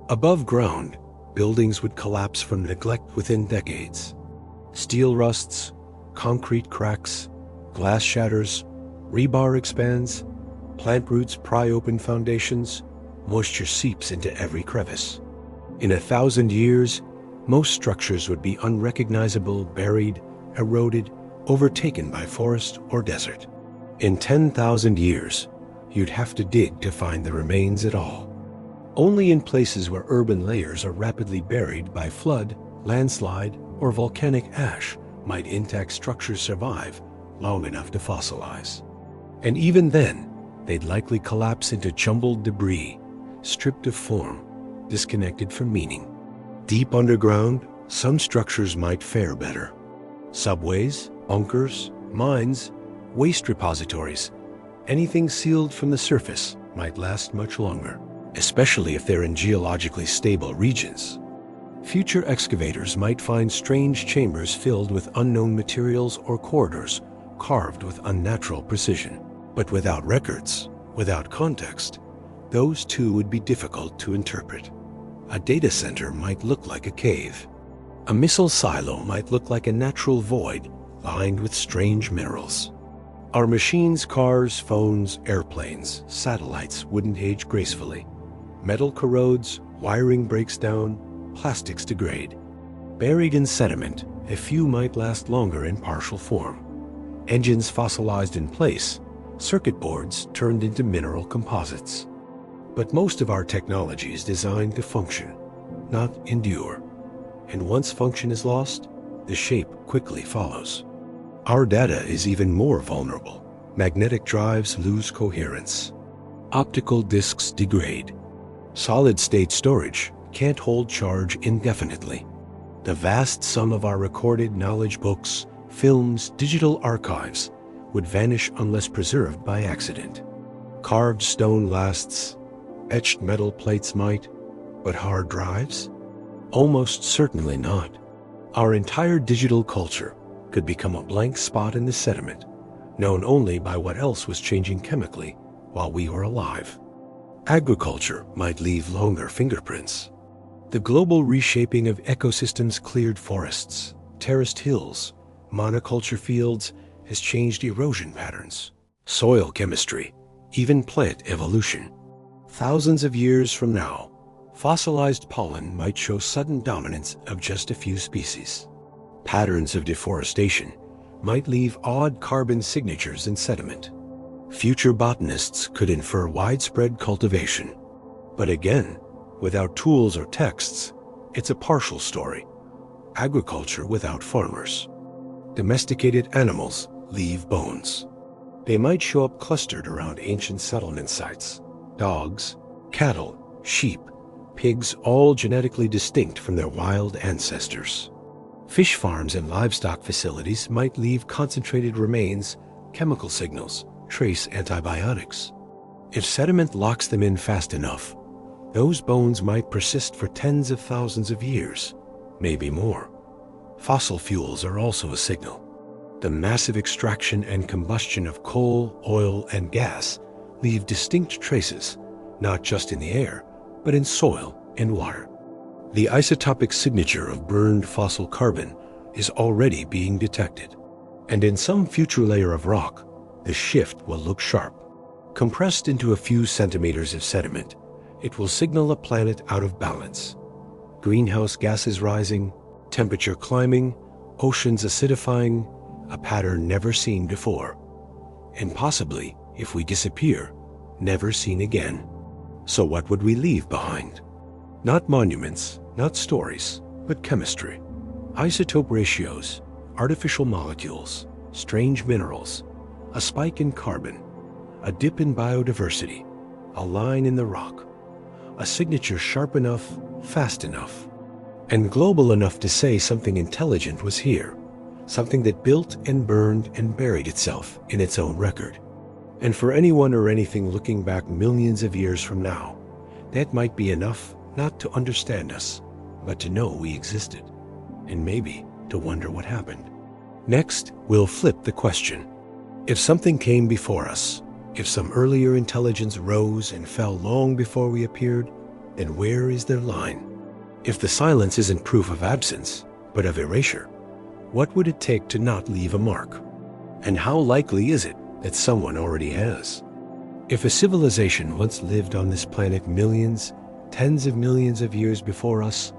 Above ground, buildings would collapse from neglect within decades. Steel rusts, concrete cracks, glass shatters, rebar expands, plant roots pry open foundations, moisture seeps into every crevice. In 1,000 years, most structures would be unrecognizable, buried, eroded, overtaken by forest or desert. In 10,000 years, you'd have to dig to find the remains at all. Only in places where urban layers are rapidly buried by flood, landslide, or volcanic ash might intact structures survive long enough to fossilize. And even then, they'd likely collapse into jumbled debris, stripped of form, disconnected from meaning. Deep underground, some structures might fare better. Subways, bunkers, mines, waste repositories, anything sealed from the surface might last much longer, especially if they're in geologically stable regions. Future excavators might find strange chambers filled with unknown materials or corridors carved with unnatural precision. But without records, without context, those too would be difficult to interpret. A data center might look like a cave. A missile silo might look like a natural void lined with strange minerals. Our machines, cars, phones, airplanes, satellites wouldn't age gracefully. Metal corrodes, wiring breaks down, plastics degrade. Buried in sediment, a few might last longer in partial form. Engines fossilized in place, circuit boards turned into mineral composites. But most of our technology is designed to function, not endure. And once function is lost, the shape quickly follows. Our data is even more vulnerable. Magnetic drives lose coherence. Optical disks degrade. Solid-state storage can't hold charge indefinitely. The vast sum of our recorded knowledge, books, films, digital archives would vanish unless preserved by accident. Carved stone lasts, etched metal plates might, but hard drives? Almost certainly not. Our entire digital culture could become a blank spot in the sediment, known only by what else was changing chemically while we were alive. Agriculture might leave longer fingerprints. The global reshaping of ecosystems, cleared forests, terraced hills, monoculture fields has changed erosion patterns, soil chemistry, even plant evolution. Thousands of years from now, fossilized pollen might show sudden dominance of just a few species. Patterns of deforestation might leave odd carbon signatures in sediment. Future botanists could infer widespread cultivation. But again, without tools or texts, it's a partial story. Agriculture without farmers. Domesticated animals leave bones. They might show up clustered around ancient settlement sites. Dogs, cattle, sheep, pigs all genetically distinct from their wild ancestors. Fish farms and livestock facilities might leave concentrated remains, chemical signals, trace antibiotics. If sediment locks them in fast enough, those bones might persist for tens of thousands of years, maybe more. Fossil fuels are also a signal. The massive extraction and combustion of coal, oil, and gas leave distinct traces, not just in the air, but in soil and water. The isotopic signature of burned fossil carbon is already being detected, and in some future layer of rock, the shift will look sharp. Compressed into a few centimeters of sediment, it will signal a planet out of balance. Greenhouse gases rising, temperature climbing, oceans acidifying, a pattern never seen before. And possibly, if we disappear, never seen again. So what would we leave behind? Not monuments, not stories, but chemistry. Isotope ratios, artificial molecules, strange minerals, a spike in carbon, a dip in biodiversity, a line in the rock, a signature sharp enough, fast enough, and global enough to say something intelligent was here, something that built and burned and buried itself in its own record. And for anyone or anything looking back millions of years from now, that might be enough not to understand us, but to know we existed, and maybe to wonder what happened. Next, we'll flip the question. If something came before us, if some earlier intelligence rose and fell long before we appeared, then where is their line? If the silence isn't proof of absence, but of erasure, what would it take to not leave a mark? And how likely is it that someone already has? If a civilization once lived on this planet millions, tens of millions of years before us,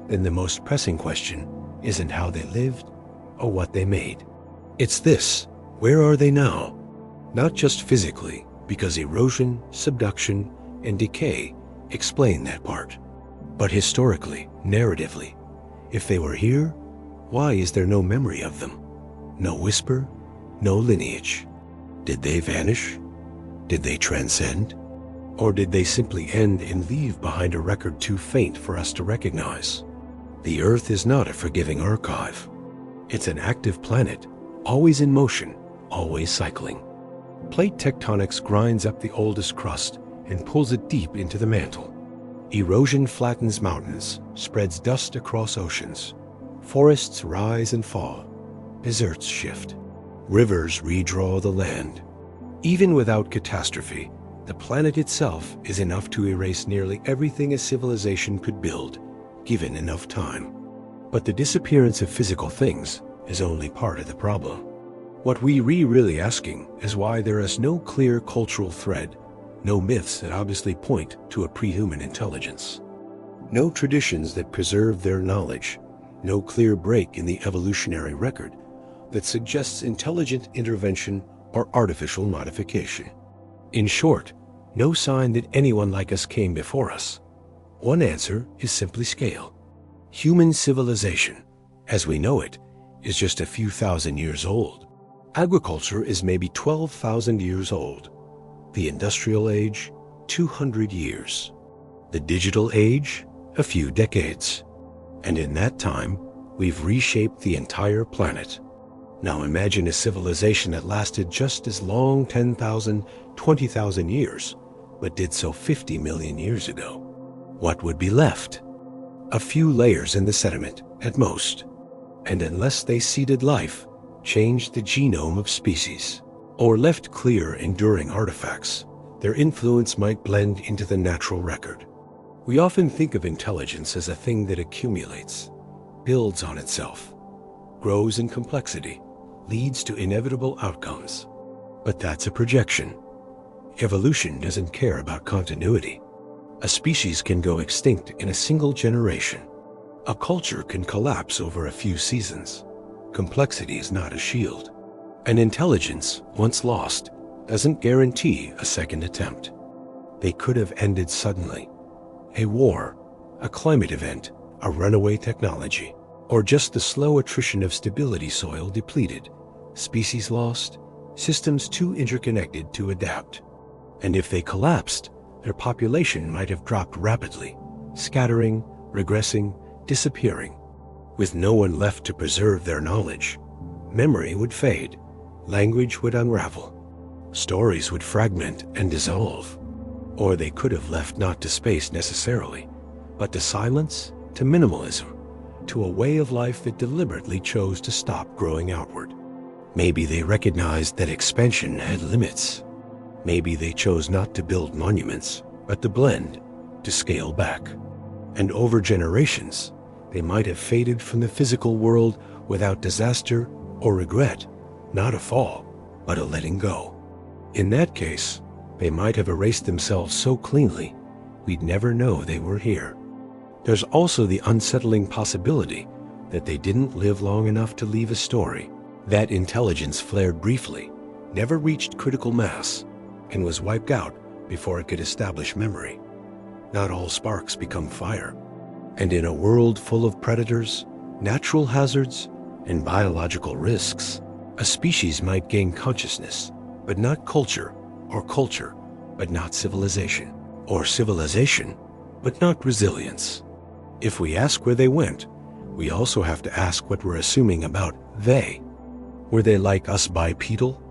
then the most pressing question isn't how they lived or what they made. It's this: where are they now? Not just physically, because erosion, subduction, and decay explain that part, but historically, narratively. If they were here, why is there no memory of them? No whisper, no lineage. Did they vanish? Did they transcend? Or did they simply end and leave behind a record too faint for us to recognize? The Earth is not a forgiving archive. It's an active planet, always in motion, always cycling. Plate tectonics grinds up the oldest crust and pulls it deep into the mantle. Erosion flattens mountains, spreads dust across oceans. Forests rise and fall. Deserts shift. Rivers redraw the land. Even without catastrophe, the planet itself is enough to erase nearly everything a civilization could build, given enough time. But the disappearance of physical things is only part of the problem. What we're really asking is why there is no clear cultural thread, no myths that obviously point to a pre-human intelligence, no traditions that preserve their knowledge, no clear break in the evolutionary record that suggests intelligent intervention or artificial modification. In short, no sign that anyone like us came before us. One answer is simply scale. Human civilization, as we know it, is just a few thousand years old. Agriculture is maybe 12,000 years old. The industrial age, 200 years. The digital age, a few decades. And in that time, we've reshaped the entire planet. Now imagine a civilization that lasted just as long, 10,000, 20,000 years, but did so 50 million years ago. What would be left? A few layers in the sediment, at most. And unless they seeded life, changed the genome of species, or left clear, enduring artifacts, their influence might blend into the natural record. We often think of intelligence as a thing that accumulates, builds on itself, grows in complexity, leads to inevitable outcomes. But that's a projection. Evolution doesn't care about continuity. A species can go extinct in a single generation. A culture can collapse over a few seasons. Complexity is not a shield. An intelligence, once lost, doesn't guarantee a second attempt. They could have ended suddenly. A war, a climate event, a runaway technology, or just the slow attrition of stability soil depleted, species lost, systems too interconnected to adapt. And if they collapsed, their population might have dropped rapidly, scattering, regressing, disappearing. With no one left to preserve their knowledge, memory would fade, language would unravel, stories would fragment and dissolve. Or they could have left not to space necessarily, but to silence, to minimalism, to a way of life that deliberately chose to stop growing outward. Maybe they recognized that expansion had limits. Maybe they chose not to build monuments, but to blend, to scale back. And over generations, they might have faded from the physical world without disaster or regret, not a fall, but a letting go. In that case, they might have erased themselves so cleanly, we'd never know they were here. There's also the unsettling possibility that they didn't live long enough to leave a story. That intelligence flared briefly, never reached critical mass, and was wiped out before it could establish memory. Not all sparks become fire. And in a world full of predators, natural hazards, and biological risks, a species might gain consciousness, but not culture, or culture, but not civilization, or civilization, but not resilience. If we ask where they went, we also have to ask what we're assuming about they. Were they like us, bipedal,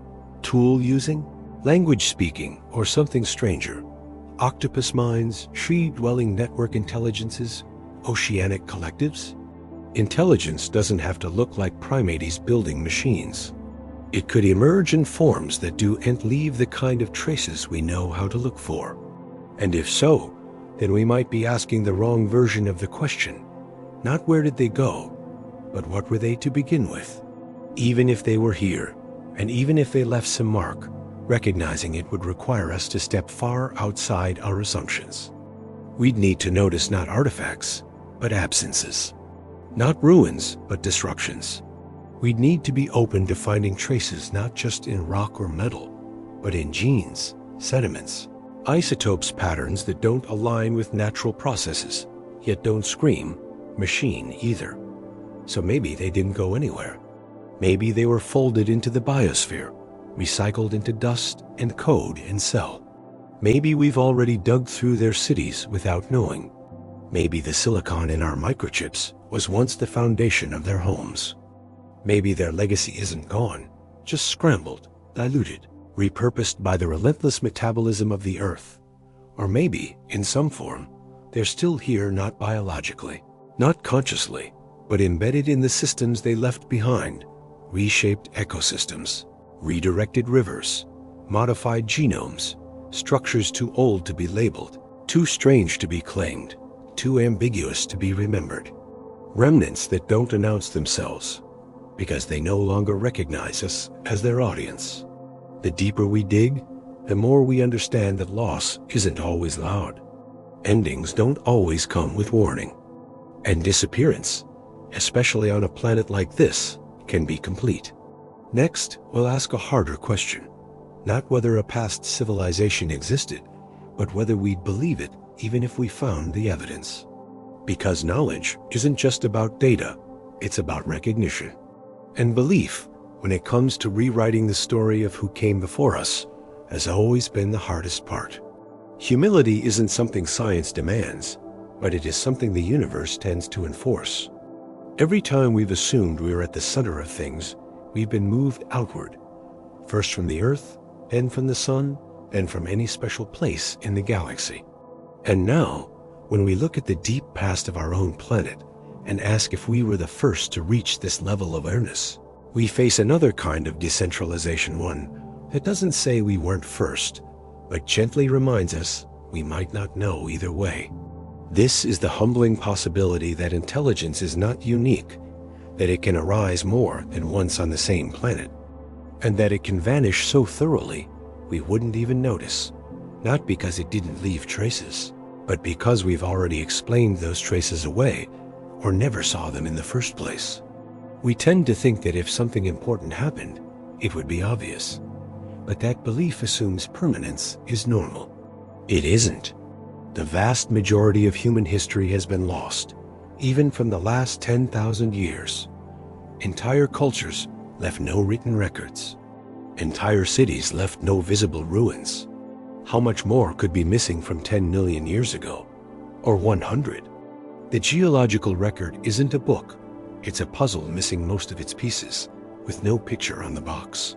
tool-using, language-speaking, or something stranger? Octopus minds, tree-dwelling network intelligences, oceanic collectives? Intelligence doesn't have to look like primates building machines. It could emerge in forms that do and leave the kind of traces we know how to look for. And if so, then we might be asking the wrong version of the question. Not where did they go, but what were they to begin with? Even if they were here, and even if they left some mark, recognizing it would require us to step far outside our assumptions. We'd need to notice not artifacts, but absences. Not ruins, but disruptions. We'd need to be open to finding traces not just in rock or metal, but in genes, sediments, isotopes, patterns that don't align with natural processes, yet don't scream machine either. So maybe they didn't go anywhere. Maybe they were folded into the biosphere, recycled into dust and code and cell. Maybe we've already dug through their cities without knowing. Maybe the silicon in our microchips was once the foundation of their homes. Maybe their legacy isn't gone, just scrambled, diluted, repurposed by the relentless metabolism of the Earth. Or maybe, in some form, they're still here, not biologically, not consciously, but embedded in the systems they left behind, reshaped ecosystems, redirected rivers, modified genomes, structures too old to be labeled, too strange to be claimed, too ambiguous to be remembered. Remnants that don't announce themselves, because they no longer recognize us as their audience. The deeper we dig, the more we understand that loss isn't always loud. Endings don't always come with warning. And disappearance, especially on a planet like this, can be complete. Next, we'll ask a harder question. Not whether a past civilization existed, but whether we'd believe it even if we found the evidence. Because knowledge isn't just about data, it's about recognition. And belief, when it comes to rewriting the story of who came before us, has always been the hardest part. Humility isn't something science demands, but it is something the universe tends to enforce. Every time we've assumed we are at the center of things, we've been moved outward, first from the Earth, then from the Sun, then from any special place in the galaxy. And now, when we look at the deep past of our own planet and ask if we were the first to reach this level of awareness, we face another kind of decentralization, one that doesn't say we weren't first, but gently reminds us we might not know either way. This is the humbling possibility that intelligence is not unique, that it can arise more than once on the same planet, and that it can vanish so thoroughly we wouldn't even notice, not because it didn't leave traces, but because we've already explained those traces away or never saw them in the first place. We tend to think that if something important happened, it would be obvious, but that belief assumes permanence is normal. It isn't. The vast majority of human history has been lost, even from the last 10,000 years. Entire cultures left no written records. Entire cities left no visible ruins. How much more could be missing from 10 million years ago? or 100? The geological record isn't a book. It's a puzzle missing most of its pieces, with no picture on the box.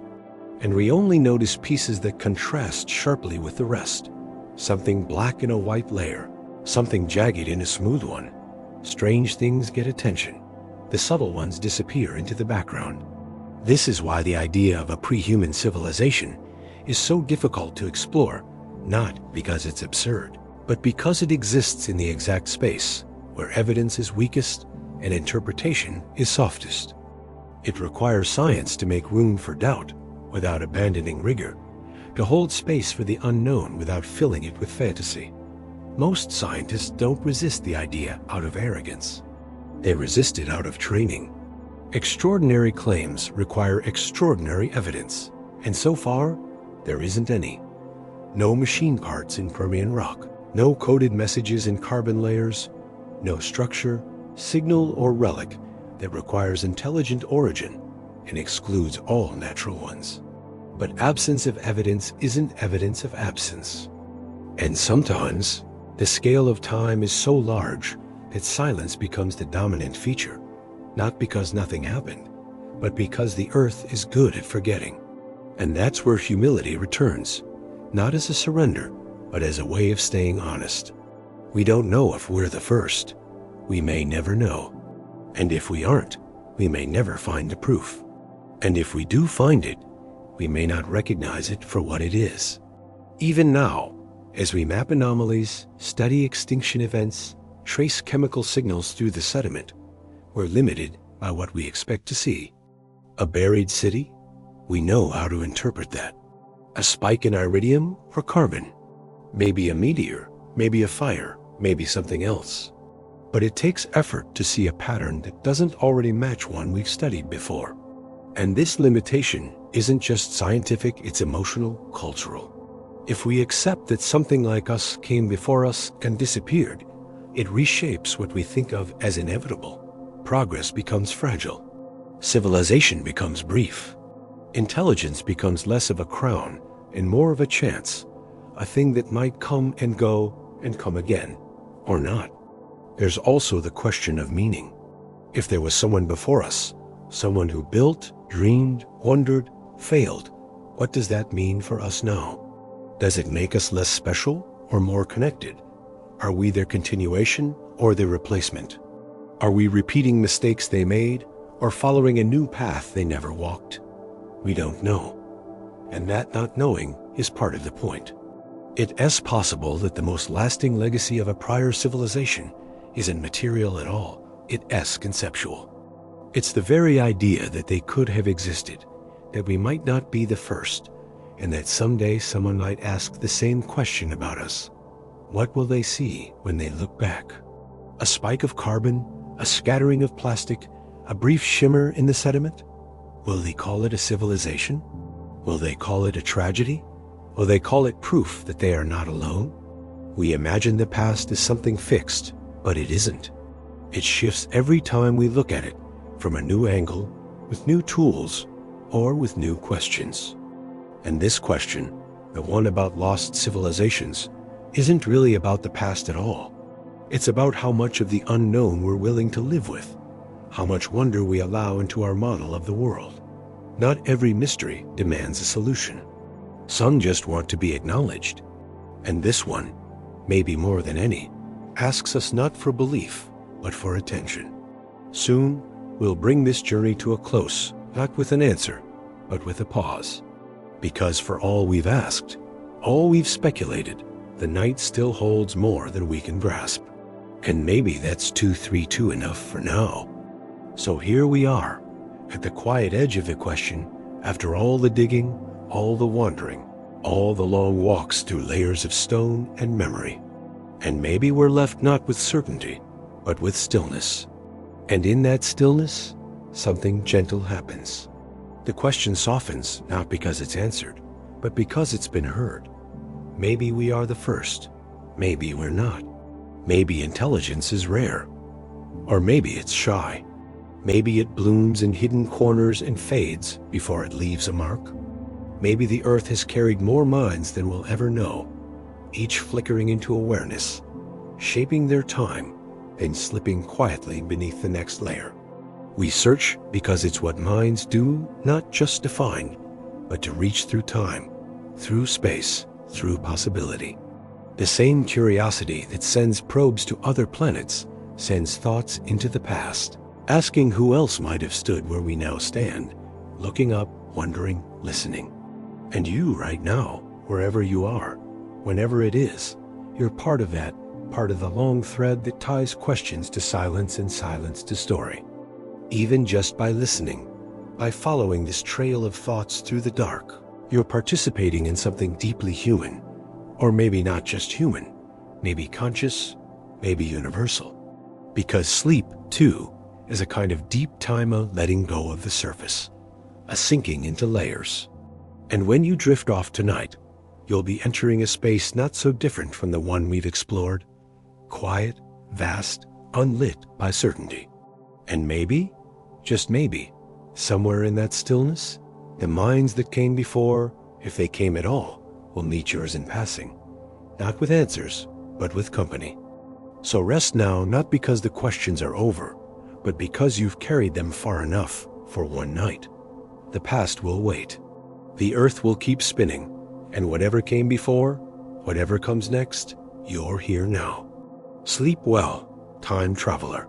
And we only notice pieces that contrast sharply with the rest. Something black in a white layer, something jagged in a smooth one. Strange things get attention. The subtle ones disappear into the background. This is why the idea of a pre-human civilization is so difficult to explore, not because it's absurd, but because it exists in the exact space where evidence is weakest and interpretation is softest. It requires science to make room for doubt without abandoning rigor, to hold space for the unknown without filling it with fantasy. Most scientists don't resist the idea out of arrogance. They resist it out of training. Extraordinary claims require extraordinary evidence, and so far, there isn't any. No machine parts in Permian rock, no coded messages in carbon layers, no structure, signal, or relic that requires intelligent origin and excludes all natural ones. But absence of evidence isn't evidence of absence. And sometimes, the scale of time is so large that silence becomes the dominant feature, not because nothing happened, but because the earth is good at forgetting. And that's where humility returns, not as a surrender, but as a way of staying honest. We don't know if we're the first. We may never know. And if we aren't, we may never find the proof. And if we do find it, we may not recognize it for what it is. Even now, as we map anomalies, study extinction events, trace chemical signals through the sediment, we're limited by what we expect to see. A buried city? We know how to interpret that. A spike in iridium or carbon? Maybe a meteor, maybe a fire, maybe something else. But it takes effort to see a pattern that doesn't already match one we've studied before. And this limitation isn't just scientific, it's emotional, cultural. If we accept that something like us came before us and disappeared, it reshapes what we think of as inevitable. Progress becomes fragile. Civilization becomes brief. Intelligence becomes less of a crown and more of a chance, a thing that might come and go and come again, or not. There's also the question of meaning. If there was someone before us, someone who built, dreamed, wondered, failed, what does that mean for us now? Does it make us less special or more connected? Are we their continuation or their replacement? Are we repeating mistakes they made or following a new path they never walked? We don't know. And that not knowing is part of the point. It is possible that the most lasting legacy of a prior civilization isn't material at all. It is conceptual. It's the very idea that they could have existed, that we might not be the first, and that someday someone might ask the same question about us. What will they see when they look back? A spike of carbon, a scattering of plastic, a brief shimmer in the sediment? Will they call it a civilization? Will they call it a tragedy? Will they call it proof that they are not alone? We imagine the past as something fixed, but it isn't. It shifts every time we look at it, from a new angle, with new tools, or with new questions. And this question, the one about lost civilizations, isn't really about the past at all. It's about how much of the unknown we're willing to live with, how much wonder we allow into our model of the world. Not every mystery demands a solution. Some just want to be acknowledged. And this one, maybe more than any, asks us not for belief, but for attention. Soon, we'll bring this journey to a close, not with an answer, but with a pause. Because for all we've asked, all we've speculated, the night still holds more than we can grasp. And maybe that's 232 enough for now. So here we are, at the quiet edge of the question, after all the digging, all the wandering, all the long walks through layers of stone and memory. And maybe we're left not with certainty, but with stillness. And in that stillness, something gentle happens. The question softens not because it's answered, but because it's been heard. Maybe we are the first. Maybe we're not. Maybe intelligence is rare. Or maybe it's shy. Maybe it blooms in hidden corners and fades before it leaves a mark. Maybe the earth has carried more minds than we'll ever know, each flickering into awareness, shaping their time, then slipping quietly beneath the next layer. We search because it's what minds do, not just to find, but to reach through time, through space, through possibility. The same curiosity that sends probes to other planets sends thoughts into the past, asking who else might have stood where we now stand, looking up, wondering, listening. And you right now, wherever you are, whenever it is, you're part of that, part of the long thread that ties questions to silence and silence to story. Even just by listening, by following this trail of thoughts through the dark, you're participating in something deeply human, or maybe not just human, maybe conscious, maybe universal. Because sleep, too, is a kind of deep time of letting go of the surface, a sinking into layers. And when you drift off tonight, you'll be entering a space not so different from the one we've explored, quiet, vast, unlit by certainty. And maybe, just maybe, somewhere in that stillness, the minds that came before, if they came at all, will meet yours in passing, not with answers, but with company. So rest now, not because the questions are over, but because you've carried them far enough for one night. The past will wait. The earth will keep spinning, and whatever came before, whatever comes next, you're here now. Sleep well, time traveler.